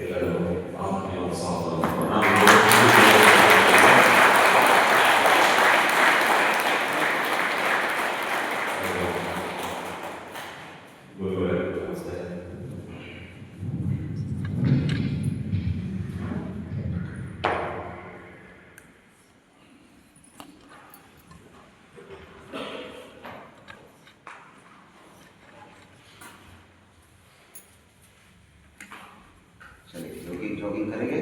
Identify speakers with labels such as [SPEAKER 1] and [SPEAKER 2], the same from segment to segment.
[SPEAKER 1] ಎಲ್ಲರೂ ಆತ್ಮೀಯ ಉತ್ಸಾಹವನ್ನು ಪ್ರಣಾಮ. ಗುರುಗಳೇ ನಮಸ್ತೆ.
[SPEAKER 2] चलिए जॉगिंग करेंगे।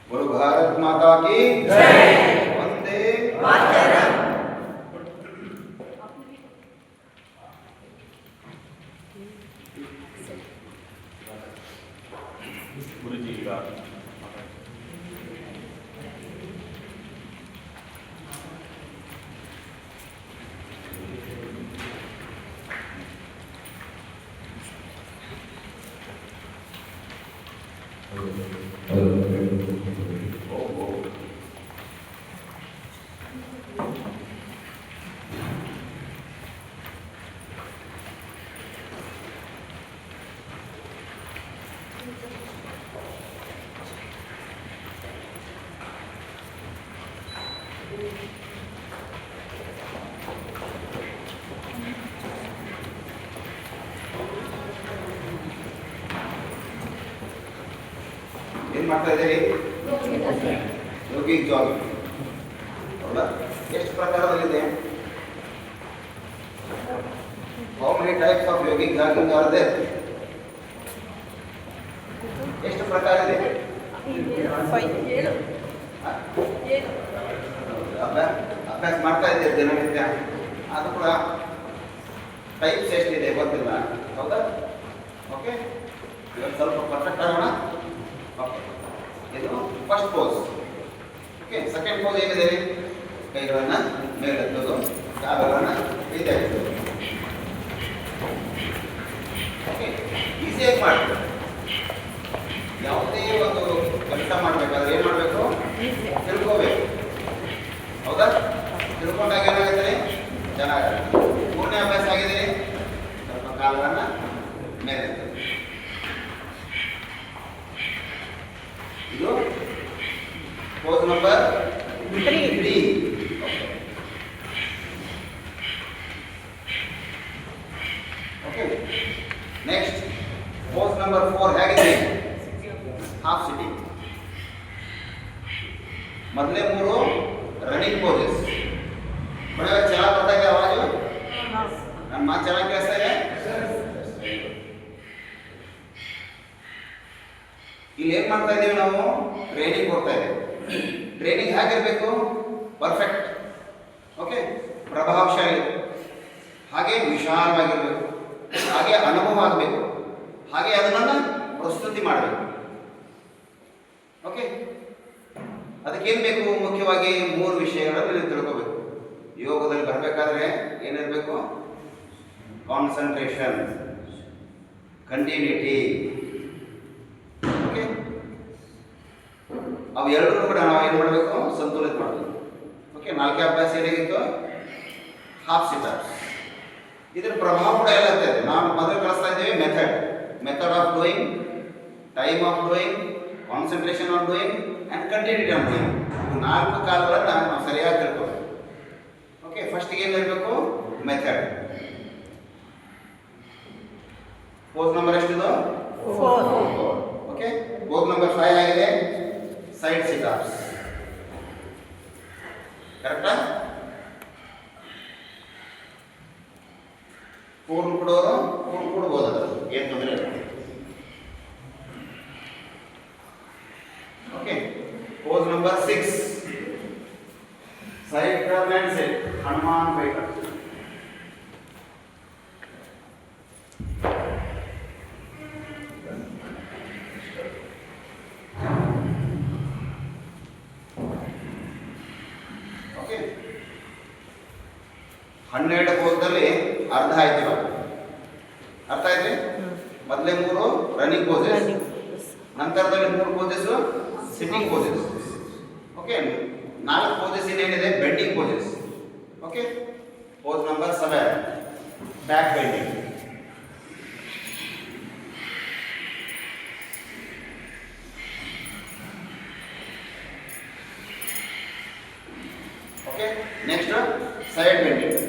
[SPEAKER 2] बोलो भारत माता की जय। वंदे मातरम।
[SPEAKER 1] गुरुजी का
[SPEAKER 2] ಏನು ಮಾಡ್ತಾ ಇದ್ದೀರಿ? ಯೋಗಿಂಗ್ ಜಾಗಿಂಗ್ ಹೌದಾ? ಎಷ್ಟು ಪ್ರಕಾರದಲ್ಲಿದೆ? How many types of yoging jogging are there? ಎಷ್ಟು ಪ್ರಕಾರ ಇದೆ? ಅಭ್ಯಾಸ ಮಾಡ್ತಾ ಇದ್ದೀರಿ ದಿನನಿತ್ಯ, ಅದು ಕೂಡ ಟೈಪ್ಸ್ ಎಷ್ಟಿದೆ ಗೊತ್ತಿಲ್ಲ, ಹೌದಾ? ಓಕೆ, ಇವತ್ತು ಸ್ವಲ್ಪ ಪರ್ಫೆಕ್ಟ್ ಆಗೋಣ. ಓಕೆ, ಇದು first pose. Okay, second pose ಏನಿದೆ? ಕೈಗಳನ್ನು ಮೇಲೆತ್ತೋದು, ಕಾಲುಗಳನ್ನು ಹಿಂದೆ ಎತ್ತೋದು. ಓಕೆ, ಈಸಿಯಾಗಿ ಮಾಡ್ತೀವಿ. ಯಾವುದೇ ಒಂದು ಕೆಲಸ ಮಾಡಬೇಕಾದ್ರೆ ಏನು ಮಾಡಬೇಕು? ತಿಳ್ಕೋಬೇಕು, ಹೌದಾ? ತಿಳ್ಕೊಂಡಾಗ ಏನಾಗುತ್ತೆ? ಚೆನ್ನಾಗುತ್ತೆ. ಮೂರನೇ ಅಭ್ಯಾಸ ಆಗಿದೆ, ಸ್ವಲ್ಪ ಕಾಲುಗಳನ್ನು ಮೇಲೆತ್ತೋದು. ಇದು pose number 3. Okay, next pose number 4 ಹೇಗಿದೆ? Half sitting. ಮೊದಲೇ 3 ರನ್ನಿಂಗ್ ಪೋಸಸ್. ಬಡವ ಚೆನ್ನಾಗಿ ಬರ್ತಾ ಇದೆ ಆವಾಜು? ನನ್ನ ಮಾತು ಚೆನ್ನಾಗಿ ಕೇಳಿಸ್ತಾ ಇದೆ? ಇಲ್ಲಿ ಏನು ಮಾಡ್ತಾ ಇದ್ದೀವಿ ನಾವು? ಟ್ರೈನಿಂಗ್ ಕೊಡ್ತಾ ಇದ್ದೀವಿ. ಟ್ರೈನಿಂಗ್ ಹೇಗಿರಬೇಕು? ಪರ್ಫೆಕ್ಟ್, ಓಕೆ, ಪ್ರಭಾವಶಾಲಿ, ಹಾಗೆ ವಿಶಾಲವಾಗಿರಬೇಕು, ಹಾಗೆ ಅನುಭವ ಆಗಬೇಕು, ಹಾಗೆ ಅದನ್ನು ಪ್ರಸ್ತುತಿ ಮಾಡಬೇಕು. ಓಕೆ, ಅದಕ್ಕೇನು ಬೇಕು? ಮುಖ್ಯವಾಗಿ 3 ವಿಷಯಗಳನ್ನು ನೀವು ತಿಳ್ಕೋಬೇಕು. ಯೋಗದಲ್ಲಿ ಬರಬೇಕಾದ್ರೆ ಏನಿರಬೇಕು? Concentration, continuity. ಓಕೆ, ಅವು ಎರಡೂ ಕೂಡ ನಾವು ಏನು ಮಾಡಬೇಕು? ಸಂತುಲಿತ ಮಾಡಬೇಕು. ಓಕೆ, 4ನೇ ಅಭ್ಯಾಸ ಏನಾಗಿತ್ತು? Half situps. ಇದರ ಪ್ರಭಾವ ಕೂಡ ಎಲ್ಲ ಇರ್ತದೆ. ನಾವು ಮೊದಲು ಕಳಿಸ್ತಾ ಇದ್ದೀವಿ method of doing, time of doing, concentration of doing and continuity of doing. ಇವು 4 ಕಾಲಗಳನ್ನು ನಾವು ಸರಿಯಾಗಿ ತಿಳ್ಕೊಬೇಕು. ಓಕೆ, ಫಸ್ಟಿಗೆ ಏನಿರಬೇಕು? ಮೆಥಡ್. ಪೋಸ್ ನಂಬರ್ ಎಷ್ಟಿದು? 4. ಓಕೆ, ಪೋಸ್ ನಂಬರ್ 5 ಆಗಿದೆ, ಸೈಡ್ ಸಿಟಪ್ಸ್. ಕರೆಕ್ಟಾ? ಪೂರ್ಣ ಕೊಡೋರು ಪೂರ್ಣ ಕೊಡ್ಬೋದು, ಅದರ ಏನು ತೊಂದರೆ ಇಲ್ಲ. Okay, okay. Pose number 6 side turn and set Hanuman biker. Okay. 12 ಪೋಸ್ದಲ್ಲಿ ಅರ್ಧ ಆಯ್ತು ಇವಾಗ. ಅರ್ಥ ಆಯ್ತು? ಮೊದಲೇ 3 ರನ್ನಿಂಗ್ ಪೋಸಸ್, ನಂತರದಲ್ಲಿ 3 poses sitting poses. Okay. 4 poses ಏನಿದೆ bending poses. Okay. Pose number 7 back bending. Okay. Next side bending.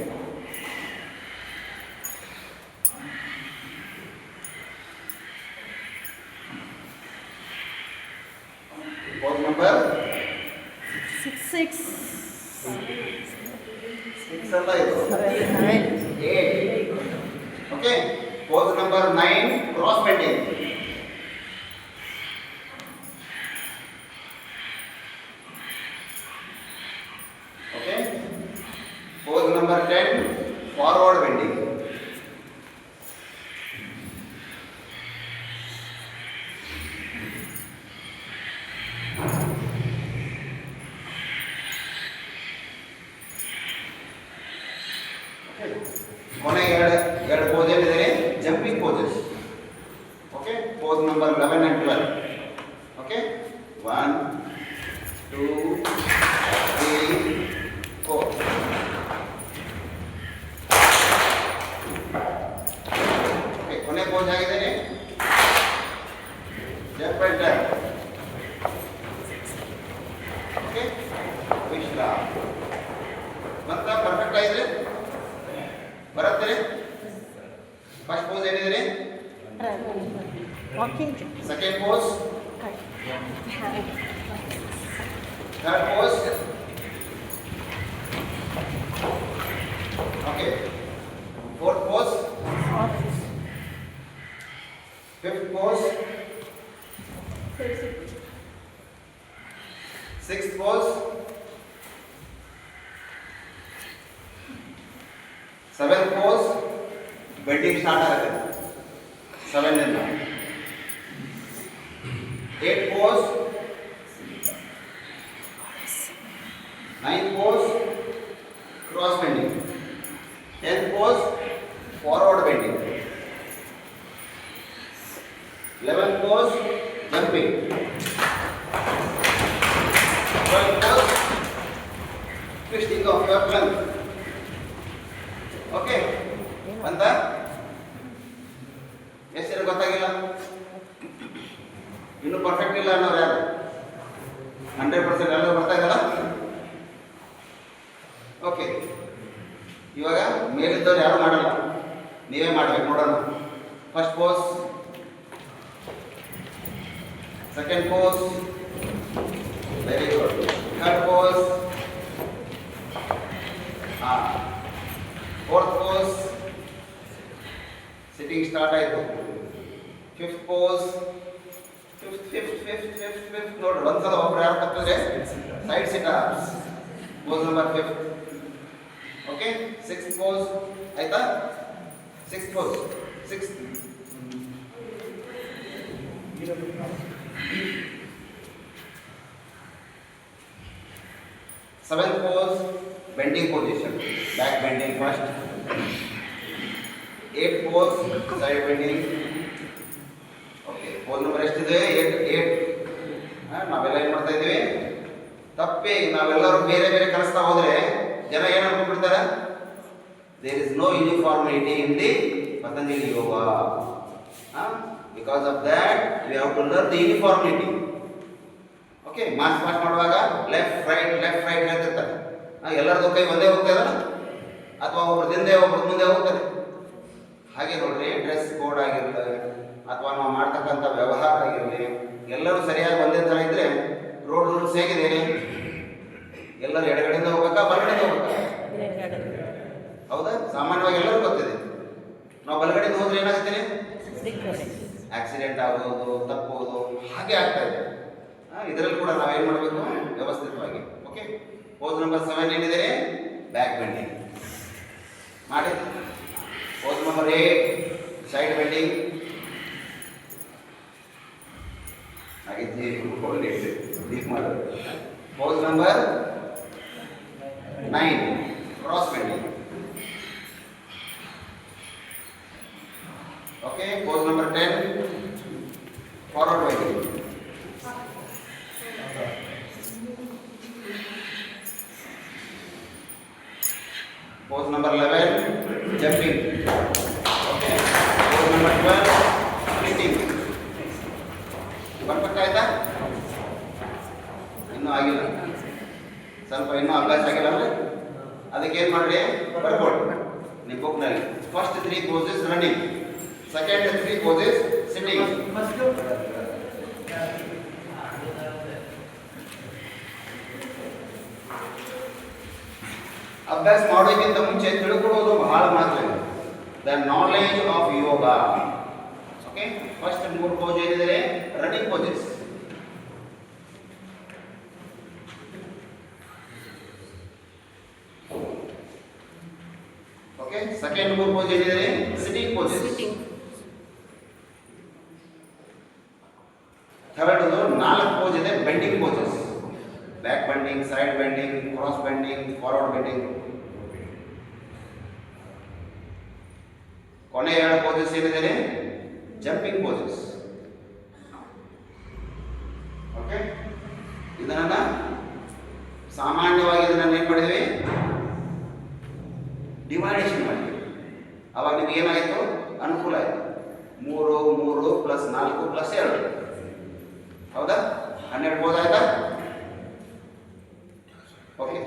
[SPEAKER 2] Pose number
[SPEAKER 3] 6
[SPEAKER 2] 6 ಅಲ್ಲ ಇದು 8. ಓಕೆ. ಪೋಸ್ ನಂಬರ್ 9 cross bending. Okay. Pose number 10 forward bending. ಕೊನೆ ಎರಡು ಪೋಸ್ ಏನಿದೆ jumping poses. Okay. Pose number 11 and 12. Okay. 1 2 3 4. Okay. ಕೊನೆ pose ಆಗಿದೆ jump and turn. Okay. ವಿಶ್ಲ ಮತ್ತೆ ಪರ್ಫೆಕ್ಟ್ ಆಗಿದೆ ಬರುತ್ತೆ. ಫಸ್ಟ್ ಪೋಸ್ ಏನಿದೆ
[SPEAKER 3] walking.
[SPEAKER 2] Second pose, third pose. Okay. Fourth pose, fifth pose, sixth pose, seventh pose. Bending start ಆಗುತ್ತೆ 7 ಇಂದ. 8 pose, 9 pose cross bending, 10 pose forward bending, 11 pose jumping, 12 pose twisting of your plank. Okay. ಅಂತ ಎಷ್ಟು ಗೊತ್ತಾಗಿಲ್ಲ, ಇನ್ನೂ perfect ಇಲ್ಲ ಅನ್ನೋರು ಯಾರು? 100% ಎಲ್ಲ ಗೊತ್ತಾಗಲ್ಲ. ಓಕೆ. ಇವಾಗ ಮೇಲಿದ್ದವ್ರು ಯಾರು ಮಾಡಲ್ಲ, ನೀವೇ ಮಾಡ್ಬೇಕು. ನೋಡೋಣ. First pose, second pose, very good. Third pose, fourth pose sitting start ಆಯಿತು. ಫಿಫ್ತ್ ಪೋಸ್, ಫಿಫ್ತ್ ನೋಡ್ರಿ ಒಂದ್ಸಲ ಒಬ್ರು ಯಾರು ತಪ್ಪಿದ್ರೆ side sit ups. Pose number 5. Okay. Sixth pose ಆಯ್ತಾ? Sixth pose 6. Seventh pose bending position, back bending first. 8 pose side bending. Okay. Pose number ಎಷ್ಟಿದೆ? 8. ನಾವೆಲ್ಲ ಏನು ಮಾಡ್ತಾ ಇದ್ದೀವಿ? ತಪ್ಪಿ ನಾವೆಲ್ಲರೂ ಬೇರೆ ಬೇರೆ ಕಲಿಸ್ತಾ ಹೋದ್ರೆ ಜನ ಏನು ಅನ್ಕೊಂಡ್ಬಿಡ್ತಾರೆ? There is no uniformity in the Patanjali yoga. Because of that we have to learn the uniformity. Okay. March past ಮಾಡುವಾಗ ಲೆಫ್ಟ್ ರೈಟ್ ಹೇಳ್ತಿರ್ತಾರೆ. ಎಲ್ಲರದ್ದು ಕೈ ಒಂದೇ ಹೋಗ್ತದಲ್ಲ, ಅಥವಾ ಒಬ್ರದ್ದು ಹಿಂದೆ ಒಬ್ರದ್ದು ಮುಂದೆ ಹೋಗ್ತದೆ. ಹಾಗೆ ನೋಡ್ರಿ, ಡ್ರೆಸ್ ಕೋಡ್ ಆಗಿರಲಿ ಅಥವಾ ನಾವು ಮಾಡ್ತಕ್ಕಂಥ ವ್ಯವಹಾರ ಆಗಿರಲಿ, ಎಲ್ಲರೂ ಸರಿಯಾಗಿ ಒಂದೇ ಥರ ಇದ್ದರೆ ರೋಡ್ ರೂಲ್ಸ್ ಹೇಗಿದೆ? ಎಲ್ಲರೂ ಎಡಗಡೆಯಿಂದ ಹೋಗ್ಬೇಕಾ ಬಲಗಡೆಯಿಂದ ಹೋಗ್ಬೇಕಾ? ಹೌದಾ? ಸಾಮಾನ್ಯವಾಗಿ ಎಲ್ಲರೂ ಗೊತ್ತಿದೆ. ನಾವು ಬಲಗಡೆಯಿಂದ ಹೋದ್ರೆ ಏನಾಗುತ್ತೆ? ಆಕ್ಸಿಡೆಂಟ್ ಆಗೋದು, ತಪ್ಪೋದು ಹಾಗೆ ಆಗ್ತಾ ಇದೆ. ಇದರಲ್ಲಿ ಕೂಡ ನಾವೇನು ಮಾಡಬೇಕು ವ್ಯವಸ್ಥಿತವಾಗಿ. ಓಕೆ, ಪೋಸ್ ನಂಬರ್ 7 ಏನಿದೆ ಬ್ಯಾಕ್ ಬೆಂಡಿಂಗ್ ಮಾಡಿ. ಪೋಸ್ ನಂಬರ್ 8 ಸೈಡ್ ಬೆಂಡಿಂಗ್ ಹಾಗೆ ಡೀಪ್ ಮಾಡೋದು. ಪೋಸ್ ನಂಬರ್ 9 cross bending. Okay, pose number 10 forward bending. Pose number 11 jumping. Okay. Pose number 12 sitting. Perfect ಆಯ್ತಾ? ಇನ್ನೂ ಆಗಿಲ್ಲ, ಸ್ವಲ್ಪ ಇನ್ನೂ ಅಭ್ಯಾಸ ಆಗಿಲ್ಲ ಅಂದರೆ ಅದಕ್ಕೆ ಏನು ಮಾಡಿರಿ ಬರ್ಕೊಡಿ ನಿಮ್ಮ ಬುಕ್ನಲ್ಲಿ. First 3 poses running, second 3 poses sitting. ಅಭ್ಯಾಸ ಮಾಡೋಕ್ಕಿಂತ ಮುಂಚೆ ತಿಳ್ಕೊಳ್ಳೋದು ಬಹಳ ಮಹತ್ವ ಇದೆ. The knowledge of yoga. Okay, first 3 pose ಏನಿದೆ running poses. Okay, second 3 pose ಏನಿದೆ ಸಿಟ್ಟಿಂಗ್ ಪೋಸಸ್. ಥರ್ಡ್ 4 ಪೋಸ್ ಇದೆ bending poses. Back bending, side bending, cross bending, forward bending. ಕೊನೆ 2 ಪೋಸಸ್ ಏನಿದೆ ಜಂಪಿಂಗ್ ಪೋಸಸ್. ಓಕೆ, ಇದನ್ನ ಸಾಮಾನ್ಯವಾಗಿ ಇದನ್ನ ಏನು ಮಾಡಿದ್ವಿ ಡಿವೈಡೇಷನ್ ಮಾಡಿದ್ವಿ. ಅವಾಗ ನಿಮ್ಗೆ ಏನಾಯಿತು ಅನುಕೂಲ ಆಯಿತು. 3 3 ಪ್ಲಸ್ 4 ಪ್ಲಸ್ 2 ಹೌದಾ, 12 ಪೋಸ್ ಆಯ್ತಾ? ಓಕೆ,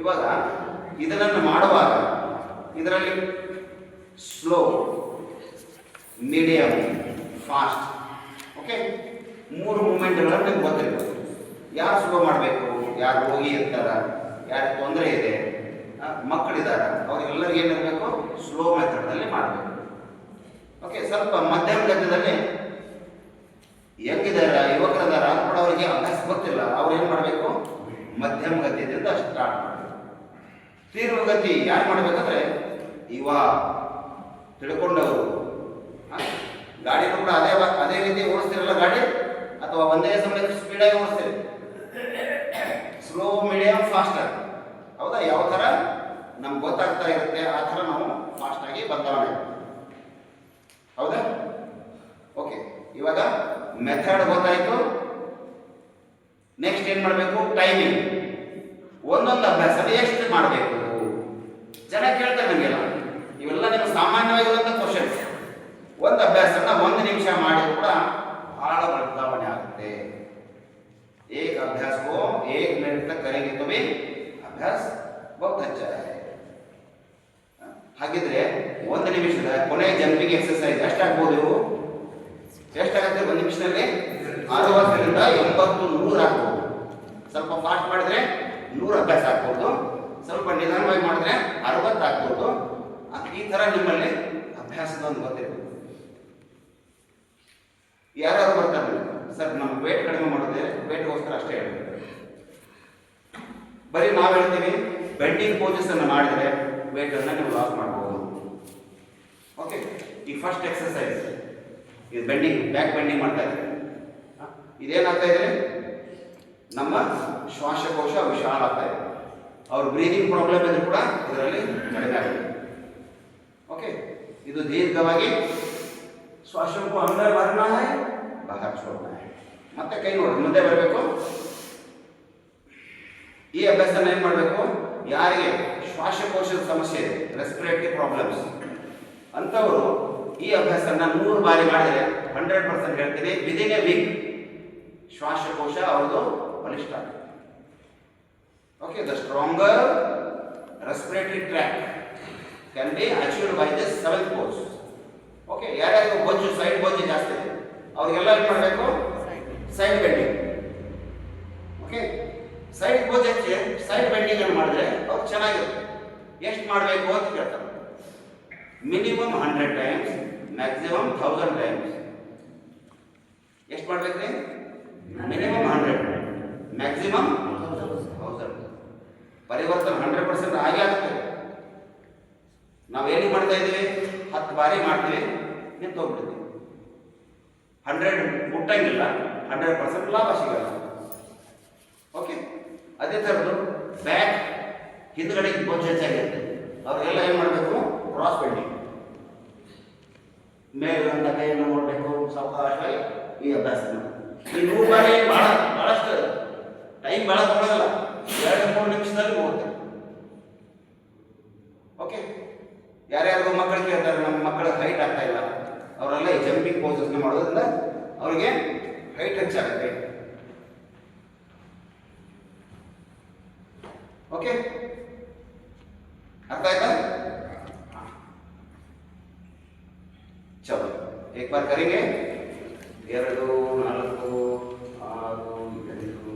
[SPEAKER 2] ಇವಾಗ ಇದನ್ನು ಮಾಡುವಾಗ ಇದರಲ್ಲಿ ಸ್ಲೋ, ಮೀಡಿಯಂ, ಫಾಸ್ಟ್, ಓಕೆ 3 ಮೂಮೆಂಟ್ಗಳನ್ನು ನಿಮ್ಗೆ ಗೊತ್ತಿರಬೇಕು. ಯಾರು ಸ್ಲೋ ಮಾಡಬೇಕು, ಯಾರು ರೋಗಿ ಇರ್ತಾರ, ಯಾರು ತೊಂದರೆ ಇದೆ, ಮಕ್ಕಳಿದ್ದಾರೆ, ಅವರಿಗೆಲ್ಲರಿಗೂ ಏನಿರಬೇಕು ಸ್ಲೋ ಮೆಥಡ್ನಲ್ಲಿ ಮಾಡಬೇಕು. ಓಕೆ, ಸ್ವಲ್ಪ ಮಧ್ಯಮ ಗತಿಯಲ್ಲಿ ಹೆಂಗಿದಾರ ಯುವಕರಿದಾರ ಕೂಡ ಅವರಿಗೆ ಅಭ್ಯಾಸ ಗೊತ್ತಿಲ್ಲ, ಅವ್ರು ಏನು ಮಾಡಬೇಕು ಮಧ್ಯಮ ಗತಿಯಿಂದ ಸ್ಟಾರ್ಟ್ ಮಾಡಬೇಕು. ತೀವ್ರ ಗತಿ ಯಾರು ಮಾಡಬೇಕಂದ್ರೆ ತಿಳ್ಕೊಂಡವರು. ಗಾಡಿನೂ ಕೂಡ ಅದೇ ರೀತಿ ಓಡಿಸ್ತಿರಲ್ಲ ಗಾಡಿ, ಅಥವಾ ಒಂದೇ ಸಮಯಕ್ಕೆ ಸ್ಪೀಡಾಗಿ ಓಡಿಸ್ತೀರಿ, ಸ್ಲೋ, ಮೀಡಿಯಂ, ಫಾಸ್ಟರ್. ಹೌದಾ, ಯಾವ ಥರ ನಮ್ಗೆ ಗೊತ್ತಾಗ್ತಾ ಇರುತ್ತೆ ಆ ಥರ ನಾವು ಫಾಸ್ಟಾಗಿ ಬದಲಾವಣೆ. ಹೌದಾ? ಓಕೆ, ಇವಾಗ ಮೆಥಡ್ ಗೊತ್ತಾಯಿತು. ನೆಕ್ಸ್ಟ್ ಏನು ಮಾಡಬೇಕು ಟೈಮಿಂಗ್. ಒಂದೊಂದು ಅಭ್ಯಾಸ ಎಷ್ಟು ಮಾಡಬೇಕು ಜನ ಕೇಳ್ತಾರೆ ನನಗೆಲ್ಲ. ಇವೆಲ್ಲ ನಿಮ್ಗೆ ಸಾಮಾನ್ಯವಾಗಿರುವಂಥ ಕ್ವಶನ್ಸ್. ಒಂದು ಅಭ್ಯಾಸನ 1 ನಿಮಿಷ ಮಾಡಿ ಕೂಡ ಬಹಳ ಬದಲಾವಣೆ ಆಗುತ್ತೆ. एक अभ्यास को 1 मिनट तक करेंगे तो भी अभ्यास बहुत अच्छा है. ಹಾಗಿದ್ರೆ 1 ನಿಮಿಷದ ಕೊನೆ ಜಂಪಿಂಗ್ ಎಕ್ಸರ್ಸೈಸ್ ಎಷ್ಟಾಗ್ಬೋದು? ಎಷ್ಟಾಗುತ್ತೆ 1 ನಿಮಿಷದಲ್ಲಿ? 60ರಿಂದ 80 100 ಆಗ್ಬೋದು. ಸ್ವಲ್ಪ ಫಾಸ್ಟ್ ಮಾಡಿದ್ರೆ 100 ಅಭ್ಯಾಸ ಆಗ್ಬೋದು, ಸ್ವಲ್ಪ ನಿಧಾನವಾಗಿ ಮಾಡಿದ್ರೆ 60 ಆಗ್ಬೋದು. ಈ ಥರ ನಿಮ್ಮಲ್ಲಿ ಅಭ್ಯಾಸದ ಒಂದು ಗೊತ್ತಿರಬೇಕು. ಯಾರು ಬರ್ತಾರೆ ಸರ್ ನಮ್ಮ ವೇಟ್ ಕಡಿಮೆ ಮಾಡಿದ್ರೆ ವೇಟ್ಗೋಸ್ಕರ ಅಷ್ಟೇ ಹೇಳ್ತಾರೆ. ಬರೀ ನಾವು ಹೇಳ್ತೀವಿ ಬೆಂಡಿಂಗ್ ಪೋಸಸ್ ಅನ್ನು ಮಾಡಿದ್ರೆ ವೇಟನ್ನು ನೀವು ಲಾಸ್ ಮಾಡ್ಬೋದು. ಓಕೆ, ಈ ಫಸ್ಟ್ ಎಕ್ಸರ್ಸೈಸ್ ಇದು ಬೆಂಡಿಂಗ್, ಬ್ಯಾಕ್ ಬೆಂಡಿಂಗ್ ಮಾಡ್ತಾ ಇದ್ದಾರೆ. ಇದೇನಾಗ್ತಾ ಇದೆ ನಮ್ಮ ಶ್ವಾಸಕೋಶ ವಿಶಾಲ ಆಗ್ತಾ ಇದೆ. ಅವ್ರ ಬ್ರೀದಿಂಗ್ ಪ್ರಾಬ್ಲಮ್ ಇದ್ರೂ ಕೂಡ ಇದರಲ್ಲಿ ಕಡಿಮೆ ಆಗುತ್ತೆ. ಓಕೆ, ಇದು ದೀರ್ಘವಾಗಿ ಶ್ವಾಸಕ್ಕೂ ಅಂದರ್ ಭರ್ನಾ ಹೈ ಬಾಹರ್ छोड़ना है. ಮತ್ತೆ ಕೈ ನೋಡಿ ಮುಂದೆ ಬರಬೇಕು. ಈ ಅಭ್ಯಾಸನ ಏನು ಮಾಡಬೇಕು? ಯಾರಿಗೆ ಶ್ವಾಸಕೋಶದ ಸಮಸ್ಯೆ ಇದೆ, ರೆಸ್ಪಿರೇಟರಿ ಪ್ರಾಬ್ಲಮ್ಸ್ ಅಂಥವರು ಈ ಅಭ್ಯಾಸನ 100 ಬಾರಿ ಮಾಡಿದರೆ 100% ಹೇಳ್ತೀನಿ ವಿದಿನ್ ಎ ವೀಕ್ ಶ್ವಾಸಕೋಶ ಅವ್ರದ್ದು ಬಲಿಷ್ಠ ಆಗುತ್ತೆ. Okay, the stronger respiratory track can be achieved by this 7th pose. Okay, ಯಾರ್ಯಾರು ಬೊಜ್ಜು, ಸೈಡ್ ಬೊಜ್ಜು ಜಾಸ್ತಿ ಇದೆ ಅವ್ರಿಗೆಲ್ಲ ಏನು ಮಾಡಬೇಕು? Side bending. ಓಕೆ, ಸೈಡ್ ಬೊಜ್ಜು ಹೆಚ್ಚಿ ಸೈಡ್ ಬೆಂಡಿಂಗ್ ಅನ್ನು ಮಾಡಿದ್ರೆ ಅವ್ರು ಚೆನ್ನಾಗಿರುತ್ತೆ. ಎಷ್ಟು ಮಾಡಬೇಕು ಅಂತ ಕೇಳ್ತಾರೆ. Minimum 100 times, maximum 1000 times. ಎಷ್ಟು ಮಾಡ್ಬೇಕ್ರಿ? Minimum 100, maximum 1000. ಪರಿವರ್ತನೆ 100% ಆಗೇ ಆಗ್ತದೆ. ನಾವೇನು ಮಾಡ್ತಾ ಇದ್ದೀವಿ, 10 ಬಾರಿ ಮಾಡ್ತೀವಿ, ನಿಂತು ಹೋಗ್ಬಿಡ್ತೀವಿ. 100 ಮುಟ್ಟಂಗಿಲ್ಲ, 100% ಲಾಭ ಸಿಗಲ್ಲ. ಓಕೆ, ಅದೇ ಥರದ್ದು ಬ್ಯಾಕ್ ಹಿಂದ್ಗಡೆ ಕೊಂಚ ಹೆಚ್ಚಾಗಿರುತ್ತೆ. ಅವರೆಲ್ಲ ಏನು ಮಾಡಬೇಕು, ಕ್ರಾಸ್ ಬೆಂಡಿಂಗ್, ಮೇಲಿನ ಕೈಯನ್ನು ನೋಡಬೇಕು, ಸಾವಕಾಶವಾಗಿ ಈ ಅಭ್ಯಾಸ. ಈ 100 ಬಾರಿ ಭಾಳಷ್ಟು ಟೈಮ್ ಭಾಳ ತಗೊಳ್ಳಲ್ಲ, 2-3 ನಿಮಿಷದಲ್ಲಿ ಹೋಗುತ್ತೆ. ಓಕೆ, ಯಾರ್ಯಾರು ಮಕ್ಕಳು ಕೇಳ್ತಾರೆ, ನಮ್ಮ ಮಕ್ಕಳ ಹೈಟ್ ಆಗ್ತಾ ಇಲ್ಲ, ಅವರೆಲ್ಲ ಈ ಜಂಪಿಂಗ್ ಪೋಸಸ್ನ ಮಾಡೋದ್ರಿಂದ ಅವರಿಗೆ ಹೈಟ್ ಹೆಚ್ಚಾಗುತ್ತೆ. ಓಕೆ, ಅರ್ಥ ಆಯ್ತಾ? चलो एक बार करेंगे. 2, 4, 6,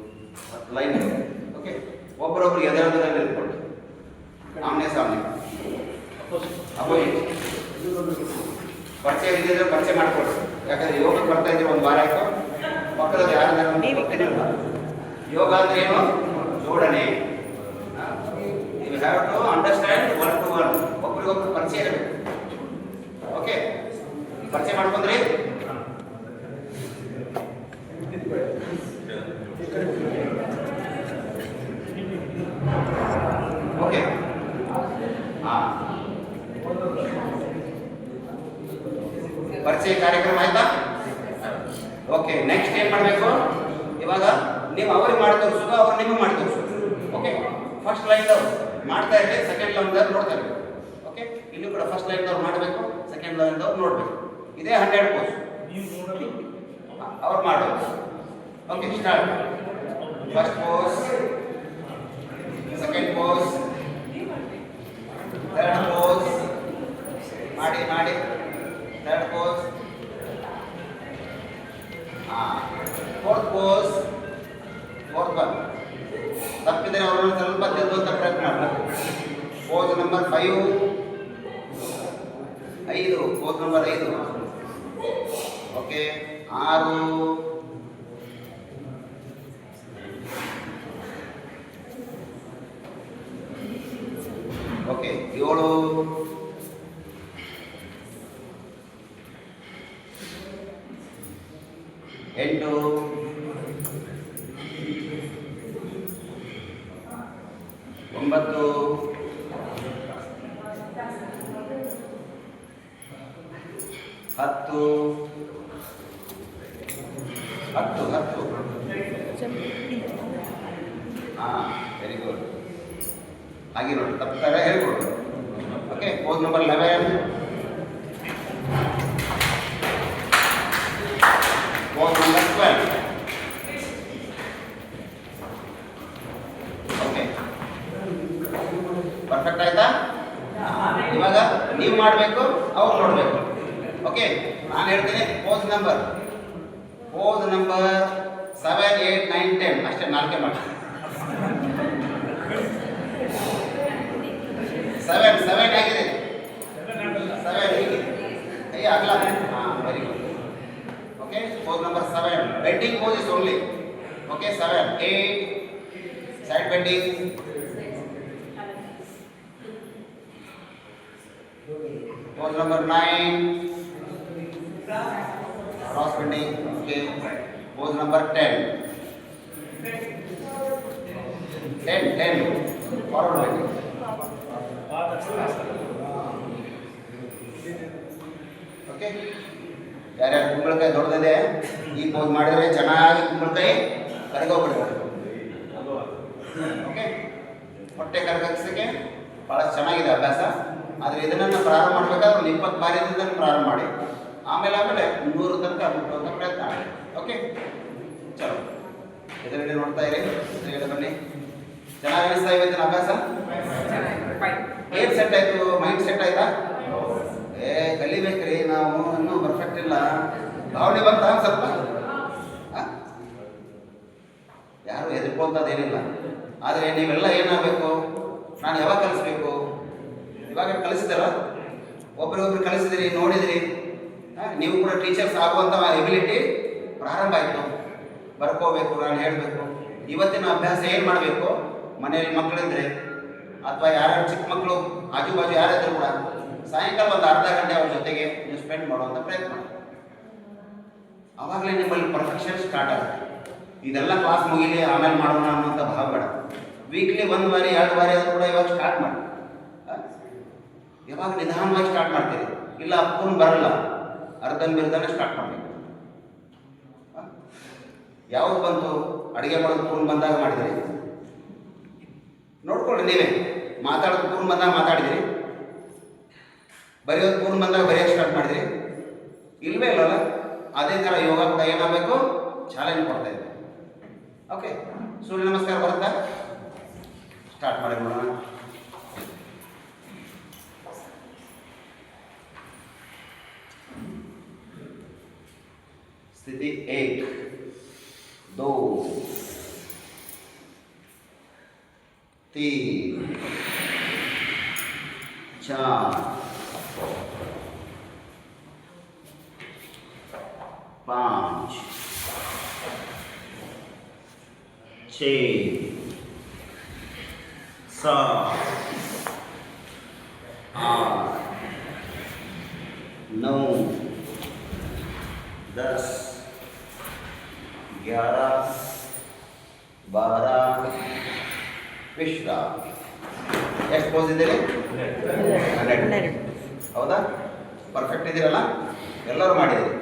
[SPEAKER 2] 7 लाइन. ओके, ಒಬ್ಬರೊಬ್ಬರು ಎದುರಲ್ಲಿ ನಿಂತ್ಕೊಳ್ಳಿ, ಆಮ್ನೆ ಸಾಮ್ನೆ, ಅಪೋಸಿಟ್. ಪರಿಚಯ ಇದ್ದಿದ್ರೆ ಪರಿಚಯ ಮಾಡ್ಕೊಡ್ರಿ. ಯಾಕಂದ್ರೆ ಯೋಗಕ್ಕೆ ಬರ್ತಾ ಇದ್ರೆ 1 ವಾರ ಆಯ್ತು, ಮಕ್ಕಳು ಯಾರು ಯೋಗ ಅಂದ್ರೆ ಏನು, ಜೋಡಣೆ. You have to understand 1 to 1. ಒಬ್ಬರಿಗೊಬ್ಬರು ಪರಿಚಯ ಇರಬೇಕು. ಓಕೆ, ಪರಿಚಯ ಮಾಡ್ಕೊಂಡ್ರಿ. ಓಕೆ, ಪರಿಚಯ ಕಾರ್ಯಕ್ರಮ ಆಯ್ತಾ? ಓಕೆ, ನೆಕ್ಸ್ಟ್ ಏನ್ ಮಾಡಬೇಕು, ಇವಾಗ ನೀವು ಅವ್ರಿಗೆ ಮಾಡಿ ತೋರಿಸೋದು, ಅವ್ರು ನಿಮಗೆ ಮಾಡಿ ತೋರಿಸೋದು. ಓಕೆ, ಫಸ್ಟ್ ಲೈನ್ ಮಾಡ್ತಾ ಇದ್ರೆ ಸೆಕೆಂಡ್ ಲೈನ್ ನೋಡ್ತಾ ಇರಬೇಕು. ಓಕೆ, ಇಲ್ಲೂ ಕೂಡ ಫಸ್ಟ್ ಲೈನ್ ಮಾಡಬೇಕು, ಸೆಕೆಂಡ್ ಲೈನ್ ನೋಡ್ಬೇಕು. ಇದೇ 100 ಪೋಸ್ ಅವ್ರು ಮಾಡೋದು. Okay, start. First pose, second pose, third pose, ಮಾಡಿ third pose, fourth pose, fourth one. ತಪ್ಪಿದ್ರೆ ಅವ್ರನ್ನ ಸ್ವಲ್ಪ ತಿದ್ದುವಂತ ಪ್ರಯತ್ನ ಮಾಡಬೇಕು. Pose number 5, pose number 5. Okay, 6, okay, 7, 8, 9, 10, 10. Very good. ಹಾಗೆ ನೋಡಿ, ತಪ್ಪಿದಾಗ ಹೇಳ್ಕೊಡು. Okay, pose number 11, pose number 12. Okay, perfect ಆಯ್ತಾ? ಇವಾಗ ನೀವು ಮಾಡಬೇಕು, ಅವ್ರು ನೋಡಬೇಕು. ಓಕೆ, ನಾನು ಹೇಳ್ತೀನಿ ಪೋಸ್ ನಂಬರ್ 7, 8, 9, 10 ಅಷ್ಟೇ, 4 ಮಾಡಿ. 7 ಆಗಿದೆ, 7 ಹೀಗೆ ಕೈ ಆಗಲ್ಲ. Very good. Okay, pose number 7, bending pose is only. Okay, 7, 8, side bending. Pose number 9, cross bending. Okay, pose number 10, forward bending. Okay, ಯಾರ್ಯಾರು ಕುಂಬಳಕಾಯಿ ದೊಡ್ಡದಿದೆ, ಈ ಪೋಸ್ ಮಾಡಿದ್ರೆ ಚೆನ್ನಾಗಿ ಕುಂಬಳಕಾಯಿ ಕರಗೋಗ್ಬಿಡುತ್ತೆ. ಓಕೆ, ಹೊಟ್ಟೆ ಕರಗಿಸೋಕ್ಕೆ ಭಾಳ ಚೆನ್ನಾಗಿದೆ ಅಭ್ಯಾಸ. ಆದರೆ ಇದನ್ನು ಪ್ರಾರಂಭ ಮಾಡಬೇಕಾದ್ರೆ ಒಂದು 20 ಬಾರಿಯಿಂದ ಪ್ರಾರಂಭ ಮಾಡಿ, ಆಮೇಲೆ 100 ತನಕ ಮುಟ್ಟುವಂಥ ಪ್ರಯತ್ನ ಮಾಡಿ. ಓಕೆ, ಚಲೋ ಎದುರುಗಡೆ ನೋಡ್ತಾ ಇರಿ, ಎದುರುಗಡೆ ಬನ್ನಿ. ಚೆನ್ನಾಗಿ ಅನಿಸ್ತಾ ಇವತ್ತಿನ ಅಭ್ಯಾಸ? ಏನು ಸೆಟ್ ಆಯಿತು, ಮೈಂಡ್ ಸೆಟ್ ಆಯ್ತಾ? ಕಲಿಬೇಕ್ರಿ, ನಾವು ಇನ್ನೂ ಪರ್ಫೆಕ್ಟ್ ಇಲ್ಲ. ಭಾವನೆ ಬಂತ ಸ್ವಲ್ಪ? ಯಾರು ಎದುರ್ಕೊಂತದ್ದೇನಿಲ್ಲ. ಆದರೆ ನೀವೆಲ್ಲ ಏನಾಗಬೇಕು, ನಾನು ಯಾವಾಗ ಕಲಿಸ್ಬೇಕು? ಇವಾಗ ಕಲಿಸಿದಾರ, ಒಬ್ರಿಗೊಬ್ರು ಕಲಿಸಿದಿರಿ, ನೋಡಿದಿರಿ, ನೀವು ಕೂಡ ಟೀಚರ್ಸ್ ಆಗುವಂಥ ಎಬಿಲಿಟಿ ಪ್ರಾರಂಭ ಆಯಿತು. ಬರ್ಕೋಬೇಕು, ನಾನು ಹೇಳಬೇಕು. ಇವತ್ತಿನ ಅಭ್ಯಾಸ ಏನು ಮಾಡಬೇಕು? ಮನೆಯಲ್ಲಿ ಮಕ್ಕಳಿದ್ರೆ ಅಥವಾ ಯಾರ್ಯಾರು ಚಿಕ್ಕ ಮಕ್ಕಳು ಆಜು ಬಾಜು ಯಾರಾದರೂ ಕೂಡ ಸಾಯಂಕಾಲ ಒಂದು ಅರ್ಧ ಗಂಟೆ ಅವ್ರ ಜೊತೆಗೆ ನೀವು ಸ್ಪೆಂಡ್ ಮಾಡುವಂಥ ಪ್ರಯತ್ನ ಮಾಡಿ. ಆವಾಗಲೇ ನಿಮ್ಮಲ್ಲಿ ಪರ್ಫೆಕ್ಷನ್ ಸ್ಟಾರ್ಟ್ ಆಗುತ್ತೆ. ಇದೆಲ್ಲ ಕ್ಲಾಸ್ ಮುಗಿಲಿ ಆಮೇಲೆ ಮಾಡೋಣ ಅನ್ನೋಂಥ ಭಾವ ಬೇಡ. ವೀಕ್ಲಿ 1 ಬಾರಿ 2 ಬಾರಿ ಆದರೂ ಕೂಡ ಇವಾಗ ಸ್ಟಾರ್ಟ್ ಮಾಡಿ. ಯಾವಾಗ ನಿಧಾನವಾಗಿ ಸ್ಟಾರ್ಟ್ ಮಾಡ್ತೀರಿ, ಇಲ್ಲ ಪೂರ್ಣ ಬರಲ್ಲ, ಅರ್ಧಂಬರ್ಧನೇ ಸ್ಟಾರ್ಟ್ ಮಾಡಬೇಕು. ಯಾವುದು ಬಂತು? ಅಡುಗೆ ಮಾಡೋದು ಪೂರ್ಣ ಬಂದಾಗ ಮಾಡಿದ್ರಿ, ನೋಡ್ಕೊಳ್ಳಿ ನೀವೇ. ಮಾತಾಡೋದು ಪೂರ್ಣ ಬಂದಾಗ ಮಾತಾಡಿದ್ರಿ, ಬರೆಯೋದು ಪೂರ್ಣ ಬಂದಾಗ ಬರೆಯೋಕ್ಕೆ ಸ್ಟಾರ್ಟ್ ಮಾಡಿದ್ರಿ, ಇಲ್ವೇ ಇಲ್ಲಲ್ಲ? ಅದೇ ಥರ ಯೋಗ ಕೂಡ ಏನಾಗಬೇಕು? ಚಾಲೆಂಜ್ ಕೊಡ್ತಾ ಇದೆ. ಓಕೆ, ಸೂರ್ಯ ನಮಸ್ಕಾರ ಬರುತ್ತಾ? ಸ್ಟಾರ್ಟ್ ಮಾಡಿ ನೋಡೋಣ. स्थिति 1, 2, 3, 4, 5, 6, 7, 8, 9, 10, 11, 12, ವಿಶ್ರಾಮ್. ಎಷ್ಟು ಪೋಸ್ ಇದ್ದೀರಿ? 12. ಹೌದಾ? ಪರ್ಫೆಕ್ಟ್ ಇದ್ದೀರಲ್ಲ? ಎಲ್ಲರೂ ಮಾಡಿದ್ದೀರಿ,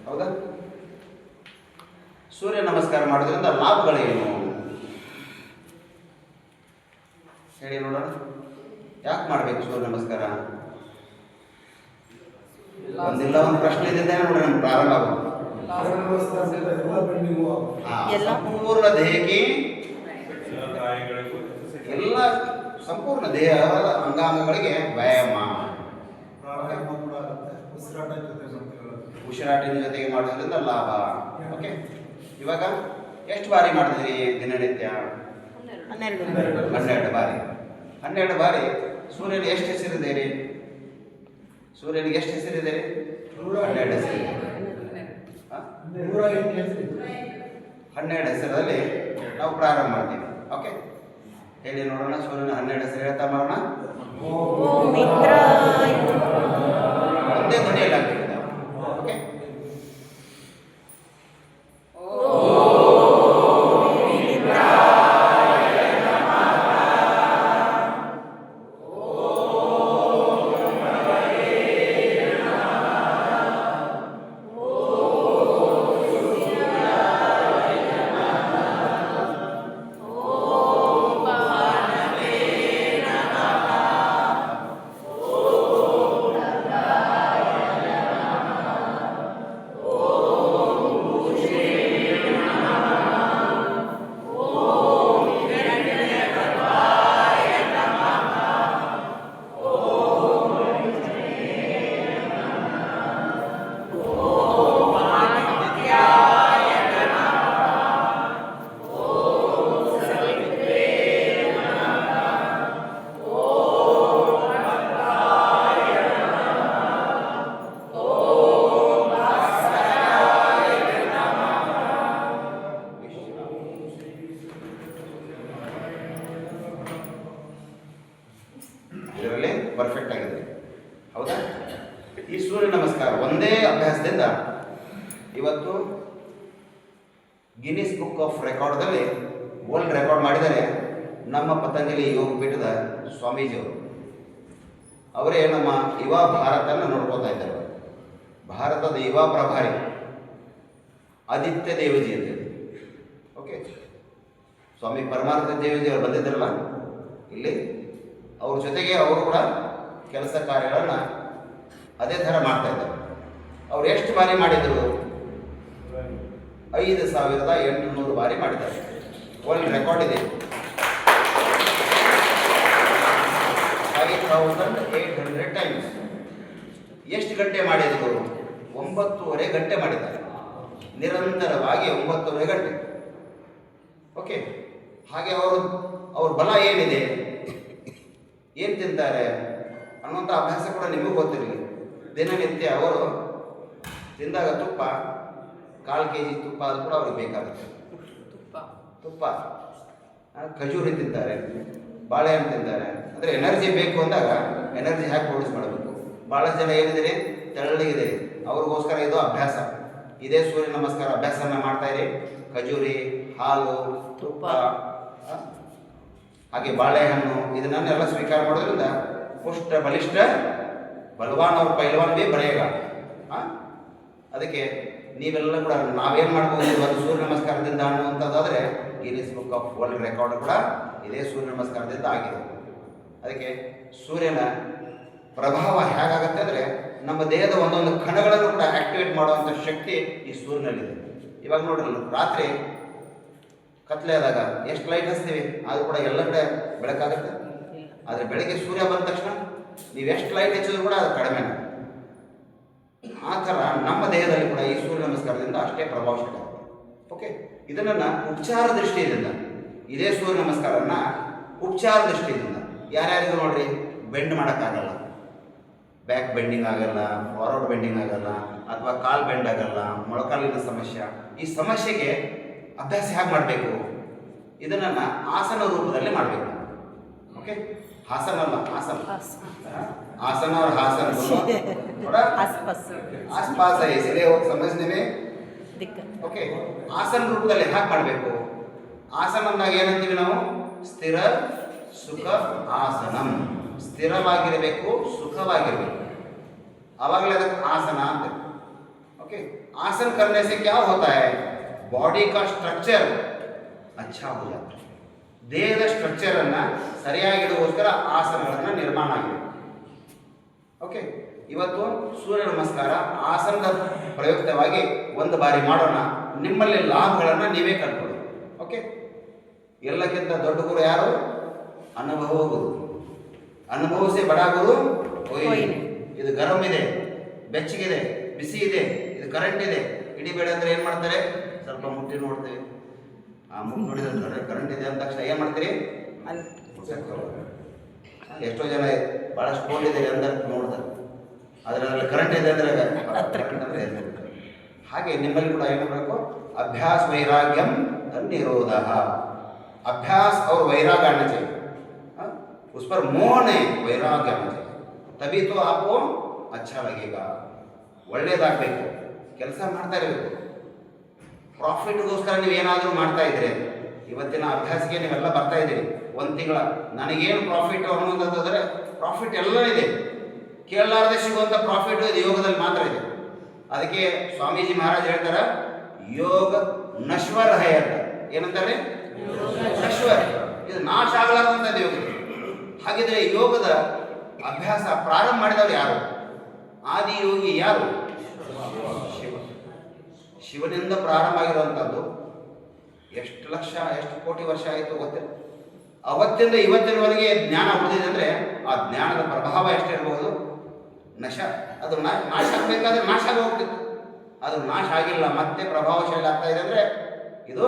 [SPEAKER 2] ಹೌದಾ? ಸೂರ್ಯ ನಮಸ್ಕಾರ ಮಾಡೋದ್ರಿಂದ ಲಾಭಗಳೇನು ಹೇಳಿ ನೋಡೋಣ. ಯಾಕೆ ಮಾಡಬೇಕು ಸೂರ್ಯ ನಮಸ್ಕಾರ? ಒಂದಿಲ್ಲ ಒಂದು ಪ್ರಶ್ನೆ ಇದೆ ನೋಡ್ರಿ, ನಮ್ಗೆ ಪ್ರಾರಂಭ ಆಗೋದು. ಸಂಪೂರ್ಣ ದೇಹಕ್ಕೆ ಎಲ್ಲ ಸಂಪೂರ್ಣ ದೇಹ ಅಂಗಾಂಗಗಳಿಗೆ ವ್ಯಾಯಾಮ, ಉಸಿರಾಟದ ಜೊತೆಗೆ ಮಾಡೋದ್ರಿಂದ ಲಾಭ. ಓಕೆ, ಇವಾಗ ಎಷ್ಟು ಬಾರಿ ಮಾಡಿದ್ರಿ ದಿನನಿತ್ಯ? 12 ಬಾರಿ. 12 ಬಾರಿ. ಸೂರ್ಯನಿಗೆ ಎಷ್ಟು ಹೆಸರಿದೆ ರೀ? ಸೂರ್ಯನಿಗೆ ಎಷ್ಟು ಹೆಸರಿದೆ? 12 ಹೆಸರಿದೆ. 12 ಹೆಸರಲ್ಲಿ ನಾವು ಪ್ರಾರಂಭ ಮಾಡ್ತೀವಿ. ಓಕೆ, ಹೇಳಿ ನೋಡೋಣ. ಸೂರ್ಯನ 12 ಹೆಸರು ಹೇಳ್ತಾ ಮಾಡೋಣ. ಒಂದೇ ಧ್ವನಿಯಲ್ಲಿ ಆಗ್ತಿದೆ. ಓಕೆ, ಇದರಲ್ಲಿ ಪರ್ಫೆಕ್ಟ್ ಆಗಿದೆ. ಹೌದಾ? ಈ ಸೂರ್ಯ ನಮಸ್ಕಾರ ಒಂದೇ ಅಭ್ಯಾಸದಿಂದ ಇವತ್ತು ಗಿನ್ನಿಸ್ ಬುಕ್ ಆಫ್ ರೆಕಾರ್ಡ್ದಲ್ಲಿ ವರ್ಲ್ಡ್ ರೆಕಾರ್ಡ್ ಮಾಡಿದರೆ ನಮ್ಮ ಪತಂಜಲಿ ಯೋಗ ಪೀಠದ ಸ್ವಾಮೀಜಿಯವರು. ಅವರೇ ನಮ್ಮ ಯುವ ಭಾರತನ ನೋಡ್ಕೋತಾ ಇದ್ದಾರೆ. ಭಾರತದ ಯುವ ಪ್ರಭಾರಿ ಆದಿತ್ಯ ದೇವಜಿ ಅಂತೇಳಿ. ಓಕೆ, ಸ್ವಾಮಿ ಪರಮಾನಂದ ದೇವಜಿ ಅವರು ಬಂದಿದ್ದಾರಲ್ಲ ಇಲ್ಲಿ, ಅವ್ರ ಜೊತೆಗೆ ಅವರು ಕೂಡ ಕೆಲಸ ಕಾರ್ಯಗಳನ್ನು ಅದೇ ಥರ ಮಾಡ್ತಾ ಇದ್ದಾರೆ. ಅವ್ರು ಎಷ್ಟು ಬಾರಿ ಮಾಡಿದರು? 5800 ಬಾರಿ ಮಾಡಿದ್ದಾರೆ. ವರ್ಲ್ಡ್ ರೆಕಾರ್ಡ್ ಇದೆ. 5800 ಟೈಮ್ಸ್. ಎಷ್ಟು ಗಂಟೆ ಮಾಡಿದರು? 9.5 ಗಂಟೆ ಮಾಡಿದ್ದಾರೆ. ನಿರಂತರವಾಗಿ 9.5 ಗಂಟೆ. ಓಕೆ, ಹಾಗೆ ಅವ್ರ ಬಲ ಏನಿದೆ, ಏನು ತಿಂತಾರೆ ಅನ್ನುವಂಥ ಅಭ್ಯಾಸ ಕೂಡ ನಿಮಗೂ ಗೊತ್ತಿರಲಿ. ದಿನನಿತ್ಯ ಅವರು ತಿಂದಾಗ ತುಪ್ಪ ಕಾಲು ಕೆ ಜಿ ತುಪ್ಪ ಅದು ಕೂಡ ಅವ್ರಿಗೆ ಬೇಕಾಗುತ್ತೆ. ತುಪ್ಪ ಖಜೂರಿ ತಿಂತಾರೆ, ಬಾಳೆಹಣ್ಣು ತಿಂತಾರೆ. ಅಂದರೆ ಎನರ್ಜಿ ಬೇಕು ಅಂದಾಗ ಎನರ್ಜಿ ಹೇಗೆ ಪ್ರೊಡ್ಯೂಸ್ ಮಾಡಬೇಕು. ಭಾಳಷ್ಟು ಜನ ಏನಿದೆ ತೆಳ್ಳಗಿದೆ, ಅವ್ರಿಗೋಸ್ಕರ ಇದು ಅಭ್ಯಾಸ. ಇದೇ ಸೂರ್ಯ ನಮಸ್ಕಾರ ಅಭ್ಯಾಸನ ಮಾಡ್ತಾ ಇರಿ. ಖಜೂರಿ, ಹಾಲು, ತುಪ್ಪ, ಹಾಗೆ ಬಾಳೆಹಣ್ಣು ಇದನ್ನೆಲ್ಲ ಸ್ವೀಕಾರ ಮಾಡೋದ್ರಿಂದ ಪುಷ್ಟ ಬಲಿಷ್ಠ ಬಲವಾನ್ ಅವ್ರ ಪೈಲ್ವಾನ್ ಬಿ ಬರೆಯಗ. ಅದಕ್ಕೆ ನೀವೆಲ್ಲ ಕೂಡ ನಾವೇನು ಮಾಡ್ಬೋದು ಇವತ್ತು ಸೂರ್ಯ ನಮಸ್ಕಾರದಿಂದ ಅನ್ನುವಂಥದ್ದಾದರೆ Guinness book of world record ಕೂಡ ಇದೇ ಸೂರ್ಯ ನಮಸ್ಕಾರದಿಂದ ಆಗಿದೆ. ಅದಕ್ಕೆ ಸೂರ್ಯನ ಪ್ರಭಾವ ಹೇಗಾಗತ್ತೆ ಅಂದರೆ ನಮ್ಮ ದೇಹದ ಒಂದೊಂದು ಕಣಗಳನ್ನು ಕೂಡ ಆಕ್ಟಿವೇಟ್ ಮಾಡುವಂಥ ಶಕ್ತಿ ಈ ಸೂರ್ಯನಲ್ಲಿದೆ. ಇವಾಗ ನೋಡ್ರಿ, ರಾತ್ರಿ ಕತ್ಲೆ ಆದಾಗ ಎಷ್ಟು ಲೈಟ್ ಹಚ್ತೀವಿ, ಆದರೂ ಕೂಡ ಎಲ್ಲ ಕಡೆ ಬೆಳಕಾಗುತ್ತೆ. ಆದರೆ ಬೆಳಗ್ಗೆ ಸೂರ್ಯ ಬಂದ ತಕ್ಷಣ ನೀವು ಎಷ್ಟು ಲೈಟ್ ಹಚ್ಚಿದ್ರು ಕೂಡ ಅದು ಕಡಿಮೆ. ಆ ಥರ ನಮ್ಮ ದೇಹದಲ್ಲಿ ಕೂಡ ಈ ಸೂರ್ಯ ನಮಸ್ಕಾರದಿಂದ ಅಷ್ಟೇ ಪ್ರಭಾವಶಾಲಿ. ಓಕೆ, ಇದನ್ನು ಉಪಚಾರ ದೃಷ್ಟಿಯಿಂದ, ಇದೇ ಸೂರ್ಯ ನಮಸ್ಕಾರನ ಉಪಚಾರ ದೃಷ್ಟಿಯಿಂದ ಯಾರ್ಯಾರಿಗೂ ನೋಡ್ರಿ ಬೆಂಡ್ ಮಾಡೋಕ್ಕಾಗಲ್ಲ, ಬ್ಯಾಕ್ ಬೆಂಡಿಂಗ್ ಆಗಲ್ಲ, ಫಾರ್ವರ್ಡ್ ಬೆಂಡಿಂಗ್ ಆಗಲ್ಲ, ಅಥವಾ ಕಾಲ್ ಬೆಂಡ್ ಆಗಲ್ಲ, ಮೊಳಕಾಲಿನ ಸಮಸ್ಯೆ. ಈ ಸಮಸ್ಯೆಗೆ ಅಭ್ಯಾಸ ಹೇಗೆ ಮಾಡಬೇಕು, ಇದನ್ನು ಆಸನ ರೂಪದಲ್ಲಿ ಮಾಡಬೇಕು. ಓಕೆ, ಹಾಸನ ಅಲ್ಲ, ಆಸನ. आसन और हासन दोनों थोड़ा आसपास है, इसलिए वो समझने में दिक्कत. ಓಕೆ, ಆಸನ ರೂಪದಲ್ಲಿ ಹೇಗೆ ಮಾಡಬೇಕು. ಆಸನ ಅಂದಾಗ ಏನಂತೀವಿ ನಾವು, ಸ್ಥಿರ ಸುಖ ಆಸನಂ. ಸ್ಥಿರವಾಗಿರಬೇಕು, ಸುಖವಾಗಿರಬೇಕು, ಆವಾಗಲೇ ಅದಕ್ಕೆ ಆಸನ ಅಂತ. ओके, आसन करने से क्या होता है, बॉडी का स्ट्रक्चर अच्छा हो जाता है. ದೇಹದ ಸ್ಟ್ರಕ್ಚರ್ ಅನ್ನ ಸರಿಯಾಗಿಡುವುದಕ್ಕೋಸ್ಕರ ಆಸನಗಳನ್ನು ನಿರ್ಮಾಣ ಆಗಿದೆ. ಓಕೆ, ಇವತ್ತು ಸೂರ್ಯ ನಮಸ್ಕಾರ ಆಸನದ ಪ್ರಯುಕ್ತವಾಗಿ ಒಂದು ಬಾರಿ ಮಾಡೋಣ. ನಿಮ್ಮಲ್ಲಿ ಲಾಭಗಳನ್ನು ನೀವೇ ಕಂಡುಕೊಳ್ಳಿ. ಓಕೆ, ಎಲ್ಲಕ್ಕಿಂತ ದೊಡ್ಡ ಗುರು ಯಾರು, ಅನುಭವ ಗುರು. ಅನುಭವಿಸಿ ಬಡ ಗುರು ಕೊಯ್ಲಿ. ಇದು ಗರಂ ಇದೆ, ಬೆಚ್ಚಗಿದೆ, ಬಿಸಿ ಇದೆ, ಇದು ಕರೆಂಟ್ ಇದೆ, ಹಿಡಿಬೇಡ ಅಂದರೆ ಏನು ಮಾಡ್ತಾರೆ, ಸ್ವಲ್ಪ ಮುಟ್ಟಿ ನೋಡ್ತೇವೆ. ಆ ಮುಟ್ಟಿ ನೋಡಿದ್ರೆ ಕರೆಂಟ್ ಇದೆ ಅಂದ ತಕ್ಷಣ ಏನು ಮಾಡ್ತೀರಿ, ಎಷ್ಟೋ ಜನ ಭಾಳಷ್ಟು ಫೋನ್ ಇದೆ ಅಂದ್ರೆ ನೋಡ್ತಾರೆ, ಅದರಲ್ಲಿ ಕರೆಂಟ್ ಇದೆ ಅಂದರೆ ಕರೆಂಟ್ ಅಂದರೆ ಹಾಗೆ ನಿಮ್ಮಲ್ಲಿ ಕೂಡ ಏನು ಮಾಡಬೇಕು, अभ्यास वैराग्यम निरोध. अभ्यास और वैराग्य आना चाहिए, उस पर मोह नहीं, वैराग्य आना चाहिए, तभी तो आपको अच्छा लगेगा. ಒಳ್ಳೆಯದಾಗಬೇಕು, ಕೆಲಸ ಮಾಡ್ತಾ ಇರಬೇಕು. ಪ್ರಾಫಿಟ್ಗೋಸ್ಕರ ನೀವು ಏನಾದರೂ ಮಾಡ್ತಾ ಇದ್ದೀರಿ, ಇವತ್ತಿನ ಅಭ್ಯಾಸಕ್ಕೆ ನೀವೆಲ್ಲ ಬರ್ತಾ ಇದ್ದೀರಿ. ಒಂದು ತಿಂಗಳ ನನಗೇನು ಪ್ರಾಫಿಟ್ ಅನ್ನುವಂಥದ್ದಾದರೆ ಪ್ರಾಫಿಟ್ ಎಲ್ಲ ಇದೆ, ಕೇಳಲಾರದೆ ಸಿಗುವಂಥ ಪ್ರಾಫಿಟ್ ಇದು ಯೋಗದಲ್ಲಿ ಮಾತ್ರ ಇದೆ. ಅದಕ್ಕೆ ಸ್ವಾಮೀಜಿ ಮಹಾರಾಜ್ ಹೇಳ್ತಾರೆ, ಯೋಗ ನಶ್ವರ ಹೈ ಅಂತ. ಏನಂತಾರೆ, ನಶ್ವರ, ಇದು ನಾಶ ಆಗಲಾರ್ದಂಥದ್ದು ಯೋಗ. ಹಾಗಿದ್ರೆ ಯೋಗದ ಅಭ್ಯಾಸ ಪ್ರಾರಂಭ ಮಾಡಿದವರು ಯಾರು, ಆದಿಯೋಗಿ ಯಾರು, ಶಿವ. ಶಿವನಿಂದ ಪ್ರಾರಂಭ ಆಗಿರುವಂಥದ್ದು ಎಷ್ಟು ಲಕ್ಷ ಎಷ್ಟು ಕೋಟಿ ವರ್ಷ ಆಯಿತು ಗೊತ್ತಿಲ್ಲ. ಅವತ್ತಿಂದ ಇವತ್ತಿನವರೆಗೆ ಜ್ಞಾನ ಉಳಿದಿದೆ ಅಂದರೆ ಆ ಜ್ಞಾನದ ಪ್ರಭಾವ ಎಷ್ಟಿರ್ಬೋದು. ಅದು ನಾಶ ಆಗಬೇಕಾದ್ರೆ ನಾಶ ಆಗಿ ಹೋಗ್ತಿತ್ತು, ಅದು ನಾಶ ಆಗಿಲ್ಲ, ಮತ್ತೆ ಪ್ರಭಾವಶಾಲಿ ಆಗ್ತಾ ಇದೆ. ಅಂದರೆ ಇದು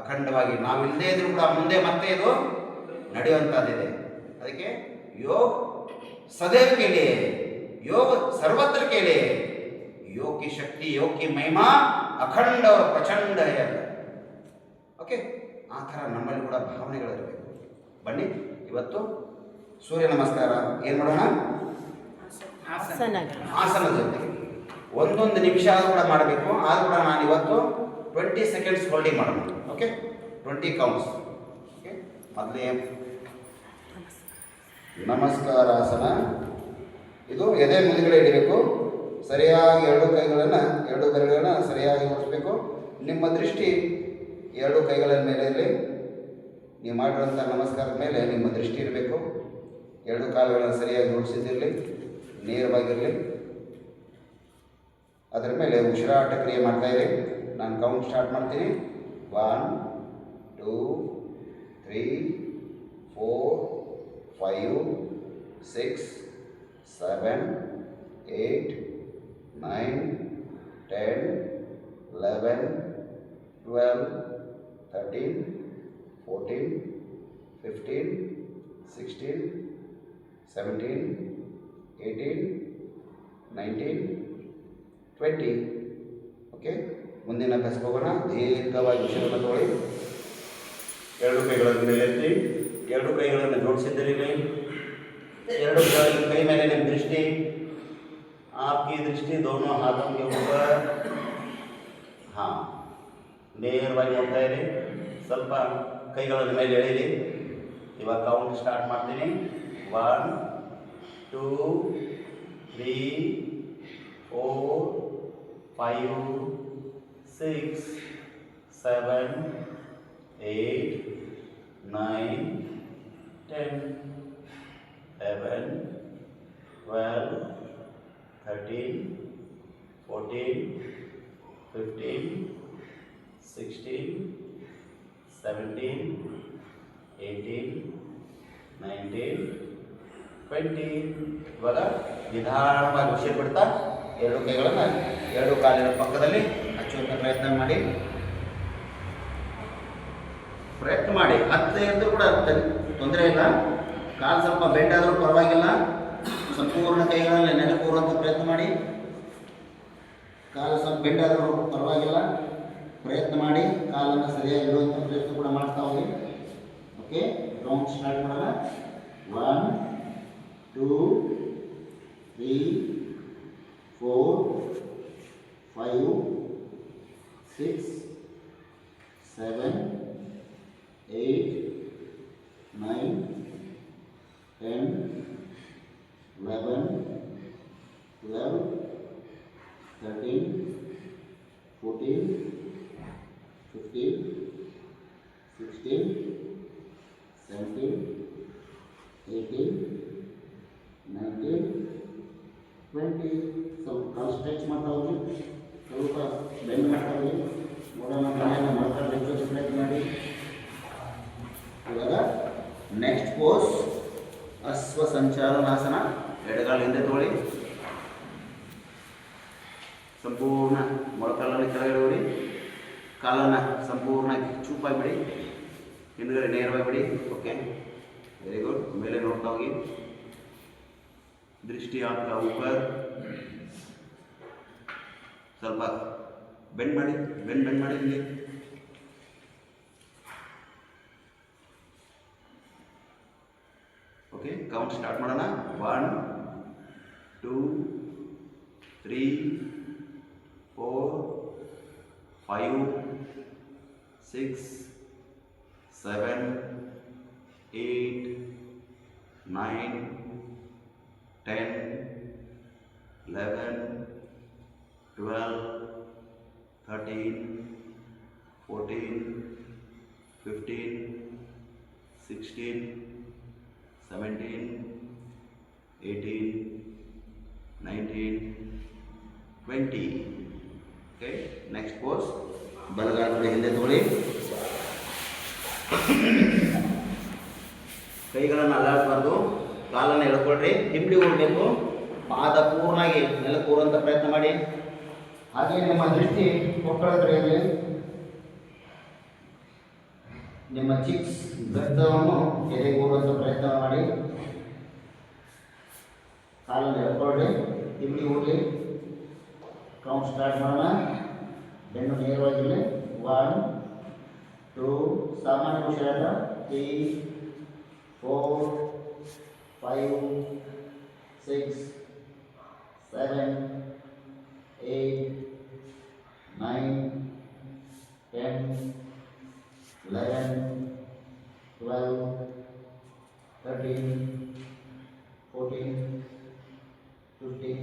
[SPEAKER 2] ಅಖಂಡವಾಗಿ ನಾವು ಇಲ್ಲದೇ ಇದ್ರೂ ಕೂಡ ಮುಂದೆ ಮತ್ತೆ ಇದು ನಡೆಯುವಂಥದ್ದಿದೆ. ಅದಕ್ಕೆ ಯೋಗ सदैव के लिए, योग सर्वत्र के लिए, योग की शक्ति, योग की महिमा अखंड और प्रचंड है. ಓಕೆ, ಆ ಥರ ನಮ್ಮಲ್ಲಿ ಕೂಡ ಭಾವನೆಗಳಿರಬೇಕು. ಬನ್ನಿ ಇವತ್ತು ಸೂರ್ಯ ನಮಸ್ಕಾರ ಏನು ಮಾಡೋಣ, ಆಸನದ ಜೊತೆಗೆ ಒಂದೊಂದು ನಿಮಿಷ ಆದರೂ ಕೂಡ ಮಾಡಬೇಕು. ಆದರೂ ಕೂಡ ನಾನು ಇವತ್ತು 20 ಸೆಕೆಂಡ್ಸ್ ಹೋಲ್ಡಿಂಗ್ ಮಾಡೋಣ. Okay, 20 counts. ಓಕೆ, ಮೊದಲೇ ನಮಸ್ಕಾರಾಸನ. ಇದು ಎದೆ ಮುಂದುಗಡೆ ಇಡಬೇಕು, ಸರಿಯಾಗಿ ಎರಡು ಬೆರಳುಗಳನ್ನು ಸರಿಯಾಗಿ ಓಡಿಸ್ಬೇಕು. ನಿಮ್ಮ ದೃಷ್ಟಿ ಎರಡು ಕೈಗಳ ಮೇಲೆ ಇರಲಿ. ನೀವು ಮಾಡಿರುವಂಥ ನಮಸ್ಕಾರದ ಮೇಲೆ ನಿಮ್ಮ ದೃಷ್ಟಿ ಇರಬೇಕು. ಎರಡು ಕಾಲುಗಳನ್ನು ಸರಿಯಾಗಿ ಜೋಡಿಸಿದಿರಲಿ, ನೇರವಾಗಿರಲಿ. ಅದರ ಮೇಲೆ ಉಸಿರಾಟ ಕ್ರಿಯೆ ಮಾಡ್ತಾಯಿರಿ. ನಾನು ಕೌಂಟ್ ಸ್ಟಾರ್ಟ್ ಮಾಡ್ತೀನಿ. 1 2 3 4 5 6 7 8 9 10 11 12 13 14 15 16 17 18 19 20. ಓಕೆ, ಮುಂದಿನ ಅಭ್ಯಾಸಕ್ಕೆ ಹೋಗೋಣ. ದೀರ್ಘವಾಗಿ ಉಸಿರನ್ನು ತಗೊಳ್ಳಿ. ಎರಡು ಕೈಗಳನ್ನು ಮೇಲೆ ಎತ್ತಿ, ಎರಡು ಕೈಗಳನ್ನು ಜೋಡಿಸಿದ್ದೀರಿ. ಎರಡು ಕೈ ಮೇಲೆ ನಿಮ್ಮ ದೃಷ್ಟಿ, आपकी दृष्टि दोनों हाथों के ऊपर. हाँ, ನೇರವಾಗಿ ನೋಡ್ತಾ ಇರಿ. ಸ್ವಲ್ಪ ಕೈಗಳನ್ನು ಮೇಲೆ ಎಳೀರಿ. ಇವಾಗ ಕೌಂಟ್ ಸ್ಟಾರ್ಟ್ ಮಾಡ್ತೀನಿ. 1 2 3 4 5 6 7 8 9 10 11 12 13 14 15 16 17 18 19 20. ಇವಾಗ ನಿಧಾನವಾಗಿ ಉಸಿರು ಬಿಡ್ತಾ ಎರಡು ಕೈಗಳನ್ನು ಎರಡು ಕಾಲಿನ ಪಕ್ಕದಲ್ಲಿ ಹಚ್ಚುವಂಥ ಪ್ರಯತ್ನ ಮಾಡಿ. ಹತ್ತೆ ಇದ್ದರೂ ಕೂಡ ತೊಂದರೆ ಇಲ್ಲ. ಕಾಲು ಸ್ವಲ್ಪ ಬೆಂಡ್ ಆದರೂ ಪರವಾಗಿಲ್ಲ. ಸಂಪೂರ್ಣ ಕೈಗಳಲ್ಲಿ ನೆಲೆ ಕೂರುವಂಥ ಪ್ರಯತ್ನ ಮಾಡಿ. ಕಾಲು ಸ್ವಲ್ಪ ಬೆಂಡ್ ಆದರೂ ಪರವಾಗಿಲ್ಲ, ಪ್ರಯತ್ನ ಮಾಡಿ. ಕಾಲನ್ನು ಸರಿಯಾಗಿ ಇಡುವಂಥ ಪ್ರಯತ್ನ ಕೂಡ ಮಾಡ್ತಾ ಹೋಗಿ. ಓಕೆ, ಕೌಂಟ್ ಸ್ಟಾರ್ಟ್ ಮಾಡೋಣ. 1 2 3 4 5 6 7 8 9 10 11 12 13 14 15 16 17 18 19 20. ಸ್ವಲ್ಪ ಕಾಲು ಸ್ಟ್ರೆಚ್ ಮಾಡ್ತಾ ಹೋಗಿ, ಸ್ವಲ್ಪ ಬೆಂಡ್ ಮಾಡ್ತಾ ಹೋಗಿ. ನೋಡೋಣ, ಮನೆಯನ್ನು ಮಾಡ್ಕೊಂಡು ಹೆಚ್ಚು ಪ್ರಯತ್ನ ಮಾಡಿ. ಇವಾಗ ನೆಕ್ಸ್ಟ್ ಪೋಸ್ ಅಶ್ವ ಸಂಚಾಲನಾಸನ. ಎಡಗಾಲ ಹಿಂದೆ ತಗೊಳ್ಳಿ, ಸಂಪೂರ್ಣ ಮೊಳಕಾಲನ್ನು ಕೆಳಗಡೆ ಹೊಡಿ, ಕಾಲನ್ನು ಸಂಪೂರ್ಣ ಚೂಪಾಗಿ ಬಿಡಿ, ಹಿಂದ್ಗಡೆ ನೇರವಾಗಿ ಬಿಡಿ. Okay, very good. ಮೇಲೆ ನೋಡ್ತಾ ಹೋಗಿ, ದೃಷ್ಟಿ आपका ऊपर. ಸ್ವಲ್ಪ ಬೆಂಡ್ ಮಾಡಿ, ಬೆಂಡ್ ಮಾಡಿ ಹಿಂಗೆ. ಓಕೆ, ಕೌಂಟ್ ಸ್ಟಾರ್ಟ್ ಮಾಡೋಣ. 1 2 3 4 5 6 7 8 9 10 11 12 13 14 15 16 17 18 19 20. Okay, next pose. ಬಲಗಾಲದ ಹಿಂದೆ ತಗೊಳ್ಳಿ, ಕೈಗಳನ್ನು ಅಲ್ಲಾಡಬಾರ್ದು, ಕಾಲನ್ನು ಎಳ್ಕೊಳ್ರಿ, ಹಿಂಬಡಿ ಉಳ್ಬೇಕು, ಪಾದ ಪೂರ್ಣವಾಗಿ ನೆಲ ಕೂರುವಂಥ ಪ್ರಯತ್ನ ಮಾಡಿ. ಹಾಗೆ ನಿಮ್ಮ ದೃಷ್ಟಿ ಕೊಕ್ಕಳದ್ರಲ್ಲಿ ನಿಮ್ಮ ಚಿಕ್ಸ್ ಗದ್ದವನ್ನು ಎದೆಗೂಡುವಂಥ ಪ್ರಯತ್ನ ಮಾಡಿ. ಕಾಲನ್ನು ಎಳ್ಕೊಳ್ರಿ, ಹಿಂಬಡಿ ಉಳ್ಳಿ. ಕೌಂಟ್ ಸ್ಟಾರ್ಟ್ ಮಾಡೋಣ. ಬೆನ್ನು ನೇರವಾಗಿರಲಿ. 1 2 ಸಾಮಾನ್ಯ ಉಸಿರಾಟ. 3 4 5 6 7 8 9 10 11 12 13 14 15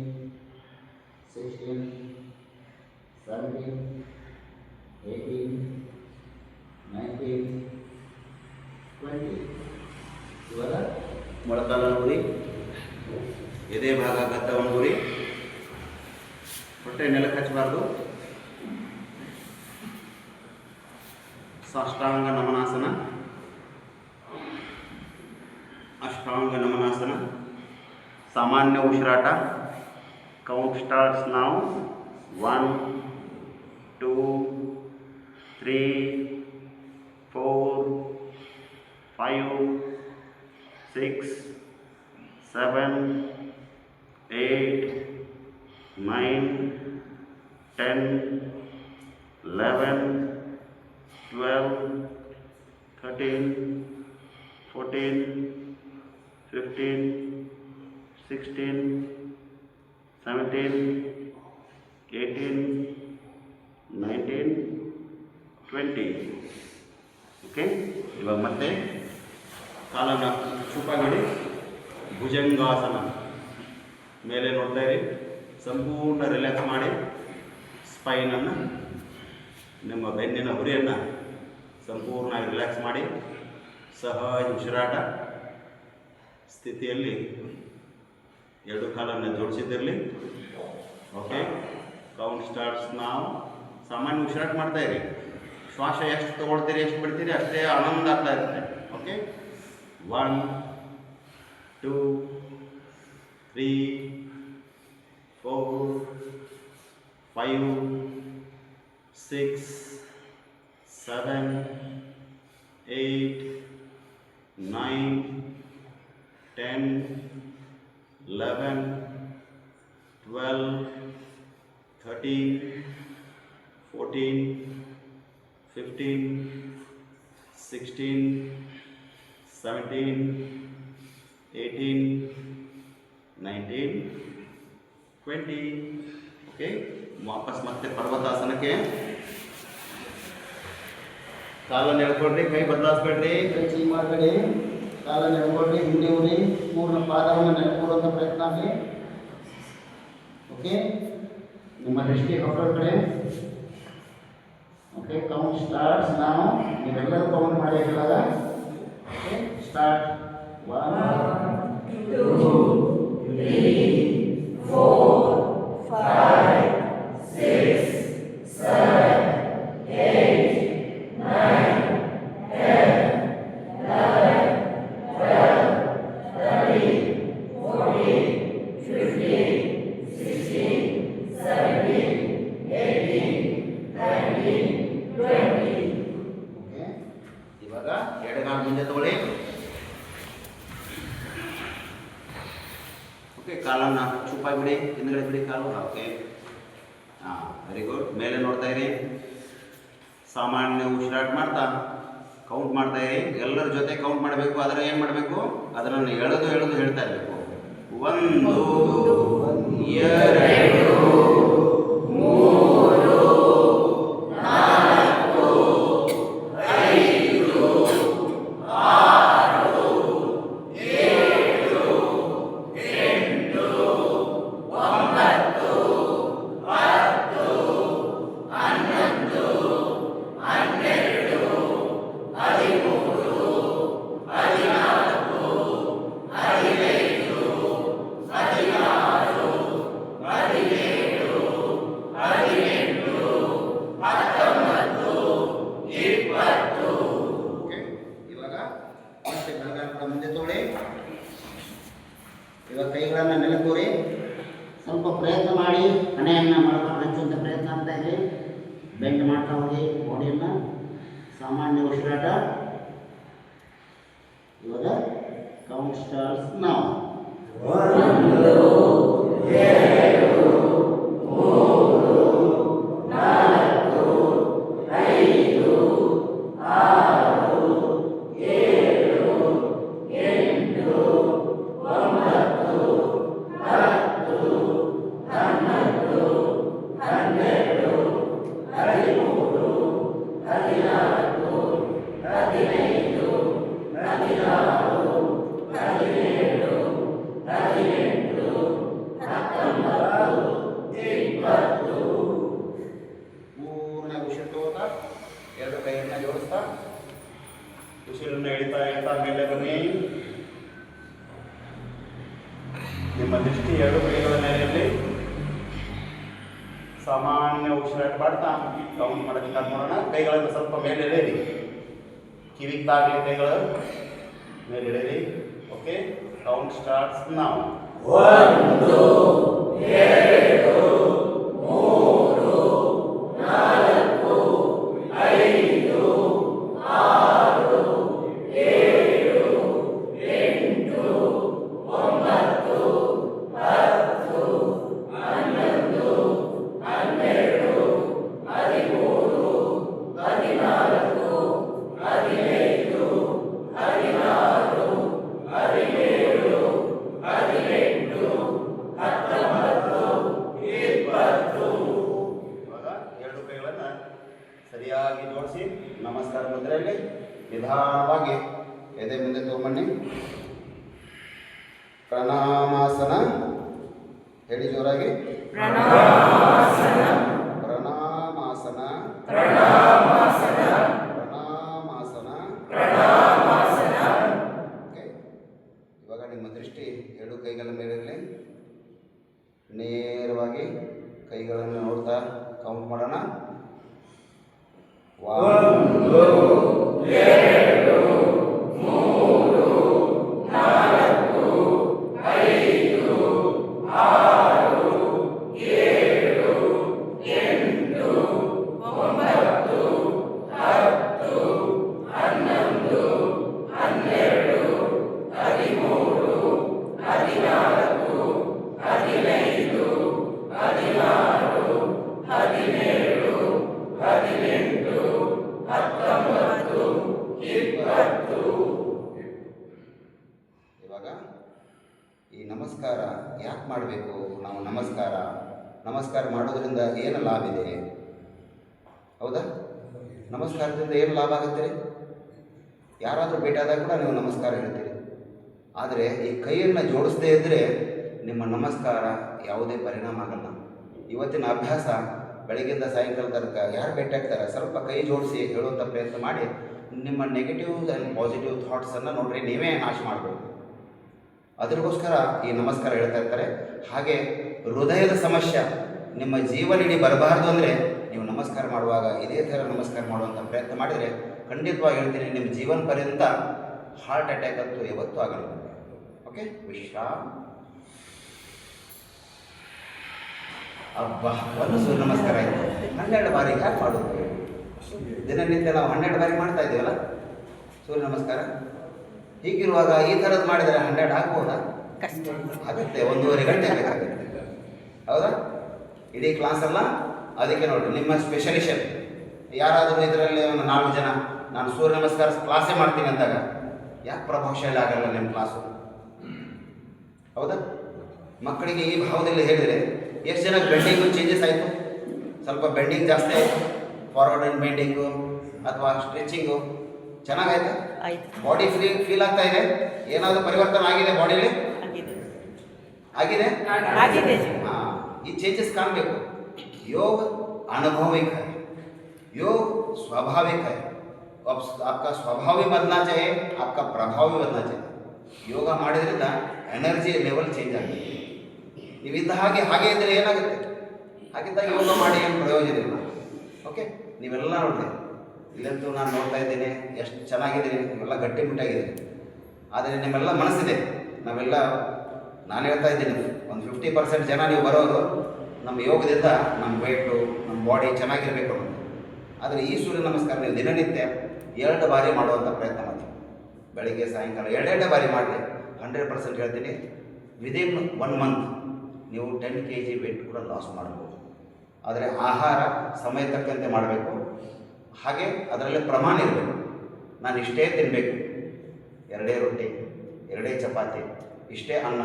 [SPEAKER 2] 16 17 18 19 20. ಇವಾಗ ಮೊಳಕಾಲನ್ನು ಊರಿ, ಎದೆ ಭಾಗ ಗದ್ದವನ್ನು ಊರಿ, ಹೊಟ್ಟೆ ನೆಲಕ್ಕೆ ಹಚ್ಚಬಾರ್ದು. ಸಾಷ್ಟಾಂಗ ನಮನಾಸನ, ಅಷ್ಟಾಂಗ ನಮನಾಸನ, ಸಾಮಾನ್ಯ ಉಸಿರಾಟ. ಕೌಂಟ್ ಸ್ಟಾರ್ಟ್ಸ್ ನಾವು. 1 2 3 4 5 6 7 8 9 10 11, 12, 13, 14, 15, 16, 17, 18, 19, 20. ಓಕೆ, ಇವಾಗ ಮತ್ತೆ ಕಾಲನ್ನು ಚೂಪಾಗಿಡಿ. ಭುಜಂಗಾಸನ ಮೇಲೆ ನೋಡ್ತಾ ಇರಿ. ಸಂಪೂರ್ಣ ರಿಲ್ಯಾಕ್ಸ್ ಮಾಡಿ ಸ್ಪೈನನ್ನು, ನಿಮ್ಮ ಬೆನ್ನಿನ ಹುರಿಯನ್ನು ಸಂಪೂರ್ಣವಾಗಿ ರಿಲ್ಯಾಕ್ಸ್ ಮಾಡಿ ಸಹಜ ಉಸಿರಾಟ ಸ್ಥಿತಿಯಲ್ಲಿ ಎರಡು ಕಾಲನ್ನು ಜೋಡಿಸಿದ್ದಿರಲಿ. ಓಕೆ, ಕೌಂಟ್ ಸ್ಟಾರ್ಟ್ಸ್ ನಾವು. ಸಾಮಾನ್ಯ ಉಸಿರಾಟ ಮಾಡ್ತಾ ಇರಿ. ಶ್ವಾಸ ಎಷ್ಟು ತೊಗೊಳ್ತೀರಿ, ಎಷ್ಟು ಬಿಡ್ತೀರಿ, ಅಷ್ಟೇ ಆನಂದ ಆಗ್ತಾ ಇರುತ್ತೆ. ಓಕೆ, 1, 2, 3, 4, 5, 6, 7, 8, 9, 10, 11, 12, 13, 14, 15, 16, 17, 18, 19, 20. ಓಕೆ, ವಾಪಸ್ ಮತ್ತೆ ಪರ್ವತಾಸನಕ್ಕೆ. ಕಾಲನ್ನು ಎಳ್ಕೊಳ್ರಿ, ಕೈ ಬದಲಾಯಿಸ್ಬೇಡ್ರಿ, ಕೈ ಚೀ ಮಾಡಬೇಡಿ. ಕಾಲನ್ನು ಎಳ್ಕೊಳ್ರಿ, ಹಿಂದೆ ಉರಿ, ಪೂರ್ಣ ಪಾದವನ್ನು ನೆಟ್ಕೊಳ್ಳುವಂಥ ಪ್ರಯತ್ನ ಆಗಲಿ. ಓಕೆ, ನಿಮ್ಮ ದೃಷ್ಟಿ ಹೊರಗಡೆ ಕಡೆ. ಓಕೆ, ಕೌಂಟ್ ಸ್ಟಾರ್ಟ್ಸ್ ನಾವು. ನೀವೆಲ್ಲರೂ ಕೌಂಟ್ ಮಾಡಿ ಹೇಳಿದಾಗ. Okay, start. 1, 2, 3, 4, 5, 6, 7, 8, 9, 10, 11, 12, 13, 14, 15, 16, 17, 18, 19, 20. ಓಕೆ, ಇವಾಗ ಎಡಗಾಲ ಮುಂದೆ ತಗೊಳ್ಳಿ. ಓಕೆ, ಕಾಲನ್ನು ಚುಪ್ಪಾಗಿ ಬಿಡಿ, ಹಿಂದ್ಗಡೆ ಬಿಡಿ ಕಾಲು. ಓಕೆ, ಹಾಂ, ವೆರಿ ಗುಡ್. ಮೇಲೆ ನೋಡ್ತಾ ಇರಿ. ಸಾಮಾನ್ಯ ಉಸಿರಾಟ ಮಾಡ್ತಾ ಕೌಂಟ್ ಮಾಡ್ತಾ ಇರಿ. ಎಲ್ಲರ ಜೊತೆ ಕೌಂಟ್ ಮಾಡಬೇಕು. ಆದರೆ ಏನು ಮಾಡಬೇಕು, ಅದನ್ನು ಎಳೆದು ಹೇಳ್ತಾ ಇರಬೇಕು. 1, 2, 3, ಮುಂದೆ ತೋಳಿ. ಇವಾಗ ಕೈಗಳನ್ನು ನೆಲಕ್ಕೂರಿ. ಸ್ವಲ್ಪ ಪ್ರಯತ್ನ ಮಾಡಿ ಹಣೆಯನ್ನು ಮಾಡ್ಕೊಂಡು ಹಚ್ಚುವಂಥ ಪ್ರಯತ್ನ ಆಗ್ತಾ ಇದೆ. ಬೆಂಡ್ ಮಾಡ್ತಾ ಹೋಗಿ ಬಾಡಿಯನ್ನು. ಸಾಮಾನ್ಯ ಉಸಿರಾಟ. ಇವಾಗ ಕೌಂಟ್ ಸ್ಟಾರ್ಟ್ಸ್ ನಾವು. 1, 2, 3, 4, 5, ಪೂರ್ಣ ಉಸಿರು ತಗೋತಾ ಎರಡು ಕೈಯನ್ನು ಜೋಡಿಸ್ತಾ ಉಸಿರನ್ನು ಎಳಿತಾ ಮೇಲೆ ಬನ್ನಿ. ನಿಮ್ಮ ದೃಷ್ಟಿ ಎರಡು ಕೈಗಳ ಮೇಲೆ ಇರಲಿ. ಸಾಮಾನ್ಯ ಉಸಿರಾಟ ಮಾಡ್ತಾ ಕೌಂಟ್ ಮಾಡೋದಕ್ಕೆ ನೋಡೋಣ. ಕೈಗಳನ್ನು ಸ್ವಲ್ಪ ಮೇಲೆ ಎಳೆಯಿರಿ. ಕಿವಿಗೆ ತಾಗಲಿ ಕೈಗಳು ಮೇಲೆ ಎಳೆಯಿರಿ. ಓಕೆ, ಕೌಂಟ್ ಸ್ಟಾರ್ಟ್ಸ್ ನಾವು. 1, 2, 3, 4, 5, 6, 7, 8, 9, 10, 11, 12, 13, 14, 15, 16, 17, 18, 19, 20. ಇದರಲ್ಲಿ ನಿಧಾನವಾಗಿ ಎದೆ ಮುಂದೆ ತಗೊಂಬನ್ನಿ. ಪ್ರಣಾಮಾಸನ ಹೇಳಿ ಜೋರಾಗಿ. ಪ್ರಣಾಮಾಸನ ಪ್ರಣಾಮಾಸನ ಪ್ರಣಾಮಾಸನ ಪ್ರಣಾಮಾಸನ. ಓಕೆ, ಇವಾಗ ನಿಮ್ಮ ದೃಷ್ಟಿ ಎರಡು ಕೈಗಳ ಮೇಲೆ ಇರಲಿ. ನೇರವಾಗಿ ಕೈಗಳನ್ನು ನೋಡ್ತಾ ಕೌಂಟ್ ಮಾಡೋಣ. 1 2 3 4 5 6 7 8 9 10 11 12 ಇವಾಗ ಈ ನಮಸ್ಕಾರ ಯಾಕೆ ಮಾಡಬೇಕು? ನಾವು ನಮಸ್ಕಾರ ಮಾಡೋದ್ರಿಂದ ಏನು ಲಾಭ ಇದೆ? ಹೌದಾ? ನಮಸ್ಕಾರದಿಂದ ಏನು ಲಾಭ ಆಗುತ್ತೆ? ಯಾರಾದರೂ ಭೇಟಿಯಾದಾಗ ಕೂಡ ನೀವು ನಮಸ್ಕಾರ ಹೇಳ್ತೀರಿ. ಆದರೆ ಈ ಕೈಯನ್ನು ಜೋಡಿಸದೇ ಇದ್ದರೆ ನಿಮ್ಮ ನಮಸ್ಕಾರ ಯಾವುದೇ ಪರಿಣಾಮ ಆಗಲ್ಲ. ಇವತ್ತಿನ ಅಭ್ಯಾಸ ಬೆಳಗ್ಗಿಂದ ಸಾಯಂಕಾಲ ತನಕ ಯಾರು ಭೇಟಿಯಾಗ್ತಾರೆ ಸ್ವಲ್ಪ ಕೈ ಜೋಡಿಸಿ ಹೇಳುವಂಥ ಪ್ರಯತ್ನ ಮಾಡಿ ನಿಮ್ಮ ನೆಗೆಟಿವ್ ಆ್ಯಂಡ್ ಪಾಸಿಟಿವ್ ಥಾಟ್ಸನ್ನು ನೋಡ್ರಿ ನೀವೇ ನಾಶ ಮಾಡಬೇಕು. ಅದಕ್ಕೋಸ್ಕರ ಈ ನಮಸ್ಕಾರ ಹೇಳ್ತಾ ಇರ್ತಾರೆ. ಹಾಗೆ ಹೃದಯದ ಸಮಸ್ಯೆ ನಿಮ್ಮ ಜೀವನವಿಡೀ ಬರಬಾರ್ದು ಅಂದರೆ ನೀವು ನಮಸ್ಕಾರ ಮಾಡುವಾಗ ಇದೇ ಥರ ನಮಸ್ಕಾರ ಮಾಡುವಂಥ ಪ್ರಯತ್ನ ಮಾಡಿದರೆ ಖಂಡಿತವಾಗಿ ಹೇಳ್ತೀನಿ ನಿಮ್ಮ ಜೀವನ ಪರ್ಯಂತ ಹಾರ್ಟ್ ಅಟ್ಯಾಕ್ ಅಂತೂ ಯಾವತ್ತೂ ಆಗಲ್ಲ. ಓಕೆ, ವಿಶ್ರಾಮ್. ಅಬ್ಬಾ, ಒಂದು ಸೂರ್ಯ ನಮಸ್ಕಾರ ಆಯಿತು. 12 ಬಾರಿ ಯಾಕೆ ಮಾಡೋದು? ದಿನನಿತ್ಯ ನಾವು 12 ಬಾರಿ ಮಾಡ್ತಾ ಇದ್ದೀವಲ್ಲ ಸೂರ್ಯ ನಮಸ್ಕಾರ. ಹೀಗಿರುವಾಗ ಈ ಥರದ್ದು ಮಾಡಿದರೆ 12 ಆಗ್ಬೋದಾ?
[SPEAKER 3] ಕಷ್ಟ
[SPEAKER 2] ಆಗುತ್ತೆ, 1.5 ಗಂಟೆ ಬೇಕಾಗುತ್ತೆ. ಹೌದಾ? ಇಡೀ ಕ್ಲಾಸ್ ಅಲ್ಲ. ಅದಕ್ಕೆ ನೋಡಿ ನಿಮ್ಮ ಸ್ಪೆಷಲಿಷನ್ ಯಾರಾದರೂ ಇದರಲ್ಲಿ ಒಂದು 4 ಜನ ನಾನು ಸೂರ್ಯ ನಮಸ್ಕಾರ ಕ್ಲಾಸೇ ಮಾಡ್ತೀನಿ ಅಂದಾಗ ಯಾಕೆ ಪ್ರಭಾವಶಾಲಿ ಆಗಲ್ಲ ನಿಮ್ಮ ಕ್ಲಾಸು? ಹೌದಾ? ಮಕ್ಕಳಿಗೆ ಈ ಭಾವದಲ್ಲಿ ಹೇಳಿದರೆ ಎಷ್ಟು ಜನ ಬೆಂಡಿಂಗು ಚೇಂಜಸ್ ಆಯಿತು? ಸ್ವಲ್ಪ ಬೆಂಡಿಂಗ್ ಜಾಸ್ತಿ ಆಯಿತು, ಫಾರ್ವರ್ಡ್ ಆ್ಯಂಡ್ ಬೆಂಡಿಂಗು ಅಥವಾ ಸ್ಟ್ರೆಚಿಂಗು ಚೆನ್ನಾಗಾಯ್ತು. ಬಾಡಿ ಫೀಲ್ ಆಗ್ತಾ ಇದೆ? ಏನಾದರೂ ಪರಿವರ್ತನೆ ಆಗಿದೆ ಬಾಡಿಲಿ? ಆಗಿದೆ. हाँ, ये चेंजेस ಕಾಣಬೇಕು. योग अनुभविक है, योग स्वाभाविक है. अब आपका स्वभाव भी बदलना चाहिए, आपका प्रभाव भी बदलना चाहिए. ಯೋಗ ಮಾಡಿದ್ರಿಂದ ಎನರ್ಜಿ ಲೆವೆಲ್ ಚೇಂಜ್ ಆಗುತ್ತೆ. ನೀವಿದ್ದ ಹಾಗೆ ಇದ್ದರೆ ಏನಾಗುತ್ತೆ? ಹಾಗಿದ್ದಾಗ ಯೋಗ ಮಾಡಿ ಏನು ಪ್ರಯೋಜನ ಇಲ್ಲ. ಓಕೆ, ನೀವೆಲ್ಲ ನೋಡಿರಿ, ಇಲ್ಲಂತೂ ನಾನು ನೋಡ್ತಾ ಇದ್ದೇನೆ ಎಷ್ಟು ಚೆನ್ನಾಗಿದ್ದೀನಿ, ನೀವೆಲ್ಲ ಗಟ್ಟಿಮುಟ್ಟಾಗಿದ್ದೀರಿ. ಆದರೆ ನಿಮ್ಮೆಲ್ಲ ಮನಸ್ಸಿದೆ. ನಾವೆಲ್ಲ ನಾನು ಹೇಳ್ತಾ ಇದ್ದೀನಿ, ಒಂದು 50% ಜನ ನೀವು ಬರೋರು ನಮ್ಮ ಯೋಗದಿಂದ ನಮ್ಮ ವೇಟು ನಮ್ಮ ಬಾಡಿ ಚೆನ್ನಾಗಿರಬೇಕು ಅನ್ನೋದು. ಆದರೆ ಈ ಸೂರ್ಯ ನಮಸ್ಕಾರ ನೀವು ದಿನನಿತ್ಯ 2 ಬಾರಿ ಮಾಡುವಂಥ ಪ್ರಯತ್ನ ಮಾಡಿ. ಬೆಳಿಗ್ಗೆ ಸಾಯಂಕಾಲ 2 ಬಾರಿ ಮಾಡಿ 100% ಹೇಳ್ತೀನಿ, ವಿದಿನ್ 1 ಮಂತ್ ನೀವು 10 kg ವೇಟ್ ಕೂಡ ಲಾಸ್ ಮಾಡ್ಬೋದು. ಆದರೆ ಆಹಾರ ಸಮಯ ತಕ್ಕಂತೆ ಮಾಡಬೇಕು. ಹಾಗೆ ಅದರಲ್ಲಿ ಪ್ರಮಾಣ ಇರಬೇಕು. ನಾನು ಇಷ್ಟೇ ತಿನ್ನಬೇಕು, 2 ರೊಟ್ಟಿ 2 ಚಪಾತಿ ಇಷ್ಟೇ ಅನ್ನ,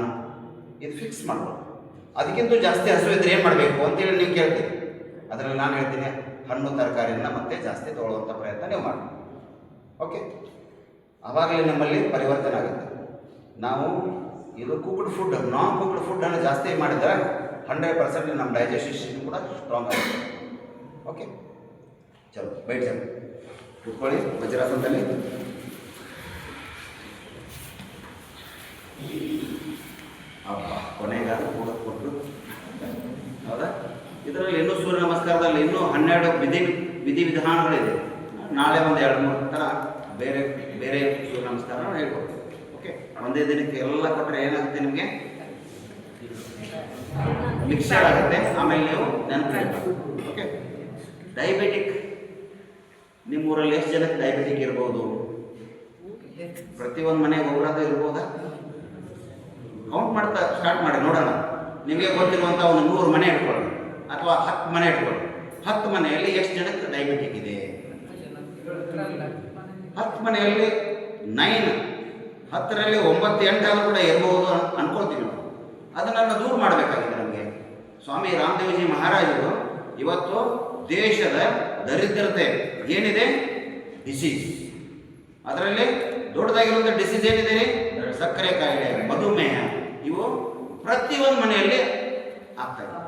[SPEAKER 2] ಇದು ಫಿಕ್ಸ್ ಮಾಡ್ಬೋದು. ಅದಕ್ಕಿಂತ ಜಾಸ್ತಿ ಹಸು ಇದ್ದರೆ ಏನು ಮಾಡಬೇಕು ಅಂತೇಳಿ ನೀವು ಕೇಳ್ತೀರಿ. ಅದರಲ್ಲಿ ನಾನು ಹೇಳ್ತೀನಿ, ಹಣ್ಣು ತರಕಾರಿಯನ್ನು ಮತ್ತೆ ಜಾಸ್ತಿ ತೊಗೊಳ್ಳುವಂಥ ಪ್ರಯತ್ನ ನೀವು ಮಾಡಿ. ಓಕೆ, ಆವಾಗಲೇ ನಮ್ಮಲ್ಲಿ ಪರಿವರ್ತನೆ ಆಗುತ್ತೆ. ನಾವು ಇದು ಕುಕ್ಡ್ ಫುಡ್, ನಾನ್ ಕುಕ್ಡ್ ಫುಡ್ಡನ್ನು ಜಾಸ್ತಿ ಮಾಡಿದರೆ 100% ನಮ್ಮ ಡೈಜೆಸ್ಟಿವ್ ಸಿಸ್ಟಮ್ ಕೂಡ ಸ್ಟ್ರಾಂಗ್ ಆಗುತ್ತೆ. ಓಕೆ, ಚಲೋ ಬೈಟ್ ಚಲೋ ಕುತ್ಕೊಳ್ಳಿ ವಜ್ರಾಸನದಲ್ಲಿ. ಅಪ್ಪ ಕೊನೆಗ ಕೂಡ ಕೊಟ್ಟು, ಹೌದಾ? ಇದರಲ್ಲಿ ಇನ್ನೂ ಸೂರ್ಯ ನಮಸ್ಕಾರದಲ್ಲಿ ಇನ್ನೂ 12 ವಿಧಿವಿಧಾನಗಳಿದೆ. ನಾಳೆ ಒಂದು 2-3 ಥರ ಬೇರೆ ಬೇರೆ ಸೂರ್ಯ ನಮಸ್ಕಾರ ಹೇಳ್ಕೊಡ್ತೀವಿ. ಓಕೆ, ಒಂದೇ ದಿನಕ್ಕೆ ಎಲ್ಲ ಕೊಟ್ಟರೆ ಏನಾಗುತ್ತೆ ನಿಮಗೆ? ಮಿಕ್ಸರ್ ಆಗುತ್ತೆ. ಆಮೇಲೆ ನೀವು ನೆನಪಿಡಬೇಕು. ಓಕೆ, ಡಯಾಬಿಟಿಕ್ ನಿಮ್ಮೂರಲ್ಲಿ ಎಷ್ಟು ಜನಕ್ಕೆ ಡಯಾಬಿಟಿಕ್ ಇರ್ಬೋದು? ಪ್ರತಿಯೊಂದು ಮನೆಗೆ ಒಬ್ಬರಾದ ಇರ್ಬೋದಾ? ಕೌಂಟ್ ಮಾಡ್ತಾ ಸ್ಟಾರ್ಟ್ ಮಾಡಿ ನೋಡೋಣ. ನಿಮಗೆ ಗೊತ್ತಿರುವಂಥ ಒಂದು 100 ಮನೆ ಇಟ್ಕೊಳ್ಳಿ ಅಥವಾ 10 ಮನೆ ಇಟ್ಕೊಳ್ಳಿ. 10 ಮನೆಯಲ್ಲಿ ಎಷ್ಟು ಜನಕ್ಕೆ ಡಯಾಬಿಟಿಕ್ ಇದೆ? 10 ಮನೆಯಲ್ಲಿ 9, 10ರಲ್ಲಿ 9, 8 ಆದರೂ ಕೂಡ ಇರ್ಬೋದು ಅನ್ಕೊಳ್ತೀವಿ ನಾವು. ಅದನ್ನು ದೂರ ಮಾಡಬೇಕಾಗಿದೆ ನಮಗೆ. ಸ್ವಾಮಿ ರಾಮದೇವಜಿ ಮಹಾರಾಜರು ಇವತ್ತು ದೇಶದ ದರಿದ್ರತೆ ಏನಿದೆ ಡಿಸೀಸ್. ಅದರಲ್ಲಿ ದೊಡ್ಡದಾಗಿರುವಂಥ ಡಿಸೀಸ್ ಏನಿದೆ? ಸಕ್ಕರೆ ಕಾಯಿಲೆ, ಮಧುಮೇಹ, ಇವು ಪ್ರತಿಯೊಂದು ಮನೆಯಲ್ಲಿ ಆಗ್ತಾ ಇದೆ.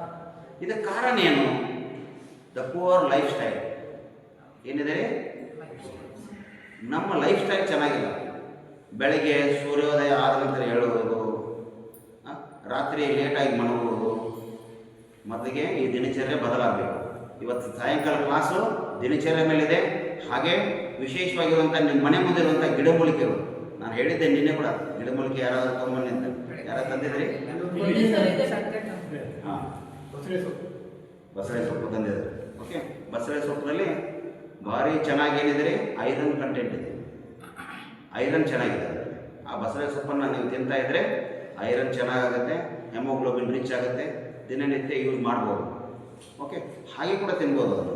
[SPEAKER 2] ಇದಕ್ಕೆ ಕಾರಣ ಏನು? ದ ಪುವರ್ ಲೈಫ್ ಸ್ಟೈಲ್ ಏನಿದೆ, ನಮ್ಮ ಲೈಫ್ ಸ್ಟೈಲ್ ಚೆನ್ನಾಗಿಲ್ಲ. ಬೆಳಗ್ಗೆ ಸೂರ್ಯೋದಯ ಆದ ನಂತರ ಹೇಳುವುದು, ರಾತ್ರಿ ಲೇಟಾಗಿ ಮಲಗುವುದು. ಮೊದಲಿಗೆ ಈ ದಿನಚರ್ಯೆ ಬದಲಾಗಬೇಕು. ಇವತ್ತು ಸಾಯಂಕಾಲ ಕ್ಲಾಸು ದಿನಚರ್ಯೆ ಮೇಲಿದೆ. ಹಾಗೆ ವಿಶೇಷವಾಗಿರುವಂಥ ನಿಮ್ಮ ಮನೆ ಮುಂದೆ ಇರುವಂಥ ಗಿಡಮೂಲಿಕೆಗಳು, ನಾನು ಹೇಳಿದ್ದೆ ನಿನ್ನೆ ಕೂಡ, ಗಿಡಮೂಲಿಕೆ ಯಾರಾದರೂ ತೊಗೊಂಬನ್ನಿ ಅಂತ. ಯಾರು ತಂದಿದ್ರಿ? ಹಾಂ, ಬಸಳೆ ಸೊಪ್ಪು ತಂದಿದ್ದಾರೆ. ಓಕೆ, ಬಸಳೆ ಸೊಪ್ಪಿನಲ್ಲಿ ಭಾರಿ ಚೆನ್ನಾಗಿ ಏನಿದೆ, ಐರನ್ ಕಂಟೆಂಟ್ ಇದೆ. ಐರನ್ ಚೆನ್ನಾಗಿದೆ. ಆ ಬಸಳೆ ಸೊಪ್ಪನ್ನು ನೀವು ತಿಂತಾ ಇದ್ದರೆ ಐರನ್ ಚೆನ್ನಾಗುತ್ತೆ, ಹೆಮೋಗ್ಲೋಬಿನ್ ರಿಚ್ ಆಗುತ್ತೆ. ದಿನನಿತ್ಯ ಯೂಸ್ ಮಾಡ್ಬೋದು. ಓಕೆ, ಹಾಗೆ ಕೂಡ ತಿನ್ಬೋದು. ಅದು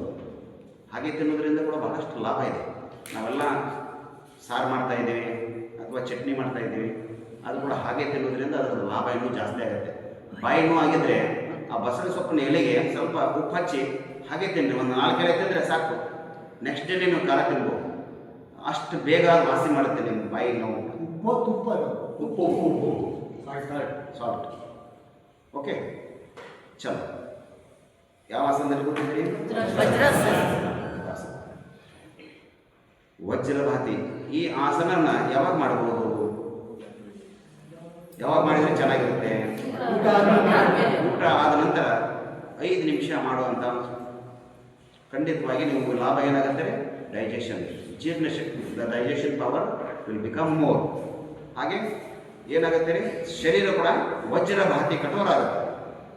[SPEAKER 2] ಹಾಗೆ ತಿನ್ನೋದ್ರಿಂದ ಕೂಡ ಬಹಳಷ್ಟು ಲಾಭ ಇದೆ. ನಾವೆಲ್ಲ ಸಾರು ಮಾಡ್ತಾಯಿದ್ದೀವಿ ಅಥವಾ ಚಟ್ನಿ ಮಾಡ್ತಾಯಿದ್ದೀವಿ, ಅದು ಕೂಡ ಹಾಗೆ ತಿನ್ನೋದ್ರಿಂದ ಅದರ ಲಾಭ ಇನ್ನೂ ಜಾಸ್ತಿ ಆಗುತ್ತೆ. ಬಾಯಿ ನೋವು ಆಗಿದ್ದರೆ ಆ ಬಸಳೆ ಸೊಪ್ಪಿನ ಎಲೆಗೆ ಸ್ವಲ್ಪ ಉಪ್ಪು ಹಚ್ಚಿ ಹಾಗೆ ತಿನ್ನಿರಿ. ಒಂದು 4 ಎಲೆ ತಿಂದರೆ ಸಾಕು, ನೆಕ್ಸ್ಟ್ ಡೇ ನೀವು ಖಾರ ತಿನ್ಬೋದು. ಅಷ್ಟು ಬೇಗ ವಾಸಿ ಮಾಡುತ್ತೆ ನಿಮ್ಮ ಬಾಯಿ ನೋವು. ಉಪ್ಪು ಸಾಲ್ಟ್. ಓಕೆ, ಚಲೋ. ಯಾವ ಆಸನದಲ್ಲಿ ಕೂತಿದ್ದೀರಿ? ವಜ್ರಭಾತಿ. ಈ ಆಸನನ ಯಾವಾಗ ಮಾಡ್ಬೋದು? ಯಾವಾಗ ಮಾಡಿದರೆ ಚೆನ್ನಾಗಿರುತ್ತೆ? ಊಟ ಆದ ನಂತರ 5 ನಿಮಿಷ ಮಾಡುವಂಥ. ಖಂಡಿತವಾಗಿ ನೀವು ಲಾಭ ಏನಾಗುತ್ತೆ? ಡೈಜೆಷನ್, ಜೀರ್ಣಶಕ್ತಿ, the digestion power will become more. ಹಾಗೆ ಏನಾಗುತ್ತೆ? ಶರೀರ ಕೂಡ ವಜ್ರಭಾತಿ ಕಠೋರ ಆಗುತ್ತೆ,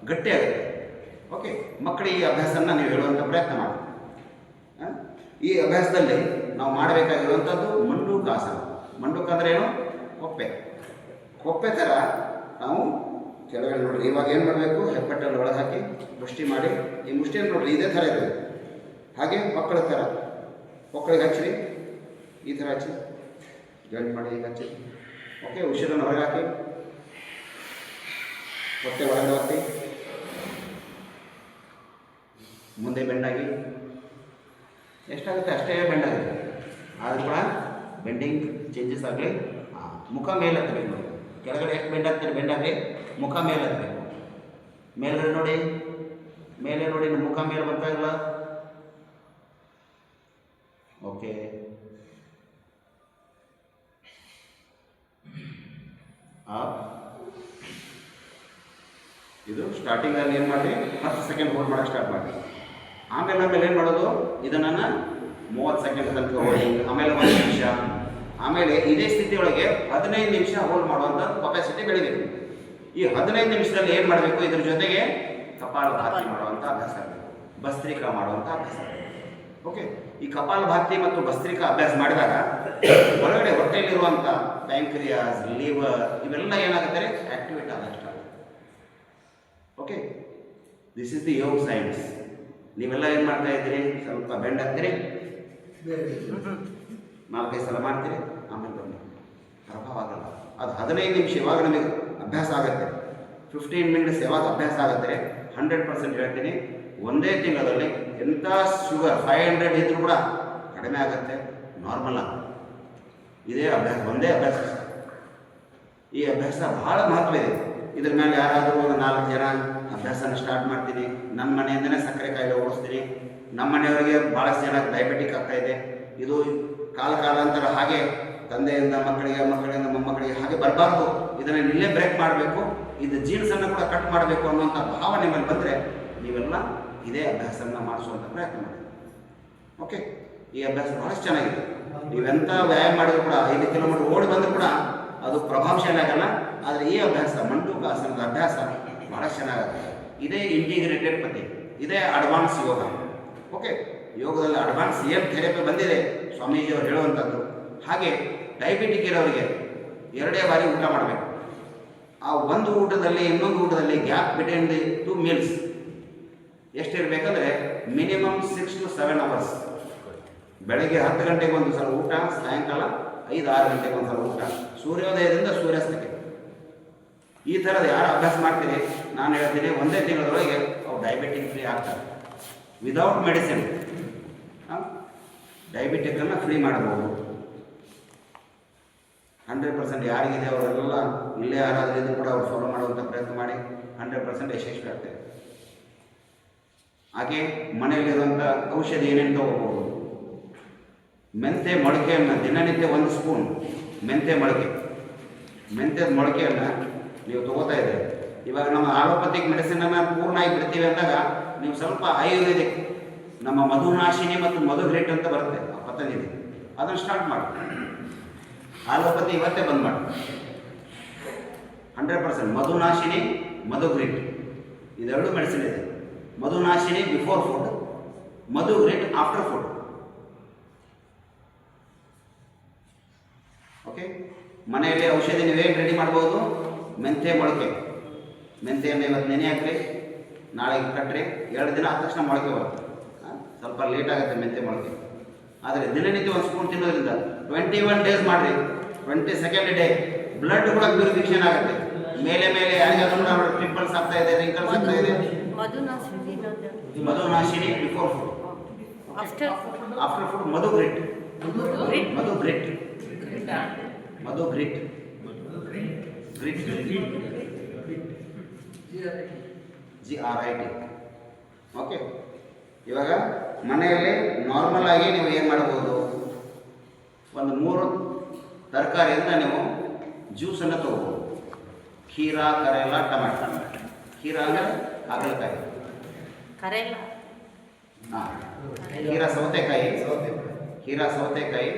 [SPEAKER 2] ಗಟ್ಟಿ ಆಗುತ್ತೆ. ಓಕೆ, ಮಕ್ಕಳಿಗೆ ಈ ಅಭ್ಯಾಸನ ನೀವು ಹೇಳುವಂಥ ಪ್ರಯತ್ನ ಮಾಡಿ. ಈ ಅಭ್ಯಾಸದಲ್ಲಿ ನಾವು ಮಾಡಬೇಕಾಗಿರುವಂಥದ್ದು ಮಂಡೂಕಾಸನ. ಮಂಡೂಕ ಅಂದರೆ ಏನು? ಕೊಪ್ಪೆ. ಕೊಪ್ಪೆ ಥರ ನಾವು ಕೆಳಗಡೆ ನೋಡಿರಿ. ಇವಾಗ ಏನು ಮಾಡಬೇಕು? ಹೆಬ್ಬೆಟ್ಟಲ್ಲಿ ಒಳಗೆ ಹಾಕಿ ಮುಷ್ಟಿ ಮಾಡಿ, ಈ ಮುಷ್ಟಿಯನ್ನು ನೋಡಿರಿ ಇದೇ ಥರ ಇದೆ. ಹಾಗೆ ಮಕ್ಕಳ ಥರ ಮಕ್ಕಳಿಗೆ ಹಚ್ಚಿರಿ, ಈ ಥರ ಹಚ್ಚಿ ಜಾಯಿಂಟ್ ಮಾಡಿ ಈಗ ಹಚ್ಚಿ. ಓಕೆ, ಉಸಿರನ್ನು ಹೊರಗೆ ಹಾಕಿ, ಹೊಟ್ಟೆ ಒಳಗೆ ಹಾಕಿ, ಮುಂದೆ ಬೆಂಡಾಗಿ. ಎಷ್ಟಾಗುತ್ತೆ ಅಷ್ಟೇ ಬೆಂಡಾಗುತ್ತೆ. ಆದರೂ ಕೂಡ ಬೆಂಡಿಂಗ್ ಚೇಂಜಸ್ ಆಗಲಿ. ಮುಖ ಮೇಲೆ ಹತ್ತಬೇಕು. ಕೆಳಗಡೆ ಎಷ್ಟು ಬೆಂಡಾಗ್ತೀರಿ? ಬೆಂಡಾಗಲಿ, ಮುಖ ಮೇಲೆ ಹತ್ತಬೇಕು. ಮೇಲ್ಗಡೆ ನೋಡಿ, ಮೇಲೆ ನೋಡಿ, ನಿಮ್ಮ ಮುಖ ಮೇಲೆ ಬರ್ತಾ ಇಲ್ಲ. ಓಕೆ, ಇದು ಸ್ಟಾರ್ಟಿಂಗಲ್ಲಿ ಏನು ಮಾಡಿ 10 ಸೆಕೆಂಡ್ ಹೋಲ್ಡ್ ಮಾಡೋಕ್ಕೆ ಸ್ಟಾರ್ಟ್ ಮಾಡಿ. ಆಮೇಲೆ ಏನು ಮಾಡೋದು? ಇದನ್ನು 30 ಸೆಕೆಂಡ್ ತನಕ ಹೋಗಿ, ಆಮೇಲೆ 1 ನಿಮಿಷ, ಆಮೇಲೆ ಇದೇ ಸ್ಥಿತಿಯೊಳಗೆ 15 ನಿಮಿಷ ಹೋಲ್ಡ್ ಮಾಡುವಂಥ ಕೆಪಾಸಿಟಿ ಬೆಳಿಬೇಕು. ಈ 15 ನಿಮಿಷದಲ್ಲಿ ಏನು ಮಾಡಬೇಕು? ಇದ್ರ ಜೊತೆಗೆ ಕಪಾಲಭಾತಿ ಮಾಡುವಂಥ ಅಭ್ಯಾಸ ಆಗಬೇಕು, ಭಸ್ತ್ರಿಕಾ ಮಾಡುವಂಥ ಅಭ್ಯಾಸ ಆಗಬೇಕು. ಓಕೆ, ಈ ಕಪಾಲಭಾತಿ ಮತ್ತು ಭಸ್ತ್ರಿಕಾ ಅಭ್ಯಾಸ ಮಾಡಿದಾಗ ಒಳಗಡೆ ಹೊಟ್ಟೆಯಲ್ಲಿರುವಂಥ ಪ್ಯಾಂಕ್ರಿಯಾಸ್, ಲಿವರ್ ಇವೆಲ್ಲ ಏನಾಗುತ್ತೆ? ಆಕ್ಟಿವೇಟ್ ಆದಷ್ಟು. Okay, this is the yoga science. ನೀವೆಲ್ಲ ಏನು ಮಾಡ್ತಾ ಇದ್ದೀರಿ? ಸ್ವಲ್ಪ ಬೆಂಡ್ ಹಾಕ್ತೀರಿ, 4-5 ಸಲ ಮಾಡ್ತೀರಿ, ಆಮೇಲೆ ಬನ್ನಿ. ಪ್ರಭಾವ ಆಗಲ್ಲ. ಅದು 15 ನಿಮಿಷ ಯಾವಾಗ ನಮಗೆ ಅಭ್ಯಾಸ ಆಗುತ್ತೆ, 15 ಮಿನಿಟ್ಸ್ ಯಾವಾಗ ಅಭ್ಯಾಸ ಆಗುತ್ತೆ, 100% ಹೇಳ್ತೀನಿ, ಒಂದೇ ತಿಂಗಳಲ್ಲಿ ಎಂಥ ಶುಗರ್ 500 ಇದ್ರೂ ಕೂಡ ಕಡಿಮೆ ಆಗುತ್ತೆ, ನಾರ್ಮಲ್ ಆಗುತ್ತೆ. ಇದೇ ಅಭ್ಯಾಸ, ಒಂದೇ ಅಭ್ಯಾಸ. ಈ ಅಭ್ಯಾಸ ಬಹಳ ಮಹತ್ವ ಇದೆ. ಇದ್ರ ಮೇಲೆ ಯಾರಾದರೂ ಒಂದು 4 ಜನ ಅಭ್ಯಾಸನ ಸ್ಟಾರ್ಟ್ ಮಾಡ್ತೀನಿ. ನನ್ನ ಮನೆಯಿಂದನೇ ಸಕ್ಕರೆ ಕಾಯಿಲೆ ಓಡಿಸ್ತೀನಿ. ನಮ್ಮ ಮನೆಯವರಿಗೆ ಭಾಳಷ್ಟು ಜನ ಡಯಾಬಿಟಿಕ್ ಆಗ್ತಾಯಿದೆ. ಇದು ಕಾಲಾಂತರ ಹಾಗೆ ತಂದೆಯಿಂದ ಮಕ್ಕಳಿಗೆ, ಮಕ್ಕಳಿಂದ ಮೊಮ್ಮಕ್ಕಳಿಗೆ ಹಾಗೆ ಬರಬಾರ್ದು. ಇದನ್ನು ಇಲ್ಲೇ ಬ್ರೇಕ್ ಮಾಡಬೇಕು, ಇದು ಜೀನ್ಸನ್ನು ಕೂಡ ಕಟ್ ಮಾಡಬೇಕು ಅನ್ನುವಂಥ ಭಾವನೆ ಮೇಲೆ ಬಂದರೆ ನೀವೆಲ್ಲ ಇದೇ ಅಭ್ಯಾಸನ ಮಾಡಿಸುವಂಥ ಪ್ರಯತ್ನ ಮಾಡಿ. ಓಕೆ, ಈ ಅಭ್ಯಾಸ ಭಾಳಷ್ಟು ಚೆನ್ನಾಗಿದೆ. ನೀವೆಂಥ ವ್ಯಾಯಾಮ ಮಾಡಿದ್ರು ಕೂಡ 5 ಕಿಲೋಮೀಟರ್ ಓಡಿ ಬಂದರೂ ಕೂಡ ಅದು ಪ್ರಭಾವಶಾಲಿ ಆಗಲ್ಲ. ಆದರೆ ಈ ಅಭ್ಯಾಸ, ಮಂಡೂಕಾಸನದ ಅಭ್ಯಾಸ ಭಾಳ ಚೆನ್ನಾಗುತ್ತೆ. ಇದೇ ಇಂಟಿಗ್ರೇಟೆಡ್ ಪದ್ಧತಿ, ಇದೇ ಅಡ್ವಾನ್ಸ್ ಯೋಗ. ಓಕೆ, ಯೋಗದಲ್ಲಿ ಅಡ್ವಾನ್ಸ್ ಏನು ಥೆರಪಿ ಬಂದಿದೆ ಸ್ವಾಮೀಜಿಯವರು ಹೇಳುವಂಥದ್ದು. ಹಾಗೆ ಡಯಾಬಿಟಿಕ್ ಇರೋರಿಗೆ 2 ಬಾರಿ ಊಟ ಮಾಡಬೇಕು. ಆ ಒಂದು ಊಟದಲ್ಲಿ ಇನ್ನೊಂದು ಊಟದಲ್ಲಿ ಗ್ಯಾಪ್ ಬಿಟ್ವೀನ್ ದಿ 2 ಮೀಲ್ಸ್ ಎಷ್ಟಿರಬೇಕಂದ್ರೆ ಮಿನಿಮಮ್ 6 to 7 ಅವರ್ಸ್. ಬೆಳಗ್ಗೆ 10 ಗಂಟೆಗೆ ಒಂದು ಸಲ ಊಟ, ಸಾಯಂಕಾಲ 5-6 ಗಂಟೆಗೆ ಒಂದು ಸಲ ಊಟ, ಸೂರ್ಯೋದಯದಿಂದ ಸೂರ್ಯಾಸ್ತಕ್ಕೆ. ಈ ಥರದ ಯಾರು ಅಭ್ಯಾಸ ಮಾಡ್ತೀರಿ, ನಾನು ಹೇಳ್ತೀನಿ, ಒಂದೇ ತಿಂಗಳೊಳಗೆ ಅವ್ರು ಡಯಾಬಿಟಿಕ್ ಫ್ರೀ ಆಗ್ತಾರೆ, ವಿದೌಟ್ ಮೆಡಿಸಿನ್. ಡಯಾಬಿಟಿಕ್ಕನ್ನು ಫ್ರೀ ಮಾಡ್ಬೋದು. 100% ಯಾರಿಗಿದೆ ಅವರೆಲ್ಲ ಇಲ್ಲೇ ಯಾರಾದ್ರಿಂದ ಕೂಡ ಅವ್ರು ಫಾಲೋ ಮಾಡುವಂಥ ಪ್ರಯತ್ನ ಮಾಡಿ 100% ಯಶಸ್ವಿ ಆಗ್ತದೆ. ಹಾಗೆ ಮನೆಯಲ್ಲಿರುವಂಥ ಔಷಧಿ ಏನೇನು ತಗೋಬೋದು. ಮೆಂತ್ಯ ಮೊಳಕೆಯನ್ನು ದಿನನಿತ್ಯ 1 ಸ್ಪೂನ್ ಮೆಂತ್ಯದ ಮೊಳಕೆಯನ್ನು ನೀವು ತಗೋತಾ ಇದ್ದೀರಿ. ಇವಾಗ ನಮ್ಮ ಆಲೋಪತಿಕ್ ಮೆಡಿಸಿನನ್ನು ಪೂರ್ಣವಾಗಿ ಬಿಡ್ತೀವಿ ಅಂದಾಗ ನೀವು ಸ್ವಲ್ಪ ಆಯುರ್ವೇದಿಕ್ ನಮ್ಮ ಮಧುನಾಶಿನಿ ಮತ್ತು ಮಧುಗ್ರೇಟ್ ಅಂತ ಬರುತ್ತೆ ಆ ಪತಂಜಲಿ, ಅದನ್ನು ಸ್ಟಾರ್ಟ್ ಮಾಡಿ. ಆಲೋಪತಿ ಇವತ್ತೇ ಬಂದ್ ಮಾಡಿ. 100% ಮಧುನಾಶಿನಿ ಮಧುಗ್ರೇಟ್ ಇದೆರಡು ಮೆಡಿಸಿನ್ ಇದೆ. ಮಧುನಾಶಿನಿ ಬಿಫೋರ್ ಫುಡ್, ಮಧುಗ್ರೇಟ್ ಆಫ್ಟರ್ ಫುಡ್. ಓಕೆ, ಮನೆಯಲ್ಲಿ ಔಷಧಿ ನೀವೇನು ರೆಡಿ ಮಾಡ್ಬೋದು. ಮೆಂತ್ಯ ಮೊಳಕೆ, ಮೆಂತ್ಯವನ್ನು ಇವತ್ತು ನೆನೆ ಹಾಕ್ರಿ, ನಾಳೆಗೆ ಕಟ್ಟ್ರಿ, 2 ದಿನ ಆದ ತಕ್ಷಣ ಮೊಳಕೆ ಬರುತ್ತೆ. ಸ್ವಲ್ಪ ಲೇಟ್ ಆಗುತ್ತೆ ಮೆಂತ್ಯ ಮೊಳಕೆ, ಆದರೆ ದಿನನಿತ್ಯ 1 ಸ್ಪೂನ್ ತಿನ್ನೋದ್ರಿಂದ 21 ಡೇಸ್ ಮಾಡಿರಿ. 22nd ಡೇ ಬ್ಲಡ್ ಕೂಡ ಪ್ಯೂರಿಫಿಕೇಶನ್ ಆಗುತ್ತೆ. ಮೇಲೆ ಯಾರಿಗಾದ್ರೂ ಪಿಂಪಲ್ಸ್ ಆಗ್ತಾ ಇದೆ, ರಿಂಕಲ್ಸ್ ಆಗ್ತಾ ಇದೆ, Madhunashini before food, after food ಮಧುಗ್ರೇಟ್ GRIT. ಓಕೆ, ಇವಾಗ ಮನೆಯಲ್ಲಿ ನಾರ್ಮಲ್ ಆಗಿ ನೀವು ಏನು ಮಾಡ್ಬೋದು, ಒಂದು 3 ತರಕಾರಿಯಿಂದ ನೀವು ಜ್ಯೂಸನ್ನು ತಗೋಬೋದು. ಖೀರಾ, ಕರೇಲ, ಟೊಮ್ಯಾಟೊ. ಖೀರಾ ಅಂದರೆ ಹಾಗಲಕಾಯಿ, ಹಾಂ, ಖೀರಾ ಸೌತೆಕಾಯಿ,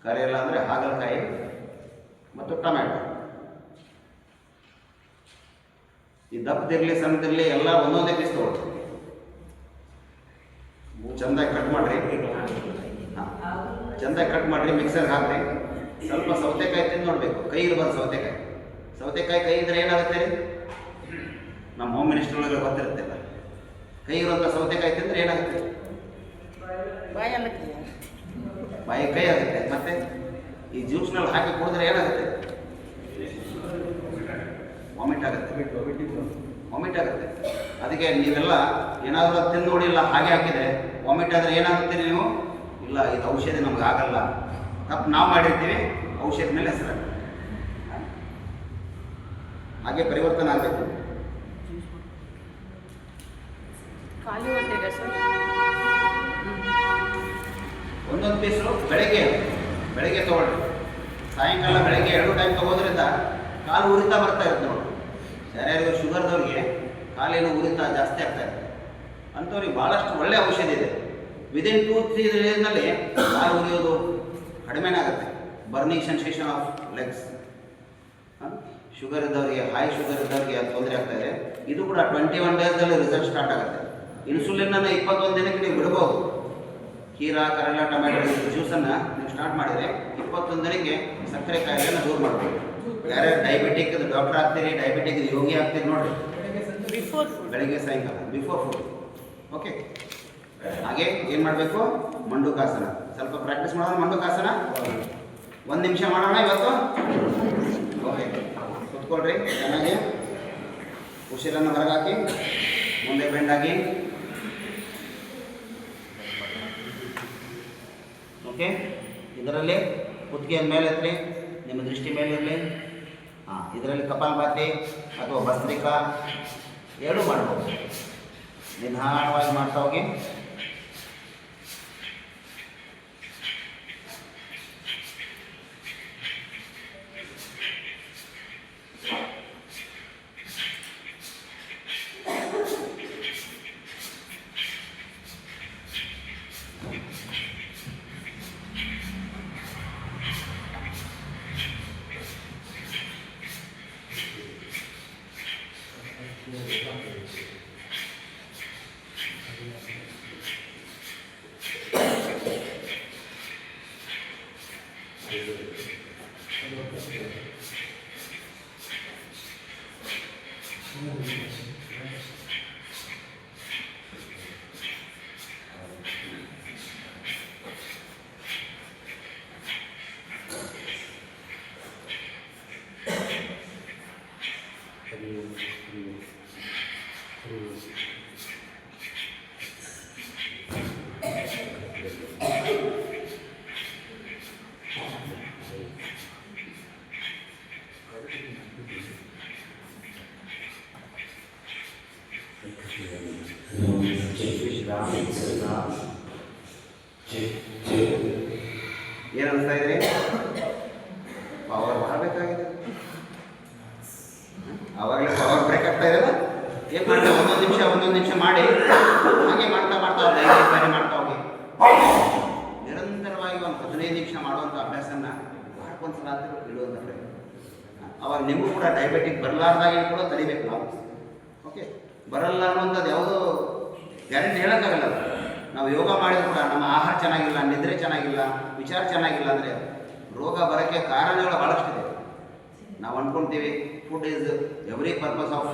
[SPEAKER 2] ಕರೇಲ ಅಂದರೆ ಹಾಗಲಕಾಯಿ ಮತ್ತು ಟೊಮ್ಯಾಟೊ. ಈ ದಪ್ಪದಿರಲಿ ಸಣ್ಣದಿರಲಿ ಎಲ್ಲ ಒಂದೊಂದೇ ಪೀಸ್ ತಗೊಳ್ಳಿ. ಚೆಂದಾಗಿ ಕಟ್ ಮಾಡಿರಿ, ಮಿಕ್ಸರ್ಗೆ ಹಾಕ್ರಿ. ಸ್ವಲ್ಪ ಸೌತೆಕಾಯಿ ತಿಂದು ನೋಡಬೇಕು, ಕೈ ಇರಬಾರ್ದು. ಸೌತೆಕಾಯಿ ಕೈ ಇದ್ರೆ ಏನಾಗುತ್ತೆ ರೀ, ನಮ್ಮ ಹೋಮ್ ಮಿನಿಸ್ಟರ್ಗಳಿಗೆ ಗೊತ್ತಿರುತ್ತಿಲ್ಲ. ಕೈ ಇರುವಂಥ ಸೌತೆಕಾಯಿ ತಿಂದರೆ ಏನಾಗುತ್ತೆ, ಬಾಯಿ ಕೈ ಆಗುತ್ತೆ. ಮತ್ತೆ ಈ ಜ್ಯೂಸ್ನಲ್ಲಿ ಹಾಕಿ ಕುಡಿದ್ರೆ ಏನಾಗುತ್ತೆ, ವಾಮಿಟ್ ಆಗುತ್ತೆ. ಅದಕ್ಕೆ ನೀವೆಲ್ಲ ಏನಾದರೂ ತಿಂದು ನೋಡಿಲ್ಲ, ಹಾಗೆ ಹಾಕಿದರೆ ವಾಮಿಟ್ ಆದರೆ ಏನಾಗುತ್ತೆ, ನೀವು ಇಲ್ಲ ಇದು ಔಷಧಿ ನಮ್ಗೆ ಆಗಲ್ಲ, ತಪ್ಪು ನಾವು ಮಾಡಿರ್ತೀವಿ, ಔಷಧ ಮೇಲೆ ಹೆಸರಾಗುತ್ತೆ. ಹಾಗೆ ಪರಿವರ್ತನೆ ಆಗಬೇಕು. ಒಂದೊಂದು ಪೀಸು ಬೆಳಗ್ಗೆ ತೊಗೊಳ್ರಿ, ಸಾಯಂಕಾಲ ಬೆಳಗ್ಗೆ 2 ಟೈಮ್ ತೊಗೋದ್ರಿಂದ ಕಾಲು ಉರಿತಾ ಬರ್ತಾ ಇರುತ್ತೆ ನೋಡಿ. ಯಾರ್ಯಾರಿಗೂ ಶುಗರ್ದವ್ರಿಗೆ ಕಾಲೇನು ಉರಿತಾ ಜಾಸ್ತಿ ಆಗ್ತಾ ಇರುತ್ತೆ ಅಂಥವ್ರಿಗೆ ಭಾಳಷ್ಟು ಒಳ್ಳೆಯ ಔಷಧಿ ಇದೆ. ವಿದಿನ್ 2-3 ಡೇಸ್ನಲ್ಲಿ ಕಾಲು ಉರಿಯೋದು ಕಡಿಮೆನೇ ಆಗುತ್ತೆ. Burning sensation of legs. Sugar ಇದ್ದವರಿಗೆ, ಹೈ ಶುಗರ್ ಇದ್ದವರಿಗೆ ಅದು ತೊಂದರೆ ಆಗ್ತಾ ಇದೆ. ಇದು ಕೂಡ 21 ಡೇಸ್ದಲ್ಲಿ ರಿಸಲ್ಟ್ ಸ್ಟಾರ್ಟ್ ಆಗುತ್ತೆ. ಇನ್ಸುಲಿನನ್ನು 21 ದಿನಕ್ಕೆ ನೀವು ಬಿಡ್ಬೋದು. ಖೀರಾ, ಕರೇಲ, ಟೊಮ್ಯಾಟೊ ಜ್ಯೂಸನ್ನು ನೀವು ಸ್ಟಾರ್ಟ್ ಮಾಡಿದರೆ 21 ದಿನಕ್ಕೆ ಸಕ್ಕರೆ ಕಾಯಿಲೆಯನ್ನು ದೂರ ಮಾಡ್ಬೋದು. ಯಾರ್ಯಾರು ಡಯಾಬಿಟಿಕ್ ಡಾಕ್ಟರ್ ಆಗ್ತೀರಿ, ಡಯಾಬಿಟಿಕ್ ಯೋಗಿ ಆಗ್ತೀರಿ ನೋಡಿರಿ, ಬೆಳಗ್ಗೆ ಸಾಯಂಕಾಲ ಬಿಫೋರ್ ಫುಡ್. ಓಕೆ, ಹಾಗೆ ಏನು ಮಾಡಬೇಕು, ಮಂಡುಕಾಸನ ಸ್ವಲ್ಪ ಪ್ರಾಕ್ಟೀಸ್ ಮಾಡೋಣ. ಮಂಡುಕಾಸನ 1 ನಿಮಿಷ ಮಾಡೋಣ ಇವತ್ತು. ಓಕೆ, ಕೂತ್ಕೊಳ್ರಿ ಚೆನ್ನಾಗಿ. ಉಸಿರನ್ನು ಹೊರಗಾಕಿ, ಮುಂದೆ ಬೆಂಡಾಗಿ. ಓಕೆ, ಇದರಲ್ಲಿ ಕುತ್ತಿಗೆಯ ಮೇಲೆ ಎತ್ತಲಿ, ನಿಮ್ಮ ದೃಷ್ಟಿ ಮೇಲಿರಲಿ. ಹಾಂ, ಇದರಲ್ಲಿ ಕಪಾಲಭಾತಿ ಅಥವಾ ಭಸ್ತ್ರಿಕಾ ಎರಡೂ ಮಾಡ್ಬೋದು. ನಿಧಾನವಾಗಿ ಮಾಡ್ತಾ ಹೋಗಿ. ಏನು ಅನಿಸ್ತಾ ಇದ್ರಿ? ಪವರ್ ಮಾಡಬೇಕಾಗಿದೆ. ಆವಾಗಲೇ ಪವರ್ ಬ್ರೇಕ್ ಆಗ್ತಾ ಇದೆಯಲ್ಲ. ಏನು ಮಾಡಿ ಒಂದೊಂದು ನಿಮಿಷ ಮಾಡಿ ಹಾಗೆ ಮಾಡ್ತಾ ಮಾಡ್ತಾ 5 ಬಾರಿ ಮಾಡ್ತಾ ಹೋಗಿ. ನಿರಂತರವಾಗಿ ಒಂದು 15 ನಿಮಿಷ ಮಾಡುವಂಥ ಅಭ್ಯಾಸನ ಮಾಡ್ಕೊಂಡು ಸಲ ಇಡುವಂಥ ಪ್ರಯತ್ನ. ಅವಾಗ ನಿಮಗೂ ಕೂಡ ಡಯಾಬಿಟಿಕ್ ಬರಲಾರ್ದಾಗಿ ಕೂಡ ತಡಿಬೇಕು ನಾವು. ಓಕೆ, ಬರಲ್ಲ ಅನ್ನುವಂಥದ್ದು ಯಾವುದೋ ಗ್ಯಾರಂಟಿ ಹೇಳೋಕ್ಕಾಗಲ್ಲ. ನಾವು ಯೋಗ ಮಾಡಿದ್ರು ಕೂಡ ನಮ್ಮ ಆಹಾರ ಚೆನ್ನಾಗಿಲ್ಲ, ನಿದ್ರೆ ಚೆನ್ನಾಗಿಲ್ಲ, ವಿಚಾರ ಚೆನ್ನಾಗಿಲ್ಲ ಅಂದರೆ ರೋಗ ಬರೋಕ್ಕೆ ಕಾರಣಗಳು ಭಾಳಷ್ಟಿದೆ. ನಾವು ಅಂದ್ಕೊಳ್ತೀವಿ food is every purpose of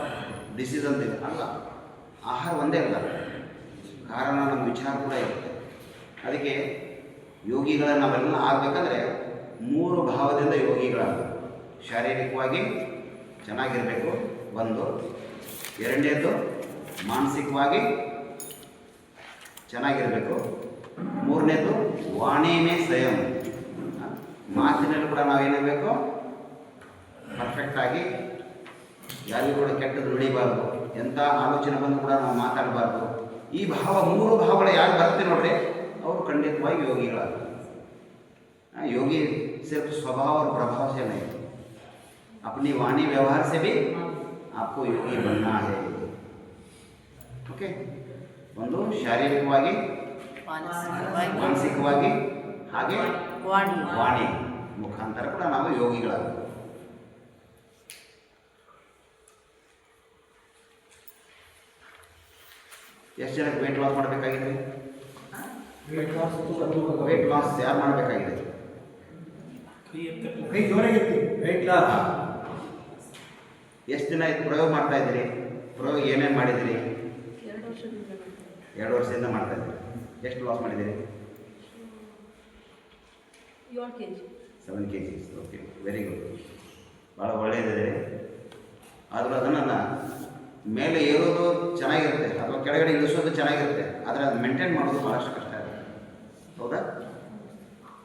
[SPEAKER 2] disease ಅಂತೀವಿ. ಅಲ್ಲ, ಆಹಾರ ಒಂದೇ ಅಲ್ಲ, ಕಾರಣ ನಮ್ಮ ವಿಚಾರ ಕೂಡ ಇರುತ್ತೆ. ಅದಕ್ಕೆ ಯೋಗಿಗಳನ್ನು ನಾವೆಲ್ಲ ಆಗಬೇಕಂದ್ರೆ 3 ಭಾವದಿಂದ ಯೋಗಿಗಳಾಗಬೇಕು. ಶಾರೀರಿಕವಾಗಿ ಚೆನ್ನಾಗಿರಬೇಕು ಒಂದು, ಎರಡನೇದು ಮಾನಸಿಕವಾಗಿ ಚೆನ್ನಾಗಿರಬೇಕು, ಮೂರನೇದು ವಾಣಿಮೇ ಸ್ವಯಂ, ಮಾತಿನಲ್ಲಿ ಕೂಡ ನಾವೇನಿರಬೇಕು ಪರ್ಫೆಕ್ಟಾಗಿ, ಯಾರಿಗೂ ಕೂಡ ಕೆಟ್ಟದ್ದು ನುಡಿಬಾರ್ದು, ಎಂಥ ಆಲೋಚನೆ ಬಂದು ಕೂಡ ನಾವು ಮಾತಾಡಬಾರ್ದು. ಈ ಭಾವ 3 ಭಾವಗಳು ಯಾರು ಬರ್ತೀವಿ ನೋಡ್ರಿ ಅವರು ಖಂಡಿತವಾಗಿ ಯೋಗಿಗಳಾಗ್ತಾರೆ. योगी सिर्फ स्वभाव और प्रभाव से नहीं, अपनी वाणी व्यवहार से भी आपको योगी बनना है. ओके, ಒಂದು ಶಾರೀರಿಕವಾಗಿ, ಮಾನಸಿಕವಾಗಿ ಹಾಗೆ ವಾಣಿ ಮುಖಾಂತರ ಕೂಡ ನಾವು ಯೋಗಿಗಳಾಗಬೇಕು. ಎಷ್ಟು ಜನಕ್ಕೆ ವೇಟ್ ಲಾಸ್ ಮಾಡಬೇಕಾಗಿದೆ? ವೇಟ್ ಲಾಸ್ ಯಾರು ಮಾಡಬೇಕಾಗಿದೆ? ಎಷ್ಟು ದಿನ ಇದು ಪ್ರಯೋಗ ಮಾಡ್ತಾ ಇದ್ದೀರಿ? ಪ್ರಯೋಗ ಏನೇನು ಮಾಡಿದಿರಿ? 2 ವರ್ಷದಿಂದ ಮಾಡ್ತಾ ಇದ್ದೀರಿ. ಎಷ್ಟು ಲಾಸ್ ಮಾಡಿದ್ದೀರಿ? 7 kg. ಓಕೆ, ವೆರಿ ಗುಡ್, ಭಾಳ ಒಳ್ಳೆಯದಿದೆ. ಆದರೂ ಅದನ್ನು ಮೇಲೆ ಏರೋದು ಚೆನ್ನಾಗಿರುತ್ತೆ ಅಥವಾ ಕೆಳಗಡೆ ಇಳಿಸೋದು ಚೆನ್ನಾಗಿರುತ್ತೆ, ಆದರೆ ಅದು ಮೇಂಟೈನ್ ಮಾಡೋದು ಭಾಳಷ್ಟು ಕಷ್ಟ ಆಗುತ್ತೆ. ಹೌದಾ?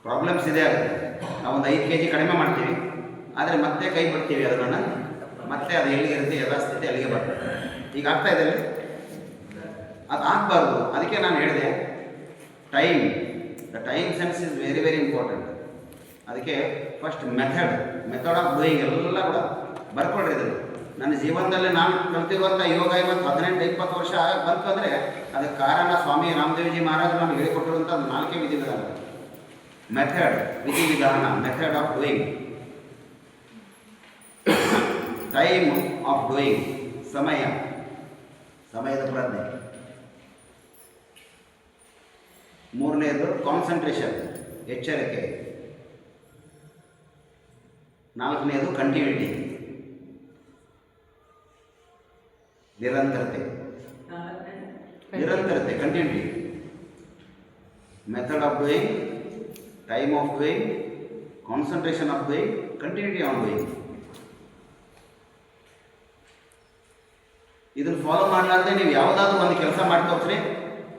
[SPEAKER 2] ಪ್ರಾಬ್ಲಮ್ಸ್ ಇದೆ ಆಗುತ್ತೆ. ನಾವೊಂದು 5 kg ಕಡಿಮೆ ಮಾಡ್ತೀವಿ, ಆದರೆ ಮತ್ತೆ ಕೈ ಬಿಡ್ತೀವಿ ಅದನ್ನು, ಮತ್ತೆ ಅದು ಎಲ್ಲಿಗಿರುತ್ತೆ ಯಥಾಸ್ಥಿತಿ ಅಲ್ಲಿಗೆ ಬರ್ತದೆ. ಈಗ ಆಗ್ತಾ ಇದೆ, ಅದು ಆಗಬಾರ್ದು. ಅದಕ್ಕೆ ನಾನು ಹೇಳಿದೆ the time sense is very very important. ಅದಕ್ಕೆ ಫಸ್ಟ್ ಮೆಥಡ್ ಆಫ್ ಡೂಯಿಂಗ್ ಎಲ್ಲ ಕೂಡ ಬರ್ಕೊಳ್ರಿ. ಇದನ್ನು ನನ್ನ ಜೀವನದಲ್ಲಿ ನಾನು ಕಲ್ತಿರುವಂಥ ಯೋಗ ಇವತ್ತು 18-20 ವರ್ಷ ಬಂತು ಅಂದರೆ ಅದಕ್ಕೆ ಕಾರಣ ಸ್ವಾಮಿ ರಾಮದೇವ್ಜಿ ಮಹಾರಾಜರು ನಮಗೆ ಹೇಳಿಕೊಟ್ಟಿರುವಂಥ 4 ವಿಧಿವಿಧಾನ. ವಿಧಿವಿಧಾನ, method of doing, time of doing, ಸಮಯದ ಪ್ರಜ್ಞೆ, ಮೂರನೇದು ಕಾನ್ಸಂಟ್ರೇಷನ್, ಎಚ್ಚರಿಕೆ, ನಾಲ್ಕನೇದು ಕಂಟಿನ್ಯೂಟಿ, ನಿರಂತರತೆ, continuity. Method of doing, time of doing, concentration of doing, continuity on doing. ಇದನ್ನು ಫಾಲೋ ಮಾಡಲಾರ್ದೆ ನೀವು ಯಾವುದಾದ್ರೂ ಒಂದು ಕೆಲಸ ಮಾಡ್ತೋಗ್ರಿ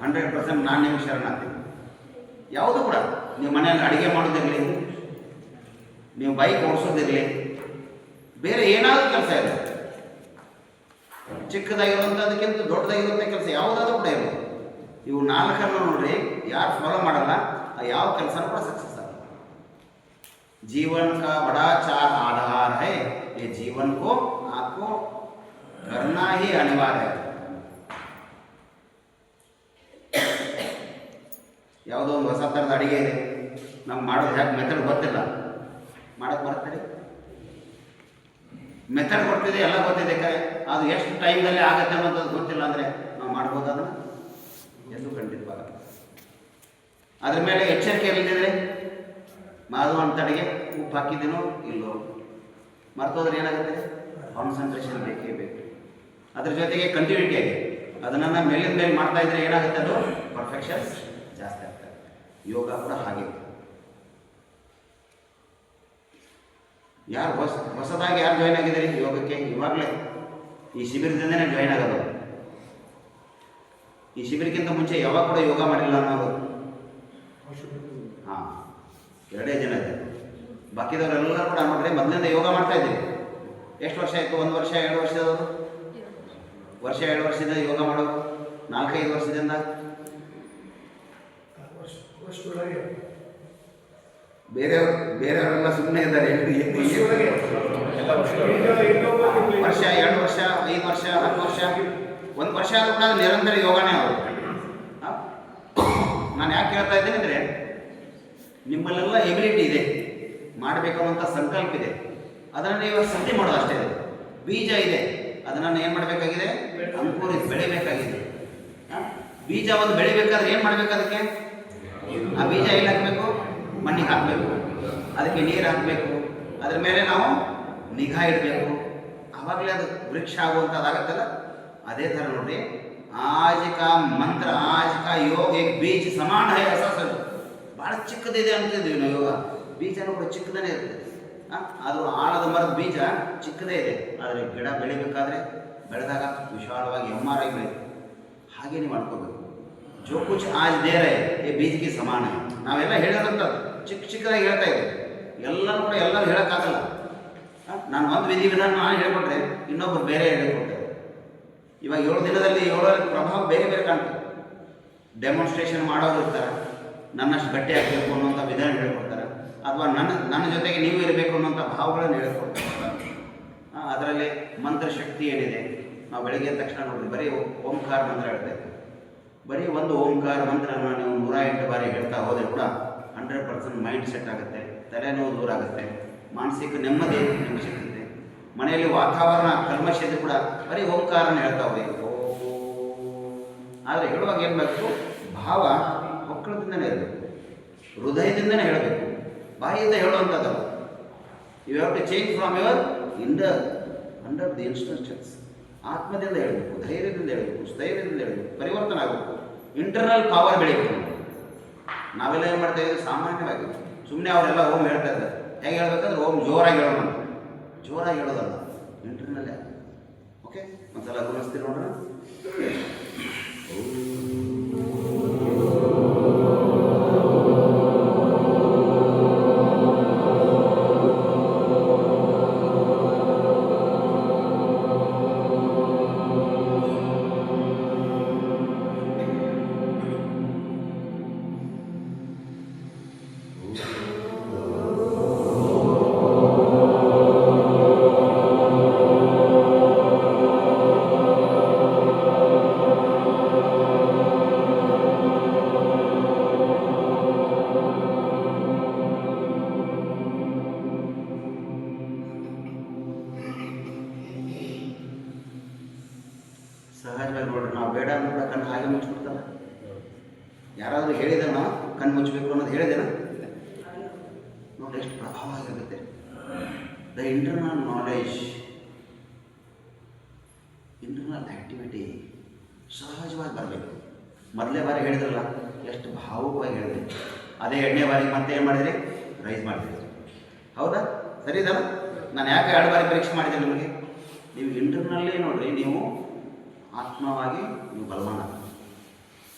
[SPEAKER 2] 100% ನಾನು ನಿಮಗೆ ಶರಣಾಗ್ತೀನಿ. ಯಾವುದು ಕೂಡ ನೀವು ಮನೆಯಲ್ಲಿ ಅಡುಗೆ ಮಾಡೋದಿರಲಿ, ನೀವು ಬೈಕ್ ಓಡಿಸೋದಿರಲಿ, ಬೇರೆ ಏನಾದರೂ ಕೆಲಸ ಇದೆ, ಚಿಕ್ಕದಾಗಿರುವಂಥದಕ್ಕಿಂತ ದೊಡ್ಡದಾಗಿರುವಂಥ ಕೆಲಸ ಯಾವುದಾದ್ರೂ ಕೂಡ ಇರಲಿ, ಇವು 4 ನೋಡ್ರಿ, ಯಾರು ಫಾಲೋ ಮಾಡಲ್ಲ ಯಾವ ಕೆಲಸನೂ ಕೂಡ ಸಕ್ಸಸ್ ಆಗಲ್ಲ. जीवन का बड़ा 4 आधार है, ये जीवन को आपको करना ही अनिवार्य है. ಯಾವುದೋ ಒಂದು ಹೊಸ ಥರದ ಅಡುಗೆ ಇದೆ, ನಾವು ಮಾಡೋದು ಯಾಕೆ ಮೆಥಡ್ ಗೊತ್ತಿಲ್ಲ, ಮಾಡೋಕ್ಕೆ ಬರ್ತಾರೆ. ಮೆಥಡ್ ಗೊತ್ತಿದೆ, ಎಲ್ಲ ಗೊತ್ತಿದೆ, ಅದು ಎಷ್ಟು ಟೈಮ್ನಲ್ಲಿ ಆಗುತ್ತೆ ಅನ್ನೋದು ಗೊತ್ತಿಲ್ಲ ಅಂದರೆ ನಾವು ಮಾಡ್ಬೋದು ಅದನ್ನು? ಎಂದು ಖಂಡಿತವಾಗ ಅದ್ರ ಮೇಲೆ ಎಚ್ಚರಿಕೆ ಇಲ್ಲದಿದ್ರೆ ಮಾಡುವಂಥ ಅಡುಗೆ ಉಪ್ಪು ಹಾಕಿದ್ದೀನೋ ಇಲ್ಲೋ ಮರ್ತೋದ್ರೆ ಏನಾಗುತ್ತೆ? ಕಾನ್ಸಂಟ್ರೇಷನ್ ಬೇಕೇ ಬೇಕು. ಅದ್ರ ಜೊತೆಗೆ ಕಂಟಿನ್ಯೂಟಿ ಆಗಿ ಅದನ್ನು ಮೇಲಿಂದ ಮೇಲೆ ಮಾಡ್ತಾ ಇದ್ರೆ ಏನಾಗುತ್ತೆ? ಅದು ಪರ್ಫೆಕ್ಷನ್ಸ್ ಜಾಸ್ತಿ ಆಗ್ತದೆ. ಯೋಗ ಕೂಡ ಹಾಗೆ. ಯಾರು ಹೊಸದಾಗಿ ಯಾರು ಜಾಯ್ನ್ ಆಗಿದ್ದೀರಿ ಯೋಗಕ್ಕೆ? ಇವಾಗಲೇ ಈ ಶಿಬಿರದಿಂದನೇ ಜಾಯ್ನ್ ಆಗೋದು. ಈ ಶಿಬಿರಕ್ಕಿಂತ ಮುಂಚೆ ಯಾವಾಗ ಕೂಡ ಯೋಗ ಮಾಡಿಲ್ಲ ಅನ್ನೋದು? ಹಾಂ, 2 ಜನ ಇದೆ. ಬಾಕಿದವರೆಲ್ಲರೂ ಕೂಡ ನೋಡ್ರಿ ಮೊದಲಿಂದ ಯೋಗ ಮಾಡ್ತಾ ಇದ್ದೀವಿ. ಎಷ್ಟು ವರ್ಷ ಆಯಿತು? 1 ವರ್ಷ 2 ವರ್ಷದವರು? 2 ವರ್ಷದಿಂದ ಯೋಗ ಮಾಡೋದು, 4-5 ವರ್ಷದಿಂದ ಬೇರೆಯವರೆಲ್ಲ ಸುಮ್ಮನೆ ಇದ್ದಾರೆ. ವರ್ಷ 2 ವರ್ಷ 5 ವರ್ಷ 10 ವರ್ಷ 1 ವರ್ಷ ಆದರೂ ಕೂಡ ಅದು ನಿರಂತರ ಯೋಗನೇ ಅವರು. ನಾನು ಯಾಕೆ ಹೇಳ್ತಾ ಇದ್ದೀನಿ ಅಂದರೆ, ನಿಮ್ಮಲ್ಲೆಲ್ಲ ಎಬಿಲಿಟಿ ಇದೆ, ಮಾಡಬೇಕನ್ನುವಂಥ ಸಂಕಲ್ಪ ಇದೆ, ಅದನ್ನು ನೀವು ಸಿದ್ಧಿ ಮಾಡೋದು ಅಷ್ಟೇ ಇದೆ. ಬೀಜ ಇದೆ, ಅದನ್ನು ಏನು ಮಾಡಬೇಕಾಗಿದೆ? ಅಂಕುರಿಸಿ ಬೆಳಿಬೇಕಾಗಿದೆ. ಬೀಜ ಒಂದು ಬೆಳಿಬೇಕಾದ್ರೆ ಏನು ಮಾಡಬೇಕು? ಅದಕ್ಕೆ ಆ ಬೀಜ ಎಲ್ಲಿ ಹಾಕಬೇಕು? ಮಣ್ಣಿಗೆ ಹಾಕಬೇಕು, ಅದಕ್ಕೆ ನೀರು ಹಾಕಬೇಕು, ಅದ್ರ ಮೇಲೆ ನಾವು ನಿಗಾ ಇಡಬೇಕು, ಆವಾಗಲೇ ಅದು ವೃಕ್ಷ ಆಗುವಂಥದ್ದಾಗತ್ತಲ್ಲ. ಅದೇ ಥರ ನೋಡ್ರಿ, आज का मंत्र, आज का योग एक बीज समान है ऐसा सर. ಭಾಳ ಚಿಕ್ಕದಿದೆ ಅಂತಿದ್ದೀವಿ ನಾವು. ಯೋಗ ಬೀಜನೂ ಕೂಡ ಚಿಕ್ಕದೇ ಇರ್ತದೆ. ಅದು ಆಳದ ಮರದ ಬೀಜ ಚಿಕ್ಕದೇ ಇದೆ, ಆದರೆ ಗಿಡ ಬೆಳಿಬೇಕಾದ್ರೆ ಬೆಳೆದಾಗ ವಿಶಾಲವಾಗಿ ಎಮ್ಮಾರಾಗಿ ಬೆಳೀತದೆ. ಹಾಗೆ ನೀವು ಮಾಡ್ಕೋಬೇಕು. ಜೋ ಕುಚ್ ಆಜ್ ದೇ ರಹೆ ಏ ಬೀಜ್ಗೆ ಸಮಾನ. ನಾವೆಲ್ಲ ಹೇಳಿರೋಂಥದ್ದು ಚಿಕ್ಕದಾಗಿ ಹೇಳ್ತಾ ಇದ್ದೀವಿ. ಎಲ್ಲರೂ ಕೂಡ ಎಲ್ಲರೂ ಹೇಳೋಕ್ಕಾಗಲ್ಲ. ನಾನು ಒಂದು ವಿಧಿವಿಧಾನ ನಾನು ಹೇಳ್ಕೊಟ್ರೆ ಇನ್ನೊಬ್ಬರು ಬೇರೆ ಹೇಳಿಕೊಡ್ತಾರೆ. ಇವಾಗ 7 ದಿನದಲ್ಲಿ 7 ಪ್ರಭಾವ ಬೇರೆ ಬೇರೆ ಕಾಣ್ತದೆ. ಡೆಮಾನ್ಸ್ಟ್ರೇಷನ್ ಮಾಡೋರು ಇರ್ತಾರೆ, ನನ್ನಷ್ಟು ಗಟ್ಟಿ ಆಗಬೇಕು ಅನ್ನೋಂಥ ವಿಧಾನ ಹೇಳ್ಕೊಡ್ತಾರೆ, ಅಥವಾ ನನ್ನ ಜೊತೆಗೆ ನೀವು ಇರಬೇಕು ಅನ್ನೋಂಥ ಭಾವಗಳನ್ನು ಹೇಳ್ಕೊಡ್ತಾರೆ. ಅದರಲ್ಲಿ ಮಂತ್ರಶಕ್ತಿ ಏನಿದೆ, ನಾವು ಬೆಳಗ್ಗೆ ತಕ್ಷಣ ನೋಡಿರಿ ಬರೀ ಓಂಕಾರ ಮಂತ್ರ ಹೇಳ್ತಾ ಇದ್ದೀವಿ. ಬರೀ ಒಂದು ಓಂಕಾರ ಮಂತ್ರನ ನೀವು 108 ಬಾರಿ ಹೇಳ್ತಾ ಹೋದರೆ ಕೂಡ 100% ಮೈಂಡ್ ಸೆಟ್ ಆಗುತ್ತೆ, ತಲೆನೋವು ದೂರ ಆಗುತ್ತೆ, ಮಾನಸಿಕ ನೆಮ್ಮದಿ ನಿಮಗೆ ಸಿಗುತ್ತೆ. ಮನೆಯಲ್ಲಿ ವಾತಾವರಣ ಕಲ್ಮಶ ಕೂಡ ಬರೀ ಓಂಕಾರನ ಹೇಳ್ತಾ ಹೋಗಿ. ಆದರೆ ಹೇಳುವಾಗ ಏನು ಬೇಕು? ಭಾವ ಮಕ್ಕಳದಿಂದನೇ ಇರಬೇಕು, ಹೃದಯದಿಂದನೇ ಹೇಳಬೇಕು, ಬಾಯಿಯಿಂದ ಹೇಳುವಂಥದ್ದಲ್ಲ. You have to change from your under the instructions. ಆತ್ಮದಿಂದ ಹೇಳಬೇಕು, ಧೈರ್ಯದಿಂದ ಹೇಳಬೇಕು, ಸ್ಥೈರ್ಯದಿಂದ ಹೇಳಬೇಕು, ಪರಿವರ್ತನೆ ಆಗಬೇಕು, ಇಂಟರ್ನಲ್ ಪವರ್ ಬೆಳೀಬೇಕು. ನಾವೆಲ್ಲ ಏನು ಮಾಡ್ತಾ ಇದ್ದೀವಿ? ಸಾಮಾನ್ಯವಾಗಿ ಸುಮ್ಮನೆ ಅವರೆಲ್ಲ ಓಂ ಹೇಳ್ತಾ ಇದ್ದಾರೆ. ಹೇಗೆ ಹೇಳ್ಬೇಕಂದ್ರೆ ಓಂ ಜೋರಾಗಿ ಹೇಳೋಣ, ಜೋರಾಗಿ ಹೇಳೋದಲ್ಲ, ಇಂಟರ್ನಲ್ಲೇ. ಓಕೆ, ಒಂದ್ಸಲ ಗಮನಿಸ್ತೀವಿ ನೋಡೋಣ. ಸಹಜವಾಗಿ ನೋಡ್ರಿ, ನಾವು ಬೇಡ ಅಂದ್ರೂ ಕೂಡ ಕಣ್ಣು ಹಾಗೆ ಮುಚ್ಚಿಬಿಡ್ತಲ್ಲ. ಯಾರಾದರೂ ಹೇಳಿದನ ಕಣ್ಣು ಮುಚ್ಚಬೇಕು ಅನ್ನೋದು ಹೇಳಿದೇನ? ನೋಡಿ ಎಷ್ಟು ಪ್ರಭಾವ ಆಗಿರುತ್ತೆ. The internal knowledge, internal activity ಸಹಜವಾಗಿ ಬರಬೇಕು. ಮೊದಲೇ ಬಾರಿ ಹೇಳಿದ್ರಲ್ಲ, ಎಷ್ಟು ಭಾವುಕವಾಗಿ ಹೇಳಿದೆ. ಅದೇ 2ನೇ ಬಾರಿಗೆ ಮತ್ತೆ ಏನು ಮಾಡಿದ್ರಿ? ರೈಸ್ ಮಾಡಿದ್ರಿ. ಹೌದಾ? ಸರಿ ಇದಲ್ಲ? ನಾನು ಯಾಕೆ 2 ಬಾರಿ ಪರೀಕ್ಷೆ ಮಾಡಿದೆ ನಿಮಗೆ? ನೀವು ಇಂಟರ್ನಲ್ಲಿ ನೋಡ್ರಿ, ನೀವು ಆತ್ಮವಾಗಿ ನೀವು ಬಲವಾನ.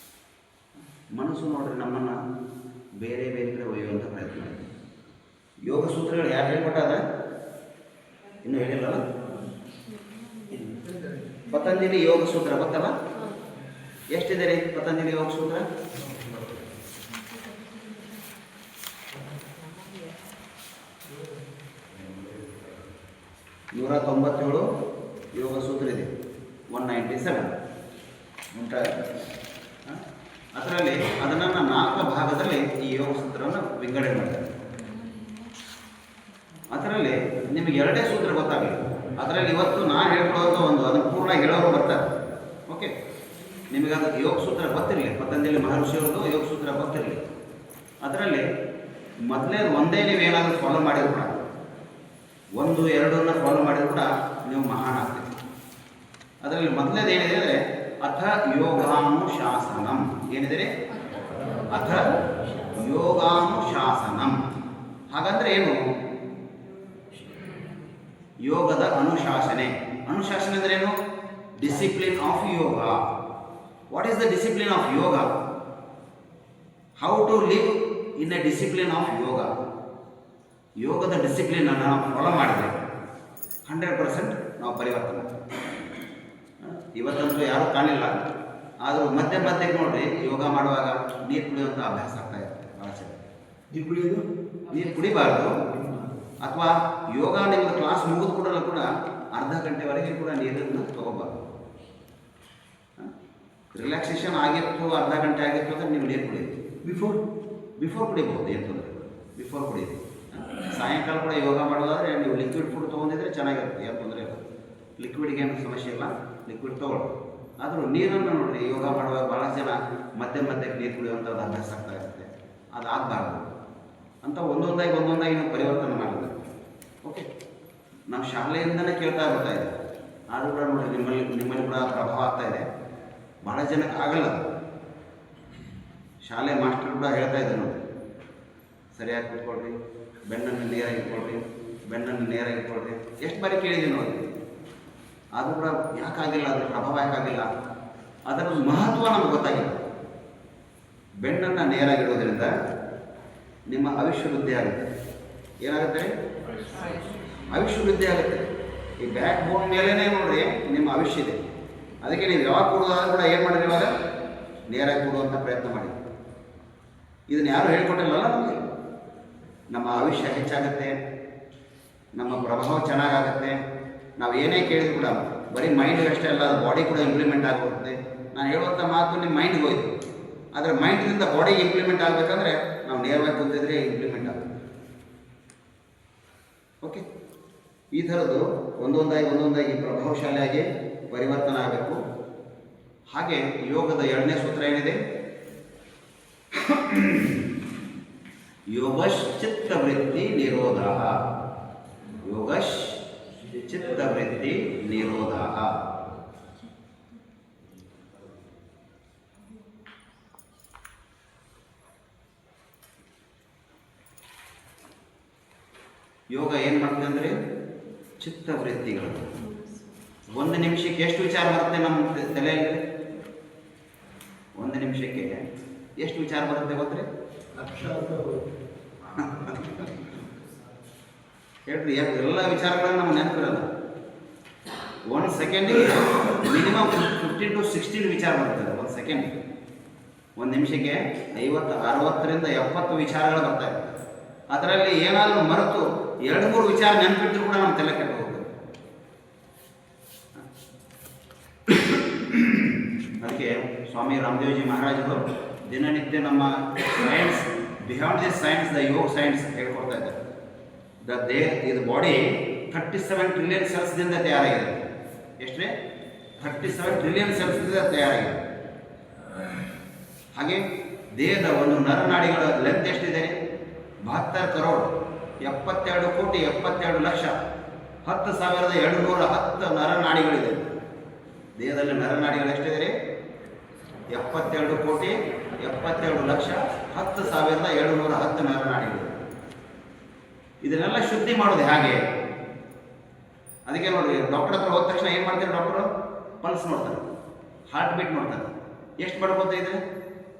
[SPEAKER 2] ಮನಸ್ಸು ನೋಡ್ರಿ ನಮ್ಮನ್ನು ಬೇರೆ ಬೇರೆ ಕಡೆ ಒಯ್ಯುವಂಥ ಪ್ರಯತ್ನ ಇದೆ. ಯೋಗ ಸೂತ್ರಗಳು ಯಾರು ಹೇಳ್ಕೊಟ್ಟಾದ್ರೆ ಇನ್ನೂ ಹೇಳಿಲ್ಲಲ್ಲ. ಪತಂಜಲಿ ಯೋಗ ಸೂತ್ರ ಗೊತ್ತಲ್ಲ? ಎಷ್ಟಿದೆ ರೀ ಪತಂಜಲಿ ಯೋಗ ಸೂತ್ರ? 197 ಯೋಗ ಸೂತ್ರ ಇದೆ. 197 ಉಂಟ. ಅದರಲ್ಲಿ ಅದನ್ನು 4 ಭಾಗದಲ್ಲಿ ಈ ಯೋಗ ಸೂತ್ರವನ್ನು ವಿಂಗಡಣೆ ಮಾಡ್ತಾರೆ. ಅದರಲ್ಲಿ ನಿಮಗೆ 2 ಸೂತ್ರ ಗೊತ್ತಾಗಲಿ. ಅದರಲ್ಲಿ ಇವತ್ತು ನಾನು ಹೇಳ್ಕೊಳ್ಳೋದು ಒಂದು, ಅದನ್ನು ಪೂರ್ಣ ಹೇಳೋರು ಬರ್ತಾರೆ. ಓಕೆ, ನಿಮಗೆ ಅದು ಯೋಗ ಸೂತ್ರ ಗೊತ್ತಿರಲಿ, ಪತಂಜಲಿ ಮಹರ್ಷಿಯವ್ರದ್ದು ಯೋಗ ಸೂತ್ರ ಗೊತ್ತಿರಲಿ. ಅದರಲ್ಲಿ ಮೊದಲೇ ಒಂದೇ ನೀವೇನಾದರೂ ಫಾಲೋ ಮಾಡಿದ್ರು ಕೂಡ, 1, 2 ಫಾಲೋ ಮಾಡಿದ್ರು ಕೂಡ ನೀವು ಮಹಾನ್ ಆಗ್ತೀರಿ. ಅದರಲ್ಲಿ ಮೊದಲೇದು ಏನಿದೆ ಅಂದರೆ ಅಥ ಯೋಗಾನುಶಾಸನಂ. ಏನಿದೆ? ಅಥ ಯೋಗಾನುಶಾಸನಂ. ಹಾಗಂದ್ರೆ ಏನು? ಯೋಗದ ಅನುಶಾಸನೆ. ಅನುಶಾಸನೆ ಅಂದರೆ ಏನು? Discipline of yoga. What is the discipline of yoga? How to live in a discipline of yoga. ಯೋಗದ ಡಿಸಿಪ್ಲಿನನ್ನು ನಾವು ಫಾಲೋ ಮಾಡಿದರೆ 100% ನಾವು ಪರಿವರ್ತನೆ. ಇವತ್ತಂತೂ ಯಾರೂ ಕಾಣಿಲ್ಲ, ಆದರೂ ಮಧ್ಯೆ ನೋಡಿರಿ ಯೋಗ ಮಾಡುವಾಗ ನೀರು ಕುಡಿಯುವಂಥ ಅಭ್ಯಾಸ ಆಗ್ತಾ ಇರುತ್ತೆ ಭಾಳ ಚೆನ್ನಾಗಿ.
[SPEAKER 4] ನೀರು ಕುಡಿಯೋದು
[SPEAKER 2] ನೀರು ಕುಡಿಬಾರ್ದು. ಅಥವಾ ಯೋಗ ನಿಮ್ಮದು ಕ್ಲಾಸ್ ಮುಗಿದು ಕೂಡಲೂ ಕೂಡ ಅರ್ಧ ಗಂಟೆವರೆಗೆ ಕೂಡ ನೀರನ್ನು ತಗೋಬಾರ್ದು. ರಿಲ್ಯಾಕ್ಸೇಷನ್ ಆಗಿತ್ತು, ಅರ್ಧ ಗಂಟೆ ಆಗಿತ್ತು ಅಂದರೆ ನೀವು ನೀರು ಕುಡಿಯಿರಿ. ಬಿಫೋರ್ ಕುಡಿಬೋದು, ಏನು ತೊಂದರೆ ಇಲ್ಲ. ಬಿಫೋರ್ ಕುಡೀರಿ. ಸಾಯಂಕಾಲ ಕೂಡ ಯೋಗ ಮಾಡೋದಾದರೆ ನೀವು ಲಿಕ್ವಿಡ್ ಫುಡ್ ತೊಗೊಂಡಿದ್ರೆ ಚೆನ್ನಾಗಿರುತ್ತೆ, ಏನು ತೊಂದರೆ ಇಲ್ಲ. ಲಿಕ್ವಿಡ್ಗೆ ಏನು ಸಮಸ್ಯೆ ಇಲ್ಲ, ಲಿಕ್ವಿಡ್ ತೊಗೊಳ್ಳಿ. ಆದರೂ ನೀರನ್ನು ನೋಡಿರಿ, ಯೋಗ ಮಾಡುವಾಗ ಭಾಳ ಜನ ಮಧ್ಯೆ ನೀರು ಕುಡಿಯುವಂಥದ್ದು ಅಭ್ಯಾಸ ಆಗ್ತಾ ಇರುತ್ತೆ. ಅದು ಆಗಬಾರ್ದು ಅಂತ ಒಂದೊಂದಾಗಿ ನಾವು ಪರಿವರ್ತನೆ ಮಾಡಬೇಕು. ಓಕೆ, ನಾವು ಶಾಲೆಯಿಂದನೇ ಕೇಳ್ತಾ ಬರ್ತಾ ಇದೆ. ಆದರೂ ಕೂಡ ನೋಡಿರಿ ನಿಮ್ಮಲ್ಲಿ ಕೂಡ ಪ್ರಭಾವ ಆಗ್ತಾ ಇದೆ. ಭಾಳ ಜನಕ್ಕೆ ಆಗಲ್ಲ. ಶಾಲೆ ಮಾಸ್ಟರ್ ಕೂಡ ಹೇಳ್ತಾ ಇದ್ದಾರೆ ನೋಡಿ, ಸರಿಯಾಗಿ ಕೂತ್ಕೊಳ್ರಿ, ಬೆನ್ನನ್ನು ನೇರಾಗಿ ಇಟ್ಕೊಳ್ರಿ. ಎಷ್ಟು ಬಾರಿ ಕೇಳಿದ್ದೀವಿ ನೋಡಿ. ಆದರೂ ಕೂಡ ಯಾಕಾಗಿಲ್ಲ, ಅದರ ಪ್ರಭಾವ ಯಾಕಾಗಿಲ್ಲ, ಅದರ ಮಹತ್ವ ನಮ್ಗೆ ಗೊತ್ತಾಗಿಲ್ಲ. ಬೆನ್ನನ್ನು ನೇರಾಗಿಡೋದ್ರಿಂದ ನಿಮ್ಮ ಆಯುಷ್ಯ ವೃದ್ಧಿ ಆಗುತ್ತೆ. ಏನಾಗುತ್ತೆ? ಆಯುಷ್ಯ ವೃದ್ಧಿ ಆಗುತ್ತೆ. ಈ ಬ್ಯಾಕ್ ಬೋನ್ ಮೇಲೇ ನೋಡ್ರಿ ನಿಮ್ಮ ಆಯುಷ್ಯ ಇದೆ. ಅದಕ್ಕೆ ನೀವು ಯಾವಾಗ ಕೊಡೋದಾದ್ರೂ ಕೂಡ ಏನು ಮಾಡಿರಿ, ಇವಾಗ ನೇರಾಗಿ ಕೊಡುವಂಥ ಪ್ರಯತ್ನ ಮಾಡಿ. ಇದನ್ನು ಯಾರು ಹೇಳ್ಕೊಟ್ಟಿಲ್ಲಲ್ಲ ನಮಗೆ. ನಮ್ಮ ಆಯುಷ್ಯ ಹೆಚ್ಚಾಗುತ್ತೆ, ನಮ್ಮ ಪ್ರಭಾವ ಚೆನ್ನಾಗಾಗುತ್ತೆ. ನಾವು ಏನೇ ಕೇಳಿದ್ರು ಕೂಡ ಬರೀ ಮೈಂಡಿಗೆ ಅಷ್ಟೇ ಅಲ್ಲ, ಅದು ಬಾಡಿ ಕೂಡ ಇಂಪ್ಲಿಮೆಂಟ್ ಆಗಿರುತ್ತೆ. ನಾನು ಹೇಳುವಂಥ ಮಾತು ನಿಮ್ಮ ಮೈಂಡ್ಗೆ ಹೋಯ್ತು, ಆದರೆ ಮೈಂಡ್ನಿಂದ ಬಾಡಿಗೆ ಇಂಪ್ಲಿಮೆಂಟ್ ಆಗಬೇಕಂದ್ರೆ ನಾವು ನೇರವಾಗಿ ಕೂತಿದ್ರೆ ಇಂಪ್ಲಿಮೆಂಟ್ ಆಗುತ್ತೆ. ಓಕೆ, ಈ ಥರದ್ದು ಒಂದೊಂದಾಗಿ ಪ್ರಭಾವಶಾಲಿಯಾಗಿ ಪರಿವರ್ತನೆ ಆಗಬೇಕು. ಹಾಗೆ ಯೋಗದ 2ನೇ ಸೂತ್ರ ಏನಿದೆ? ಯೋಗಶ್ಚಿತ್ತವೃತ್ತಿ ನಿರೋಧ. ಯೋಗಶ್ಚಿತ್ತವೃತ್ತಿ ನಿರೋಧ. ಯೋಗ ಏನು ಮಾಡ್ತದೆ ಅಂದರೆ ಚಿತ್ತವೃತ್ತಿಗಳು. 1 ನಿಮಿಷಕ್ಕೆ ಎಷ್ಟು ವಿಚಾರ ಬರುತ್ತೆ ನಮ್ಮ ತಲೆಯಲ್ಲಿ? 1 ನಿಮಿಷಕ್ಕೆ ಎಷ್ಟು ವಿಚಾರ ಬರುತ್ತೆ ಗೊತ್ತ್ರಿ? ಹೇಳ್ರಿ, ಎಲ್ಲ ವಿಚಾರಗಳನ್ನ ನಮ್ಗೆ ನೆನಪಿರಲ್ಲ. 1 ಸೆಕೆಂಡಿಗೆ ಮಿನಿಮಮ್ 15 to 16 ವಿಚಾರ ಬರ್ತದೆ 1 ಸೆಕೆಂಡಿಗೆ. 1 ನಿಮಿಷಕ್ಕೆ 50, 60ರಿಂದ 70 ವಿಚಾರಗಳು ಬರ್ತಾವೆ. ಅದರಲ್ಲಿ ಏನಾದರೂ ಮರೆತು 2-3 ವಿಚಾರ ನೆನಪಿಟ್ಟರು ಕೂಡ ನಮ್ಮ ತಲೆ ಕೆಟ್ಟು ಹೋಗ್ತದೆ. ಅದಕ್ಕೆ ಸ್ವಾಮಿ ರಾಮದೇವ್ಜಿ ಮಹಾರಾಜರು ದಿನನಿತ್ಯ ನಮ್ಮ science, behind this science the yoga science ಹೇಳ್ಕೊಡ್ತಾ ಇದ್ದಾರೆ. ಇದು ಬಾಡಿ 37 ಟ್ರಿಲಿಯನ್ ಸೆಲ್ಸ್ದಿಂದ ತಯಾರಾಗಿದೆ. ಎಷ್ಟೇ? 37 ಟ್ರಿಲಿಯನ್ ಸೆಲ್ಸ್ದಿಂದ ತಯಾರಾಗಿದೆ. ಹಾಗೆ ದೇಹದ ಒಂದು ನರನಾಡಿಗಳ ಲೆಂತ್ ಎಷ್ಟಿದೆ? 72 ಕರೋಡ್, 72 ಕೋಟಿ 72 ಲಕ್ಷ 10,210 ನರನಾಡಿಗಳಿದೆ. ದೇಹದಲ್ಲಿ ನರನಾಡಿಗಳು ಎಷ್ಟಿದೆ? 72 ಕೋಟಿ 72 ಲಕ್ಷ 10,210 ನರನಾಡಿಗಳು. ಇದನ್ನೆಲ್ಲ ಶುದ್ಧಿ ಮಾಡೋದು ಹೇಗೆ? ಅದಕ್ಕೆ ನೋಡ್ರಿ, ಡಾಕ್ಟರ್ ಹತ್ರ ಹೋದ ತಕ್ಷಣ ಏನು ಮಾಡ್ತಾರೆ ಡಾಕ್ಟರು? ಪಲ್ಸ್ ನೋಡ್ತಾರೆ, ಹಾರ್ಟ್ ಬೀಟ್ ನೋಡ್ತಾರೆ. ಎಷ್ಟು ಬಡ್ಕೋತಾ ಇದೆ?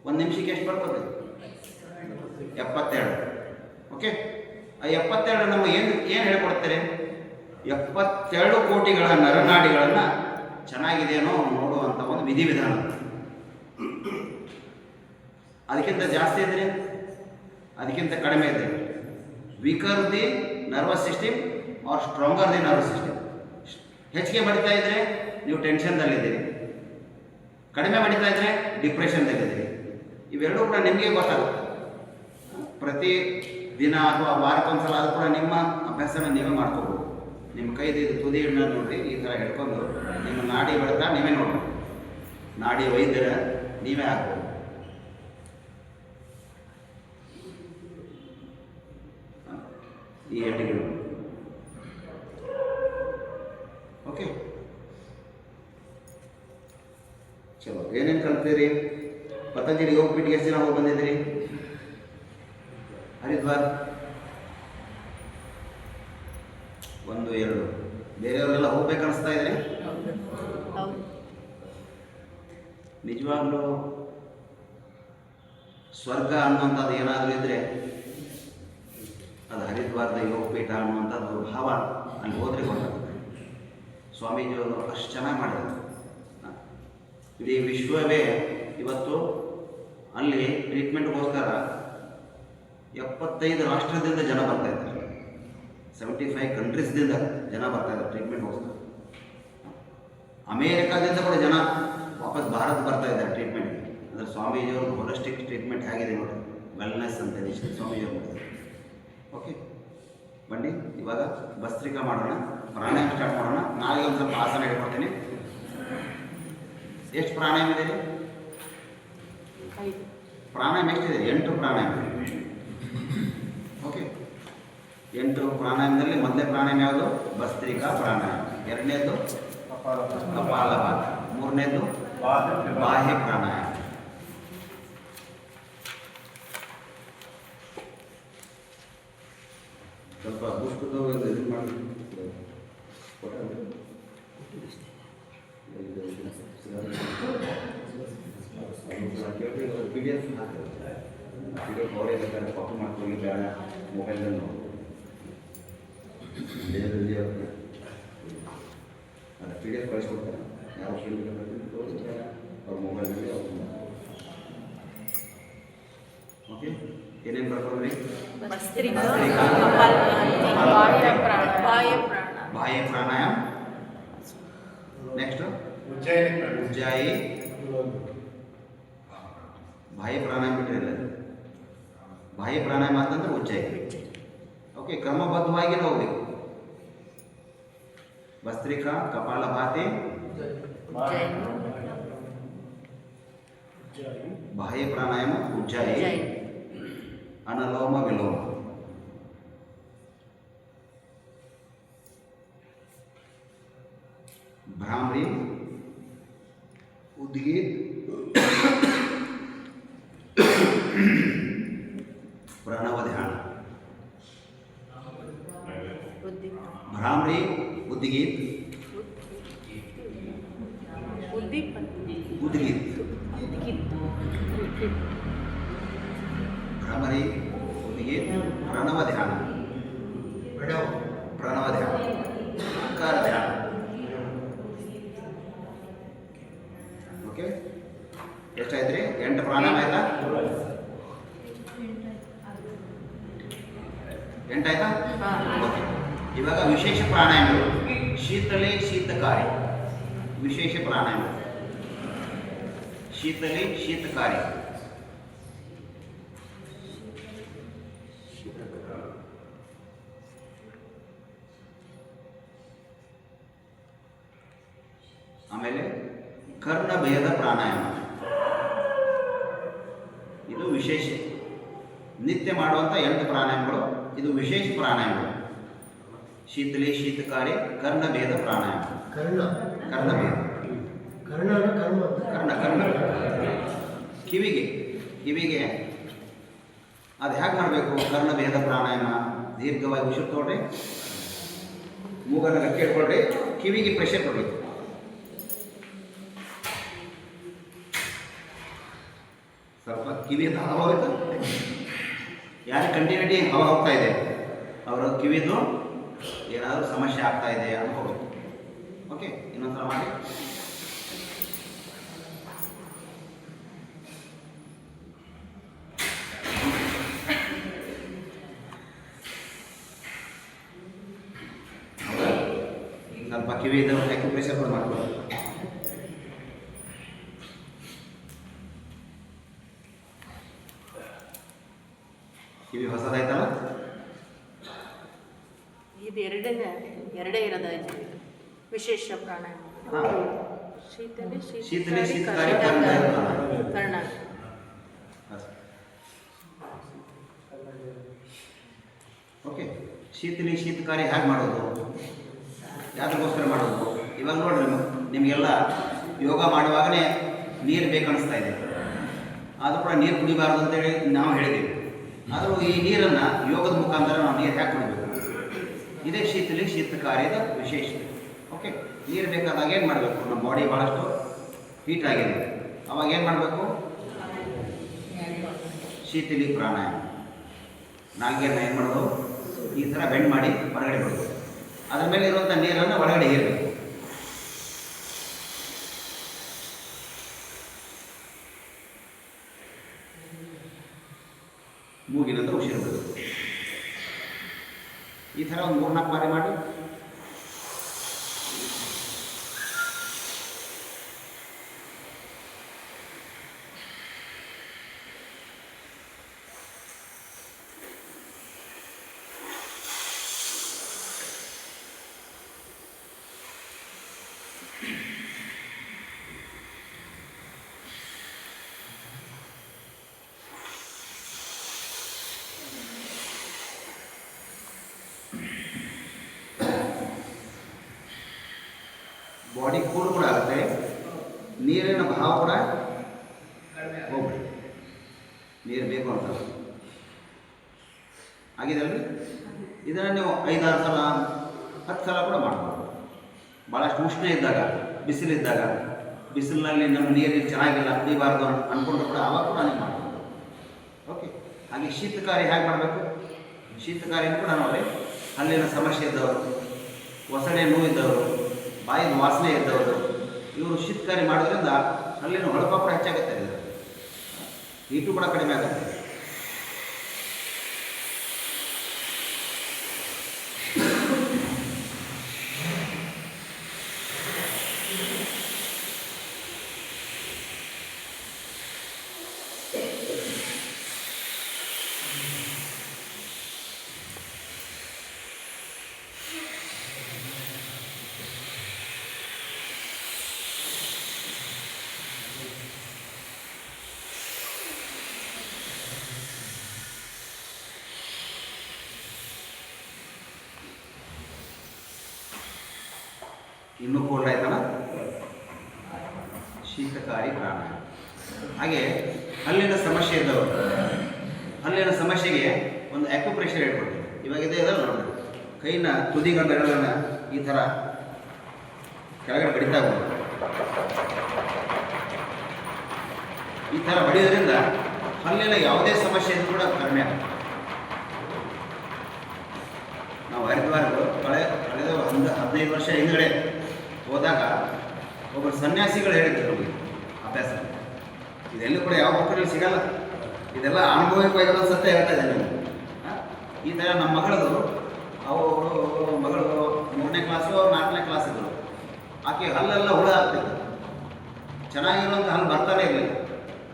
[SPEAKER 2] 1 ನಿಮಿಷಕ್ಕೆ ಎಷ್ಟು ಬಡ್ಕೋತಾ ಇದೆ? 72. ಓಕೆ, ಆ 72 ನಮಗೆ ಏನು ಹೇಳ್ಕೊಡ್ತಾರೆ? 72 ಕೋಟಿಗಳ ನರನಾಡಿಗಳನ್ನು ಚೆನ್ನಾಗಿದೆಯೋ ನೋಡುವಂಥ ಒಂದು ವಿಧಿವಿಧಾನ. ಅದಕ್ಕಿಂತ ಜಾಸ್ತಿ ಇದ್ರೆ, ಅದಕ್ಕಿಂತ ಕಡಿಮೆ ಇದ್ರೆ, weaker the nervous system or stronger the nervous system. ಹೆಚ್ಚಿಗೆ ಬಡಿತಾ ಇದ್ರೆ ನೀವು ಟೆನ್ಷನ್ದಲ್ಲಿದ್ದೀರಿ, ಕಡಿಮೆ ಬಡಿತಾ ಇದ್ರೆ ಡಿಪ್ರೆಷನ್ದಲ್ಲಿದ್ದೀರಿ. ಇವೆರಡೂ ಕೂಡ ನಿಮಗೆ ಗೊತ್ತಾಗುತ್ತೆ. ಪ್ರತಿ ದಿನ ಅಥವಾ ವಾರಕ್ಕೊಂದ್ಸಲ ಆದರೂ ಕೂಡ ನಿಮ್ಮ ಅಭ್ಯಾಸನ ನೀವೇ ಮಾಡ್ಕೋಬೋದು. ನಿಮ್ಮ ಕೈದು ಇದು ತುದಿ ಹಿಡಿದ ನೋಡಿರಿ, ಈ ಥರ ಹಿಡ್ಕೊಂಡು ನಿಮ್ಮ ನಾಡಿ ಬಡಿತ ನೀವೇ ನೋಡ್ರಿ, ನಾಡಿ ವೈದ್ಯರ ನೀವೇ ಆಗ್ಬೋದು. ಈ ಎಣ್ಣೆಗಳು ಓಕೆ. ಚಲೋ, ಏನೇನು ಕಲ್ತೀರಿ? ಪತಂಜಲಿ ಯೋಗ ಪೀಠಿಗೆ ಎಷ್ಟು ಜನ ಹೋಗಿ ಬಂದಿದ್ದೀರಿ? ಹರಿದ್ವಾರ್ 1, 2, ಬೇರೆಯವರೆಲ್ಲ ಹೋಗ್ಬೇಕು ಅನಿಸ್ತಾ ಇದೆ. ನಿಜವಾಗ್ಲೂ ಸ್ವರ್ಗ ಅನ್ನುವಂಥದ್ದು ಏನಾದರೂ ಇದ್ದರೆ ಅದು ಹರಿದ್ವಾರದ ಯೋಗಪೀಠ ಅನ್ನುವಂಥದ್ದು ಭಾವ ಅಲ್ಲಿ ಹೋದರೆ ಗೊತ್ತಾಗುತ್ತೆ. ಸ್ವಾಮೀಜಿಯವರು ಅಷ್ಟು ಚೆನ್ನಾಗಿ ಮಾಡಿದ್ದಾರೆ. ಇಡೀ ವಿಶ್ವವೇ ಇವತ್ತು ಅಲ್ಲಿ ಟ್ರೀಟ್ಮೆಂಟ್ಗೋಸ್ಕರ 75 ರಾಷ್ಟ್ರದಿಂದ ಜನ ಬರ್ತಾ ಇದ್ದಾರೆ. 75 ಕಂಟ್ರೀಸ್ದಿಂದ ಜನ ಬರ್ತಾ ಇದ್ದಾರೆ ಟ್ರೀಟ್ಮೆಂಟ್ಗೋಸ್ಕರ. ಅಮೇರಿಕಾದಿಂದ ಕೂಡ ಜನ ವಾಪಸ್ ಭಾರತ ಬರ್ತಾ ಇದ್ದಾರೆ ಟ್ರೀಟ್ಮೆಂಟ್ಗೆ. ಅಂದರೆ ಸ್ವಾಮೀಜಿಯವರು ಹೋಲಿಸ್ಟಿಕ್ ಟ್ರೀಟ್ಮೆಂಟ್ ಹೇಗಿದೆ ನೋಡಿ, ವೆಲ್ನೆಸ್ ಅಂತ ಹೇಳಿ ಸ್ವಾಮೀಜಿಯವರು ಮಾಡಿದ್ದಾರೆ. ಓಕೆ, ಬನ್ನಿ ಇವಾಗ ಭಸ್ತ್ರಿಕಾ ಮಾಡೋಣ, ಪ್ರಾಣಾಯಾಮ ಸ್ಟಾರ್ಟ್ ಮಾಡೋಣ. ನಾಳೆ ಒಂದು ಸ್ವಲ್ಪ ಆಸನ ಹೇಳ್ಕೊಡ್ತೀನಿ. ಎಷ್ಟು ಪ್ರಾಣಾಯಾಮ ಇದೆ? ಪ್ರಾಣಾಯಾಮ ಎಷ್ಟಿದೆ? 8 ಪ್ರಾಣಾಯಾಮ. ಓಕೆ, 8 ಪ್ರಾಣಾಯಾಮದಲ್ಲಿ ಮೊದಲನೇ ಪ್ರಾಣಾಯಾಮ ಯಾವುದು? ಭಸ್ತ್ರಿಕಾ ಪ್ರಾಣಾಯಾಮ. ಎರಡನೇದು ಕಪಾಲಭಾತಿ. ಮೂರನೇದು ಬಾಹ್ಯ ಪ್ರಾಣಾಯಾಮ. ಸ್ವಲ್ಪ ಪುಷ್ಪದ ಇದು ಮಾಡಿ PDF ಹಾಕಿರ್ತಾರೆ. PDF ಅವರೇ ಬೇಕಾದ್ರೆ ಕಾಪಿ ಮಾಡ್ಕೊಳ್ಳಿ, ಬೇಡ ಮೊಬೈಲಲ್ಲಿ ನೋಡಿ. ಅದು PDF ಕಳಿಸ್ಕೊಡ್ತಾರೆ. ಯಾವ ಫೀಲ್ಡ್ ಅವ್ರ ಮೊಬೈಲಲ್ಲಿ ಅವ್ರು. ಓಕೆ, ಏನೇನು ಬರ್ಕೊಂಡ್ರಿ?
[SPEAKER 3] ಭಸ್ತ್ರಿಕಾ,
[SPEAKER 2] ಬಾಹ್ಯ ಪ್ರಾಣಾಯಾಮ. ನೆಕ್ಸ್ಟ್ ಉಜ್ಜಾಯಿ. ಬಾಹ್ಯ ಪ್ರಾಣಾಯಾಮ ಬಿಟ್ಟಿರಲ್ಲ, ಬಾಹ್ಯ ಪ್ರಾಣಾಯಾಮ ಅಂತಂದ್ರೆ ಉಜ್ಜಾಯಿ. ಓಕೆ, ಕ್ರಮಬದ್ಧವಾಗಿ ಹೋಗ್ಬೇಕು. ಭಸ್ತ್ರಿಕಾ, ಕಪಾಲಭಾತಿ, ಬಾಹ್ಯ ಪ್ರಾಣಾಯಾಮ, ಉಜ್ಜಾಯಿ, ಅನುಲೋಮ ವಿಲೋಮ. ಭ್ರಾಮರಿ, ಉದ್ಗೀತ್, ಪ್ರಣವ ಧ್ಯಾನ. ಭ್ರಾಮರಿ, ಉದ್ಗೀತ್, ಉದ್ಗೀತ್, ಭ್ರಮರಿ, ಉದ್ಗೀತ್, ಪ್ರಣವ ಧ್ಯಾನ. ಪ್ರಣವ ಧ್ಯಾನ, ಅಕಾರ ಧ್ಯಾನ. ಓಕೆ, ಎಷ್ಟಾಯ್ತು ರೀ? 8 ಪ್ರಾಣಾಯಾಮ ಆಯ್ತಾ? 8 ಆಯ್ತಾ? ಓಕೆ, ಇವಾಗ ವಿಶೇಷ ಪ್ರಾಣಾಯಾಮಗಳು. ಶೀತಲಿ ಶೀತಕಾರಿ. ವಿಶೇಷ ಪ್ರಾಣಾಯಾಮ ಶೀತಲಿ ಶೀತಕಾರಿ. ಆಮೇಲೆ ಕರ್ಣಭೇದ ಪ್ರಾಣಾಯಾಮ. ಇದು ವಿಶೇಷ, ನಿತ್ಯ ಮಾಡುವಂಥ 8 ಪ್ರಾಣಾಯಾಮಗಳು. ಇದು ವಿಶೇಷ ಪ್ರಾಣಾಯಾಮಗಳು. ಶೀತಲಿ ಶೀತಕಾರಿ, ಕರ್ಣಭೇದ ಪ್ರಾಣಾಯಾಮ. ಕರ್ಣಭೇದ, ಕರ್ಣ ಕಿವಿಗೆ ಅದು ಹೇಗೆ ಮಾಡಬೇಕು? ಕರ್ಣಭೇದ ಪ್ರಾಣಾಯಾಮ. ದೀರ್ಘವಾಗಿ ಉಸಿರು ತೊಗೊಳ್ರಿ, ಮೂಗನ್ನು ಗಟ್ಟಿ ಇಟ್ಕೊಳ್ರಿ, ಕಿವಿಗೆ ಪ್ರೆಷರ್ ಕೊಡಬೇಕು. ಸ್ವಲ್ಪ ಕಿವಿಯಿಂದ ಹವಾ ಹೋಯ್ತು. ಯಾರು ಕಂಟಿನ್ಯೂಟಿ ಹವಾ ಹೋಗ್ತಾ ಇದೆ ಅವರ ಕಿವಿದು ಏನಾದರೂ ಸಮಸ್ಯೆ ಆಗ್ತಾ ಇದೆ ಅನ್ಕೋಬೇಕು. ಓಕೆ, ಇನ್ನೊಂದ್ಸಲ ಮಾಡಿ. ಸ್ವಲ್ಪ ಕಿವಿದು ಪ್ರೆಷರ್ ಕೂಡ ಮಾಡ್ಬೋದು. ಕಿವಿ ಹೊಸದಾಯ್ತಲ್ಲ?
[SPEAKER 3] ಇದು ಎರಡೇ ಇರೋದು ವಿಶೇಷ ಪ್ರಾಣಾಯಾಮ. ಶೀತಲಿ
[SPEAKER 2] ಶೀತಕಾರಿ
[SPEAKER 3] ಕರ್ಣ.
[SPEAKER 2] ಓಕೆ, ಶೀತಲಿ ಶೀತಕಾರಿ ಹೇಗೆ ಮಾಡೋದು? ಯಾವ್ದಕ್ಕೋಸ್ಕರ ಮಾಡೋದು? ಇವಾಗ ನೋಡ್ರಿ, ನಿಮಗೆಲ್ಲ ಯೋಗ ಮಾಡುವಾಗಲೇ ನೀರು ಬೇಕನ್ನಿಸ್ತಾ ಇದೆ. ಆದರೂ ಕೂಡ ನೀರು ಕುಡಿಬಾರ್ದು ಅಂತೇಳಿ ನಾವು ಹೇಳಿದ್ದೀವಿ. ಆದರೂ ಈ ನೀರನ್ನು ಯೋಗದ ಮುಖಾಂತರ ನಾವು ನೀರು ಹ್ಯಾಕೆ ಕುಡಿಬೇಕು? ಇದೇ ಶೀತಲಿ ಶೀತಕಾರಿದ ವಿಶೇಷ. ಓಕೆ, ನೀರು ಬೇಕಾದಾಗ ಏನು ಮಾಡಬೇಕು? ನಮ್ಮ ಬಾಡಿ ಭಾಳಷ್ಟು ಹೀಟ್ ಆಗಿದೆ, ಅವಾಗ ಏನು ಮಾಡಬೇಕು? ಶೀತಲಿ ಪ್ರಾಣಾಯಾಮ. ನಾಲ್ಗೆಯನ್ನು ಏನು ಮಾಡೋದು? ಈ ಥರ ಬೆಂಡ್ ಮಾಡಿ ಹೊರಗಡೆ ಬಿಡೋದು. ಅದ್ರ ಮೇಲೆ ಇರುವಂಥ ನೀರನ್ನು ಒಳಗಡೆ ಹೀರಬೇಕು. ಮೂಗಿನಂತರ ಉಸಿರು ಬಿಡೋದು. ಈ ಥರ ಒಂದು 3-4 ಬಾರಿ ಮಾಡಿ. ಬಾಡಿ ಕೂಲ್ ಕೂಡ ಆಗುತ್ತೆ, ನೀರಿನ ಭಾವ ಕೂಡ ಹೋಗ್ಬಿಡಿ. ನೀರು ಬೇಕು ಅಂತ ಆಗಿದಲ್ರಿ. ಇದನ್ನು ನೀವು 5-6 ಸಲ 10 ಸಲ ಕೂಡ ಮಾಡ್ಬೋದು. ಭಾಳಷ್ಟು ಉಷ್ಣ ಇದ್ದಾಗ, ಬಿಸಿಲಿದ್ದಾಗ, ಬಿಸಿಲಿನಲ್ಲಿ ನಮ್ಮ ನೀರು ಚೆನ್ನಾಗಿಲ್ಲ ಕುಡಿಬಾರ್ದು ಅಂದ್ಕೊಂಡು ಕೂಡ ಅವಾಗ ಕೂಡ ನೀವು ಮಾಡ್ಬೋದು. ಓಕೆ. ಹಾಗೆ ಶೀತಕಾರಿ ಹೇಗೆ ಮಾಡಬೇಕು? ಶೀತಕಾರಿನೂ ಕೂಡ ನೋಡಿ, ಹಲ್ಲಿನ ಸಮಸ್ಯೆ ಇದ್ದವರು, ಒಸಡೆ ನೋವಿದ್ದವರು, ಬಾಯಿನ ವಾಸನೆ ಇದ್ದವರು, ಇವರು ಶೀತಕಾರಿ ಮಾಡೋದ್ರಿಂದ ಅಲ್ಲಿನ ಹೊಳಪ ಕೂಡ ಹೆಚ್ಚಾಗುತ್ತೆ, ಹೀಟು ಕೂಡ ಕಡಿಮೆ ಆಗುತ್ತೆ. ಇನ್ನೂ ಕೋಲ್ಡ್ ಆಯ್ತಲ್ಲ, ಶೀತಕಾರಿ ಪ್ರಾಣಾಯಾಮ. ಹಾಗೆ ಹಲ್ಲಿನ ಸಮಸ್ಯೆ ಇದ್ದವರು, ಹಲ್ಲಿನ ಸಮಸ್ಯೆಗೆ ಒಂದು ಆಕ್ಯುಪ್ರೆಷರ್ ಹೇಳ್ಕೊಡ್ತೀವಿ. ಇವಾಗ ಇದೆ ಇದಲ್ಲ ನೋಡಿ, ಕೈನ ತುದಿಗಳ ಬೆರಳನ್ನು ಈ ಥರ ಕೆಳಗಡೆ ಬಡಿತಾ ಹೋಗೋದು. ಈ ಥರ ಬಡಿಯೋದ್ರಿಂದ ಹಲ್ಲಿನ ಯಾವುದೇ ಸಮಸ್ಯೆ ಇದ್ರೂ ಕೂಡ ಕಡಿಮೆ ಆಗುತ್ತೆ. ನಾವು ಹರಿದ್ವಾರಗಳು ಕಳೆದ 15 ವರ್ಷ ಹಿಂದುಗಡೆ ಹೋದಾಗ ಒಬ್ಬರು ಸನ್ಯಾಸಿಗಳು ಹೇಳಿದ್ರು ನಮಗೆ ಅಭ್ಯಾಸ. ಇದೆಲ್ಲೂ ಕೂಡ ಯಾವ ಮಕ್ಕಳಲ್ಲಿ ಸಿಗಲ್ಲ, ಇದೆಲ್ಲ ಅನುಭವಿಕವಾಗಿ ಸತ್ಯ ಹೇಳ್ತಾ ಇದೆ ನಮಗೆ. ಈ ಥರ ನಮ್ಮ ಮಗಳದು, ಅವರು ಮಗಳು 3ನೇ ಕ್ಲಾಸು 4ನೇ ಕ್ಲಾಸ್ ಇದ್ದರು. ಆಕೆ ಹಲ್ಲೆಲ್ಲ ಹುಳ ಆಗ್ತಿತ್ತು, ಚೆನ್ನಾಗಿರುವಂಥ ಹಲ್ಲು ಬರ್ತಾನೆ ಇರಲಿಲ್ಲ.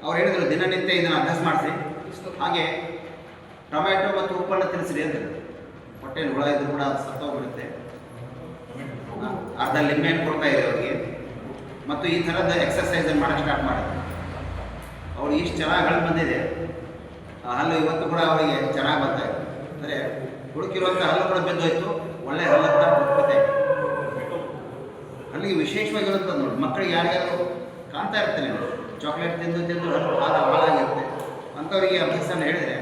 [SPEAKER 2] ಅವ್ರು ಹೇಳಿದರು ದಿನನಿತ್ಯ ಇದನ್ನು ಅಭ್ಯಾಸ ಮಾಡಿಸಿ, ಹಾಗೆ ಟೊಮ್ಯಾಟೊ ಮತ್ತು ಉಪ್ಪನ್ನು ತಿನ್ನಿಸ್ರಿ ಅಂತ. ಹೊಟ್ಟೆಯಲ್ಲಿ ಹುಳ ಇದ್ರೂ ಕೂಡ ಸತ್ತೋಗ್ಬಿಡುತ್ತೆ. ಅರ್ಧ ಲಿಂಬೆಹಣ್ಣು ಕೊಡ್ತಾ ಇದೆ ಅವರಿಗೆ. ಮತ್ತು ಈ ಥರದ ಎಕ್ಸಸೈಸನ್ನು ಮಾಡೋಕ್ಕೆ ಸ್ಟಾರ್ಟ್ ಮಾಡಿದ್ರು. ಅವ್ರು ಇಷ್ಟು ಚೆನ್ನಾಗಿ ಹಲ್ಲು ಬಂದಿದೆ, ಆ ಹಲ್ಲು ಇವತ್ತು ಕೂಡ ಅವರಿಗೆ ಚೆನ್ನಾಗಿ ಬರ್ತಾ ಇದೆ. ಅಂದರೆ ಹುಡುಕಿರುವಂಥ ಹಲ್ಲು ಕೂಡ ಬಿದ್ದೋಯ್ತು, ಒಳ್ಳೆ ಹಲ್ಲು ಕೂಡ ಉತ್ಪತ್ತಿ ಆಯಿತು. ಹಲ್ಲಿಗೆ ವಿಶೇಷವಾಗಿರುವಂಥದ್ದು ನೋಡಿ, ಮಕ್ಕಳಿಗೆ ಯಾರಿಗಾದ್ರು ಕಾಣ್ತಾ ಇರ್ತಾನೆ, ಚಾಕ್ಲೇಟ್ ತಿಂದು ತಿಂದು ಹಲ್ಲು ಹಾಳಾಗಿರುತ್ತೆ ಅಂಥವರಿಗೆ ಅಭ್ಯಾಸನ ಹೇಳಿದರೆ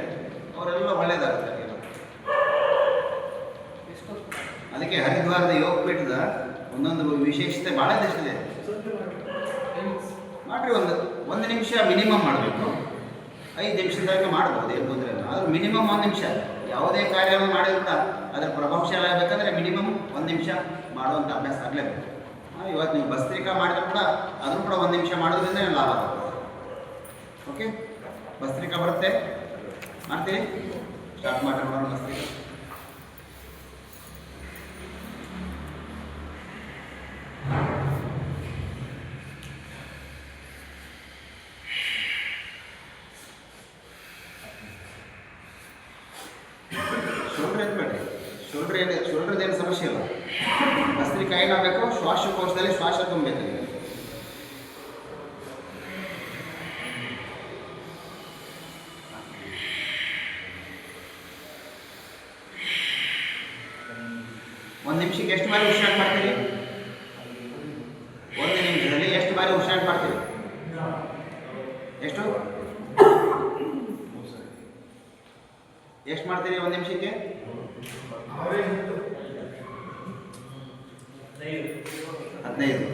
[SPEAKER 2] ಅವರೆಲ್ಲ ಒಳ್ಳೆಯದಾಗುತ್ತೆ. ಅದಕ್ಕೆ ಹರಿದ್ವಾರದ ಯೋಗ ಪೀಠದ ಒಂದೊಂದು ವಿಶೇಷತೆ ಭಾಳ ಇದೆ. ಮಾಡಿರಿ, ಒಂದು ನಿಮಿಷ ಮಿನಿಮಮ್ ಮಾಡಬೇಕು. 5 ನಿಮಿಷದ ತನಕ ಮಾಡ್ಬೋದು, ಏನು ತೊಂದರೆ ಇಲ್ಲ. ಆದರೂ ಮಿನಿಮಮ್ 1 ನಿಮಿಷ. ಯಾವುದೇ ಕಾರ್ಯವನ್ನು ಮಾಡಿದ್ರು ಕೂಡ ಅದರ ಪ್ರಭಾವಶಾಲಿ ಆಗಬೇಕಂದ್ರೆ ಮಿನಿಮಮ್ 1 ನಿಮಿಷ ಮಾಡುವಂಥ ಅಭ್ಯಾಸ ಆಗಲೇಬೇಕು. ಇವತ್ತು ನೀವು ಭಸ್ತ್ರಿಕಾ ಮಾಡಿದ್ರು ಕೂಡ ಅದನ್ನು ಕೂಡ 1 ನಿಮಿಷ ಮಾಡೋದ್ರಿಂದ ಲಾಭ ಆಗುತ್ತೆ. ಓಕೆ, ಭಸ್ತ್ರಿಕಾ ಬರುತ್ತೆ, ಮಾಡ್ತೀವಿ. ಸ್ಟಾರ್ಟ್ ಮಾಡಿ ನೋಡೋಣ ಭಸ್ತ್ರಿಕಾ. ಶೋಲ್ಡ್ರದೇನು ಸಮಸ್ಯೆ ಇಲ್ಲ. ಭಸ್ತ್ರಿಕಾ ಏನಾಗಬೇಕು, ಶ್ವಾಸಕೋಶದಲ್ಲಿ ಶ್ವಾಸ ತುಂಬಬೇಕಾಗಿದೆ. ಒಂದು ನಿಮಿಷಕ್ಕೆ ಎಷ್ಟು ಬಾರಿ ಉಸಿರಾಟ ಮಾಡ್ತೀರಿ? 1 ನಿಮಿಷದಲ್ಲಿ ಎಷ್ಟು ಬಾರಿ ಉಸಿರಾಟ ಮಾಡ್ತೀರಿ? ಎಷ್ಟು ಮಾಡ್ತೀರಿ 1 ನಿಮಿಷಕ್ಕೆ? 15.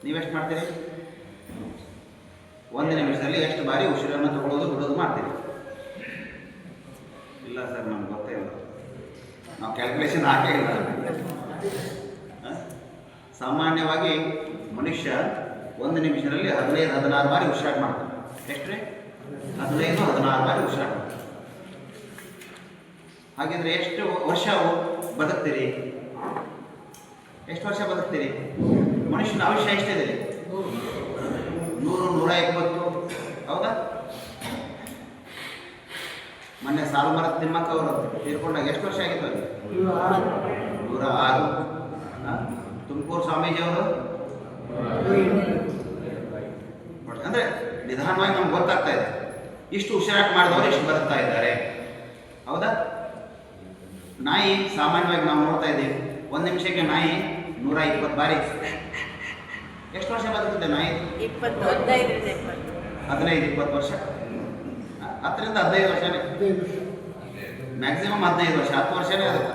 [SPEAKER 2] ನೀವೆಷ್ಟು ಮಾಡ್ತೀರಿ? 1 ನಿಮಿಷದಲ್ಲಿ ಎಷ್ಟು ಬಾರಿ ಉಸಿರನ್ನು ತಗೊಳ್ಳೋದು ಬಿಡೋದು ಮಾಡ್ತೀರಿ? ಇಲ್ಲ ಸರ್, ನಮ್ಗೆ ಗೊತ್ತೇ ಇಲ್ಲ, ನಾವು ಕ್ಯಾಲ್ಕುಲೇಷನ್ ಹಾಕೇ ಇಲ್ಲ. ಸಾಮಾನ್ಯವಾಗಿ ಮನುಷ್ಯ 1 ನಿಮಿಷದಲ್ಲಿ 15-16 ಬಾರಿ ಉಸಿರಾಟ ಮಾಡ್ತಾನೆ. ಎಷ್ಟು ರೀ? 15-16 ಬಾರಿ ಉಸಿರಾಟ ಮಾಡ್ತಾನೆ. ಹಾಗಿದ್ರೆ ಎಷ್ಟು ವರ್ಷ ಬದುಕ್ತೀರಿ? ಎಷ್ಟು ವರ್ಷ ಬದುಕ್ತೀರಿ? ಮನುಷ್ಯನ ಆಯುಷ್ಯ ಎಷ್ಟಿದೆ? 100, 120. ಹೌದಾ? ಮೊನ್ನೆ ಸಾಲುಮರದ ತಿಮ್ಮಕ್ಕ ಅವರು ತೀರ್ಕೊಂಡಾಗ ಎಷ್ಟು ವರ್ಷ ಆಗಿತ್ತು ಅಲ್ಲಿ? 106. ತುಮಕೂರು ಸ್ವಾಮೀಜಿಯವರು ಅಂದರೆ ನಿಧಾನವಾಗಿ ನಮ್ಗೆ ಗೊತ್ತಾಗ್ತಾ ಇದೆ ಇಷ್ಟು ಉಸಿರಾಟ ಮಾಡಿದವರು ಎಷ್ಟು ಬದುಕ್ತಾ ಇದ್ದಾರೆ. ಹೌದಾ? ನಾಯಿ ಸಾಮಾನ್ಯವಾಗಿ ನಾವು ನೋಡ್ತಾ ಇದ್ದೀವಿ, 1 ನಿಮಿಷಕ್ಕೆ ನಾಯಿ 120 ಬಾರಿ. ಎಷ್ಟು ವರ್ಷ ಬದುಕುತ್ತೆ ನಾಯಿ? 15-20 ವರ್ಷ. 10ರಿಂದ 15 ವರ್ಷನೇ, ಮ್ಯಾಕ್ಸಿಮಮ್ 15 ವರ್ಷ, 10 ವರ್ಷನೇ ಆಗುತ್ತೆ.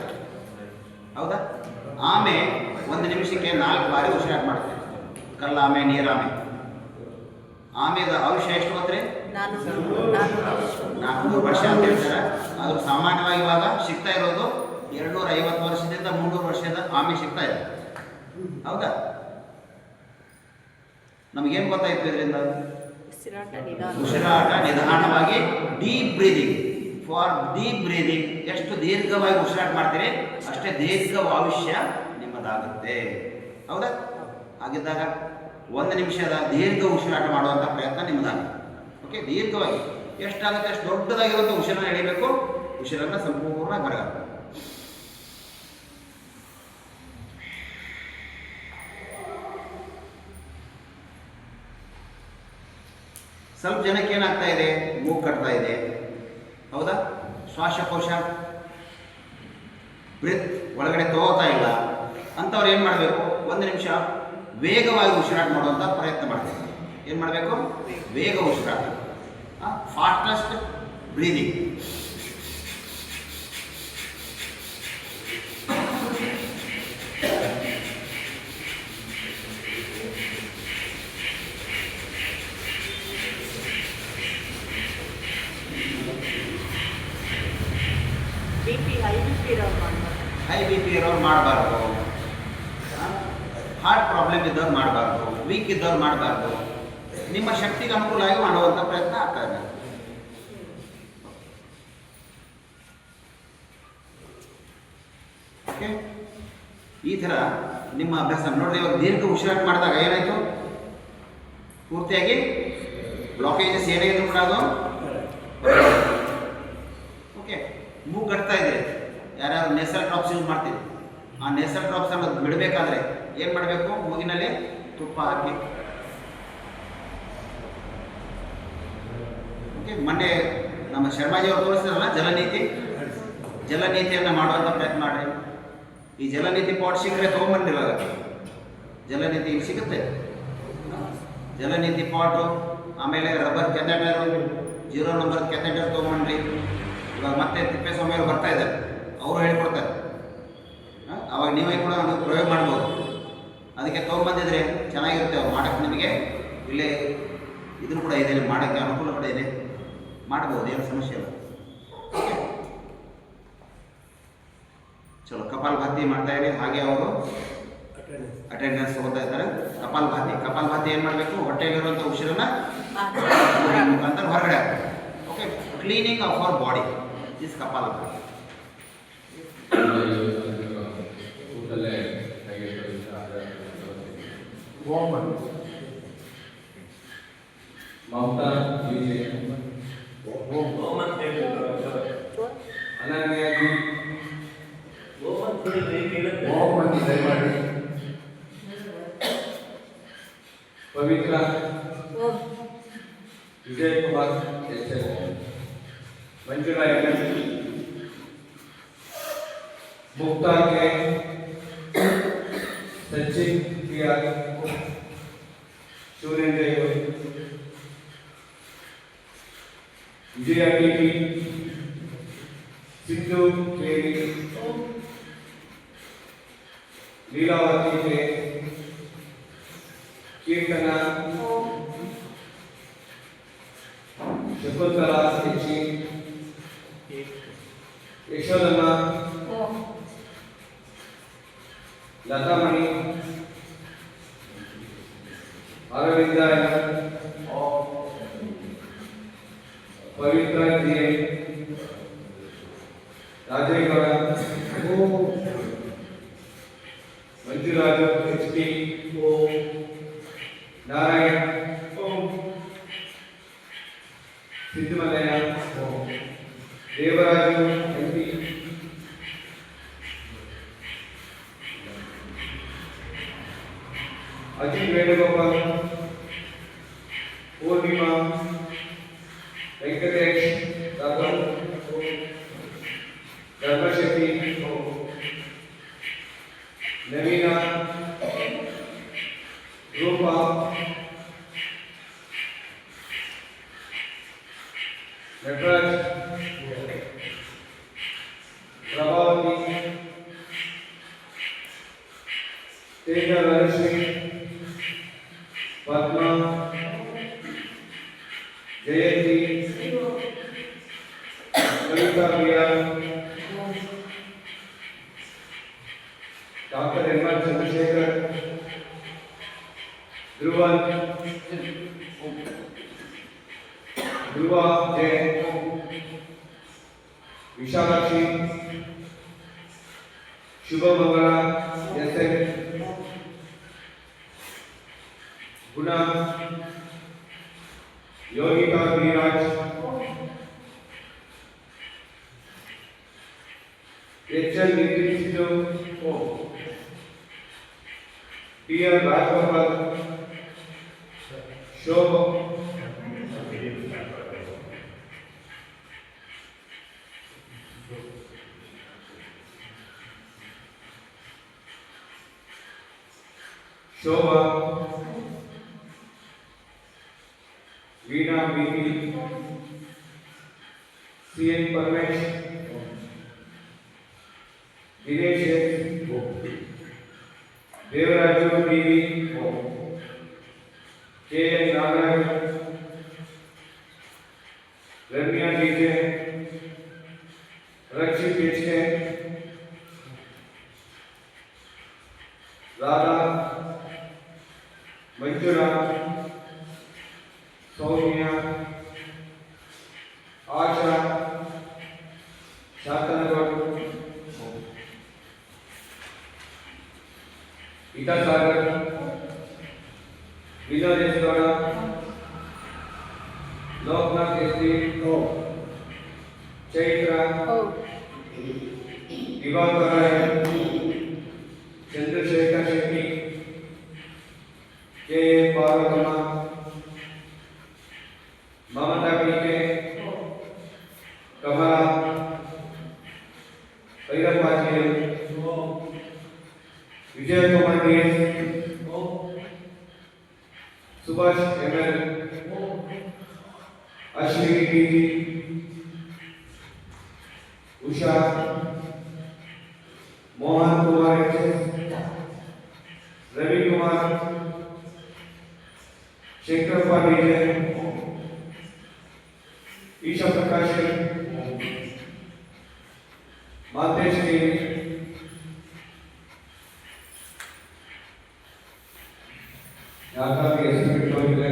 [SPEAKER 2] ಹೌದಾ? ಆಮೆ 1 ನಿಮಿಷಕ್ಕೆ 4 ಬಾರಿ ಉಸಿರಾಟ ಮಾಡ್ತಾರೆ. ಕಲ್ಲಾಮೆ, ನೀರಾಮೆ. ಆಮೆದ ಆಯುಷ್ಯ ಎಷ್ಟು ಗೊತ್ತ್ರಿ? 400 ವರ್ಷ ಅಂತ ಹೇಳ್ತಾರೆ. ಅದು ಸಾಮಾನ್ಯವಾಗಿ ಇವಾಗ ಸಿಗ್ತಾ ಇರೋದು 250 ವರ್ಷದಿಂದ 300 ವರ್ಷದ ಆಮೆ ಸಿಗ್ತಾ ಇದೆ. ಹೌದಾ? ನಮಗೇನು ಗೊತ್ತಾಯ್ತು ಇದರಿಂದ? ಉಸಿರಾಟ ನಿಧಾನವಾಗಿ, deep breathing. For deep breathing, ಎಷ್ಟು ದೀರ್ಘವಾಗಿ ಉಸಿರಾಟ ಮಾಡ್ತೀರಿ ಅಷ್ಟೇ ದೀರ್ಘ ಆಯುಷ್ಯ ನಿಮ್ಮದಾಗುತ್ತೆ. ಹೌದಾ? ಹಾಗಿದ್ದಾಗ 1 ನಿಮಿಷದ ದೀರ್ಘ ಉಸಿರಾಟ ಮಾಡುವಂಥ ಪ್ರಯತ್ನ ನಿಮ್ಮದಾಗುತ್ತೆ. ಓಕೆ, ದೀರ್ಘವಾಗಿ ಎಷ್ಟಾಗುತ್ತೆ ಅಷ್ಟು ದೊಡ್ಡದಾಗಿರುವಂಥ ಉಸಿರನ್ನು ಎಳಿಬೇಕು. ಉಸಿರನ್ನು ಸಂಪೂರ್ಣ ಹೊರಗಾಕ. ಸ್ವಲ್ಪ ಜನಕ್ಕೆ ಏನಾಗ್ತಾ ಇದೆ? ಮೂಗು ಕಟ್ತಾ ಇದೆ. ಹೌದಾ? ಶ್ವಾಸಕೋಶ ಬ್ರೀತ್ ಒಳಗಡೆ ತಗೋತಾ ಇಲ್ಲ ಅಂಥವ್ರು ಏನು ಮಾಡಬೇಕು? 1 ನಿಮಿಷ ವೇಗವಾಗಿ ಉಸಿರಾಟ ಮಾಡುವಂಥ ಪ್ರಯತ್ನ ಮಾಡ್ತಾರೆ. ಏನು ಮಾಡಬೇಕು? ವೇಗ ಉಸಿರಾಟ, fastest breathing. High B P ಇರೋರು ಮಾಡಬಾರ್ದು, ಹಾರ್ಟ್ ಪ್ರಾಬ್ಲಮ್ ಇದ್ದವ್ರು ಮಾಡಬಾರ್ದು, ವೀಕ್ ಇದ್ದವ್ರು ಮಾಡಬಾರ್ದು. ನಿಮ್ಮ ಶಕ್ತಿಗೆ ಅನುಕೂಲವಾಗಿ ಮಾಡುವಂಥ ಪ್ರಯತ್ನ ಆಗ್ತಾ ಇದೆ. ಓಕೆ, ಈ ಥರ ನಿಮ್ಮ ಅಭ್ಯಾಸ ನೋಡ್ರಿ. ಇವಾಗ ದೀರ್ಘ ಉಸಿರಾಟ ಮಾಡಿದಾಗ ಏನಾಯಿತು? ಪೂರ್ತಿಯಾಗಿ ಬ್ಲಾಕೇಜಸ್ ಏನಾಗಿದ್ರು ಕೂಡ ಅದು ಓಕೆ. ಮೂಗು ಕಟ್ತಾ ಇದೆ, ಯಾರ್ಯಾರು ನೇಸಲ್ ಡ್ರಾಪ್ಸ್ ಯೂಸ್ ಮಾಡ್ತೀವಿ, ಆ ನೇಸಲ್ ಡ್ರಾಪ್ಸ್ ಅನ್ನು ಬಿಡಬೇಕಾದ್ರೆ ಏನು ಮಾಡಬೇಕು? ಮೂಗಿನಲ್ಲಿ ತುಪ್ಪ ಹಾಕಿ. ಓಕೆ, ಮೊನ್ನೆ ನಮ್ಮ ಶರ್ಮಾಜಿಯವರು ತೋರಿಸಿದ್ರಲ್ಲ ಜಲನೀತಿಯನ್ನು ಮಾಡುವಂಥ ಪ್ರಯತ್ನ ಮಾಡಿರಿ. ಈ ಜಲನೀತಿ ಪಾಟ್ ಸಿಕ್ಕರೆ ತೊಗೊಂಬಂದಿವಾಗ ಜಲನೀತಿ ಇಲ್ಲಿ ಸಿಗುತ್ತೆ. ಜಲನೀತಿ ಪಾಟು, ಆಮೇಲೆ ರಬ್ಬರ್ ಕೆಥೆಟರು, 0 ನಂಬರ್ ಕೆಥೆಟರ್ ತೊಗೊಂಡ್ರಿ. ಇವಾಗ ಮತ್ತೆ ತಿಪ್ಪೇಸ್ವಾಮಿಯವರು ಬರ್ತಾ ಇದ್ದಾರೆ, ಅವರು ಹೇಳ್ಕೊಡ್ತಾರೆ. ಅವಾಗ ನೀವೇ ಕೂಡ ಪ್ರಯೋಗ ಮಾಡ್ಬೋದು. ಅದಕ್ಕೆ ತೊಗೊಂಬಂದಿದ್ರೆ ಚೆನ್ನಾಗಿರುತ್ತೆ. ಅವ್ರು ಮಾಡೋಕ್ಕೆ ನಿಮಗೆ ಇಲ್ಲೇ ಇದನ್ನು ಕೂಡ ಇದೆ, ಮಾಡೋಕ್ಕೆ ಅನುಕೂಲ ಕೂಡ ಇದೆ, ಮಾಡ್ಬೋದು, ಏನು ಸಮಸ್ಯೆ ಇಲ್ಲ. ಚಲೋ, ಕಪಾಲಭಾತಿ ಮಾಡ್ತಾ ಇರಿ. ಹಾಗೆ ಅವರು ಅಟೆಂಡೆನ್ಸ್ ತಗೋತಾ ಇದ್ದಾರೆ. ಕಪಾಲಭಾತಿ ಏನು ಮಾಡಬೇಕು? ಹೊಟ್ಟೆಯಲ್ಲಿರುವಂಥ ಉಸಿರನ್ನು ಮುಖಾಂತರ ಹೊರಗಡೆ ಹಾಕಬೇಕು. Okay, cleaning of our body is kapalbhati.
[SPEAKER 4] Mamata Pavitra Vijay Kumar Manjula Mukta के सचिन किया सुरेंद्र विजयादेवी सिद्धू के लीलावती के कीर्तना शकुंतला यशोदम्मा लतामणि अरविंदा पवित्र ರಾಜೇಗೌಡ, ಮಂಜುರಾಜು HP, ನಾರಾಯಣ್, ಸಿದ್ದಮಲ್ಲಯ್ಯ, ದೇವರಾಜು MP, ಅಜಿತ್ ವೇಣುಗೋಪಾಲ್, ಪೂರ್ಣಿಮಾ, ವೆಂಕಟೇಶ್ ರಾಘವ್, ಧರ್ಮಶಕ್ತಿ, ನವೀನ, ರೂಪಾ, ನಟರಾಜ್, ಪ್ರಭಾವತಿ, ತೇಜ ಲಕ್ಷ್ಮಿ, ಪದ್ಮ, ಜಯಂತಿ, ಕವಿತಾ ಪ್ರಿಯಾ, ಡಾಕ್ಟರ್ ಎಂ.ಆರ್. ಚಂದ್ರಶೇಖರ್, ಧ್ರುವ ಜೈನ್, ವಿಶಾಲಾಕ್ಷಿ, ಶುಭಮಂಗಳ SN, ಗುಣ, ಯೋಗಿತಾ ಗಿರಿರಾಜ್, HL ನಿತಿನ್ ಸಿದ್ದು, TR ರಾಜಗೋಪಾಲ್, ಶೋಭ, ಶೋಭಾ, ವೀಣಾ ಬೀದಿ, CN Paramesh, Dinesh Devaraju DV, KN Nagaraj, Ramya DJ, Rakshith HK, Radha, Manjula, Soumya, Asha, Shanthanagouda, Ithasagar, Vinodeshwara, Lokanath SD, Chaitra, Diwakara, Chandrashekar Shetty, K. Parvatamma, Mamata PK, Kamala, Bhairappaji, Vijayakumar DS, Subhash ML, Ashwini PG, Usha, Mohan Kumar HS, Ravikumar, Shankarappa DJ, Isha Prakash, Mathesh TV, ಯಾಕಾಗಿ ಹೆಸರು ಬಿಟ್ಟೋಗಿದ್ರೆ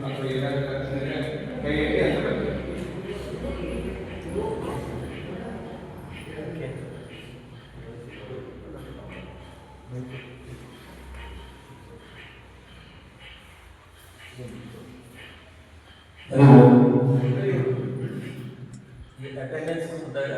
[SPEAKER 4] ಅಥವಾ ಏನಾದ್ರು ಕಲಿಸಿದ್ರೆ ಕೈ ಎತ್ತಿ ಅಂತ ಬರ್ತೀವಿ.
[SPEAKER 5] ಈ ಅಟೆಂಡೆನ್ಸ್ ಇದ್ದಾಗ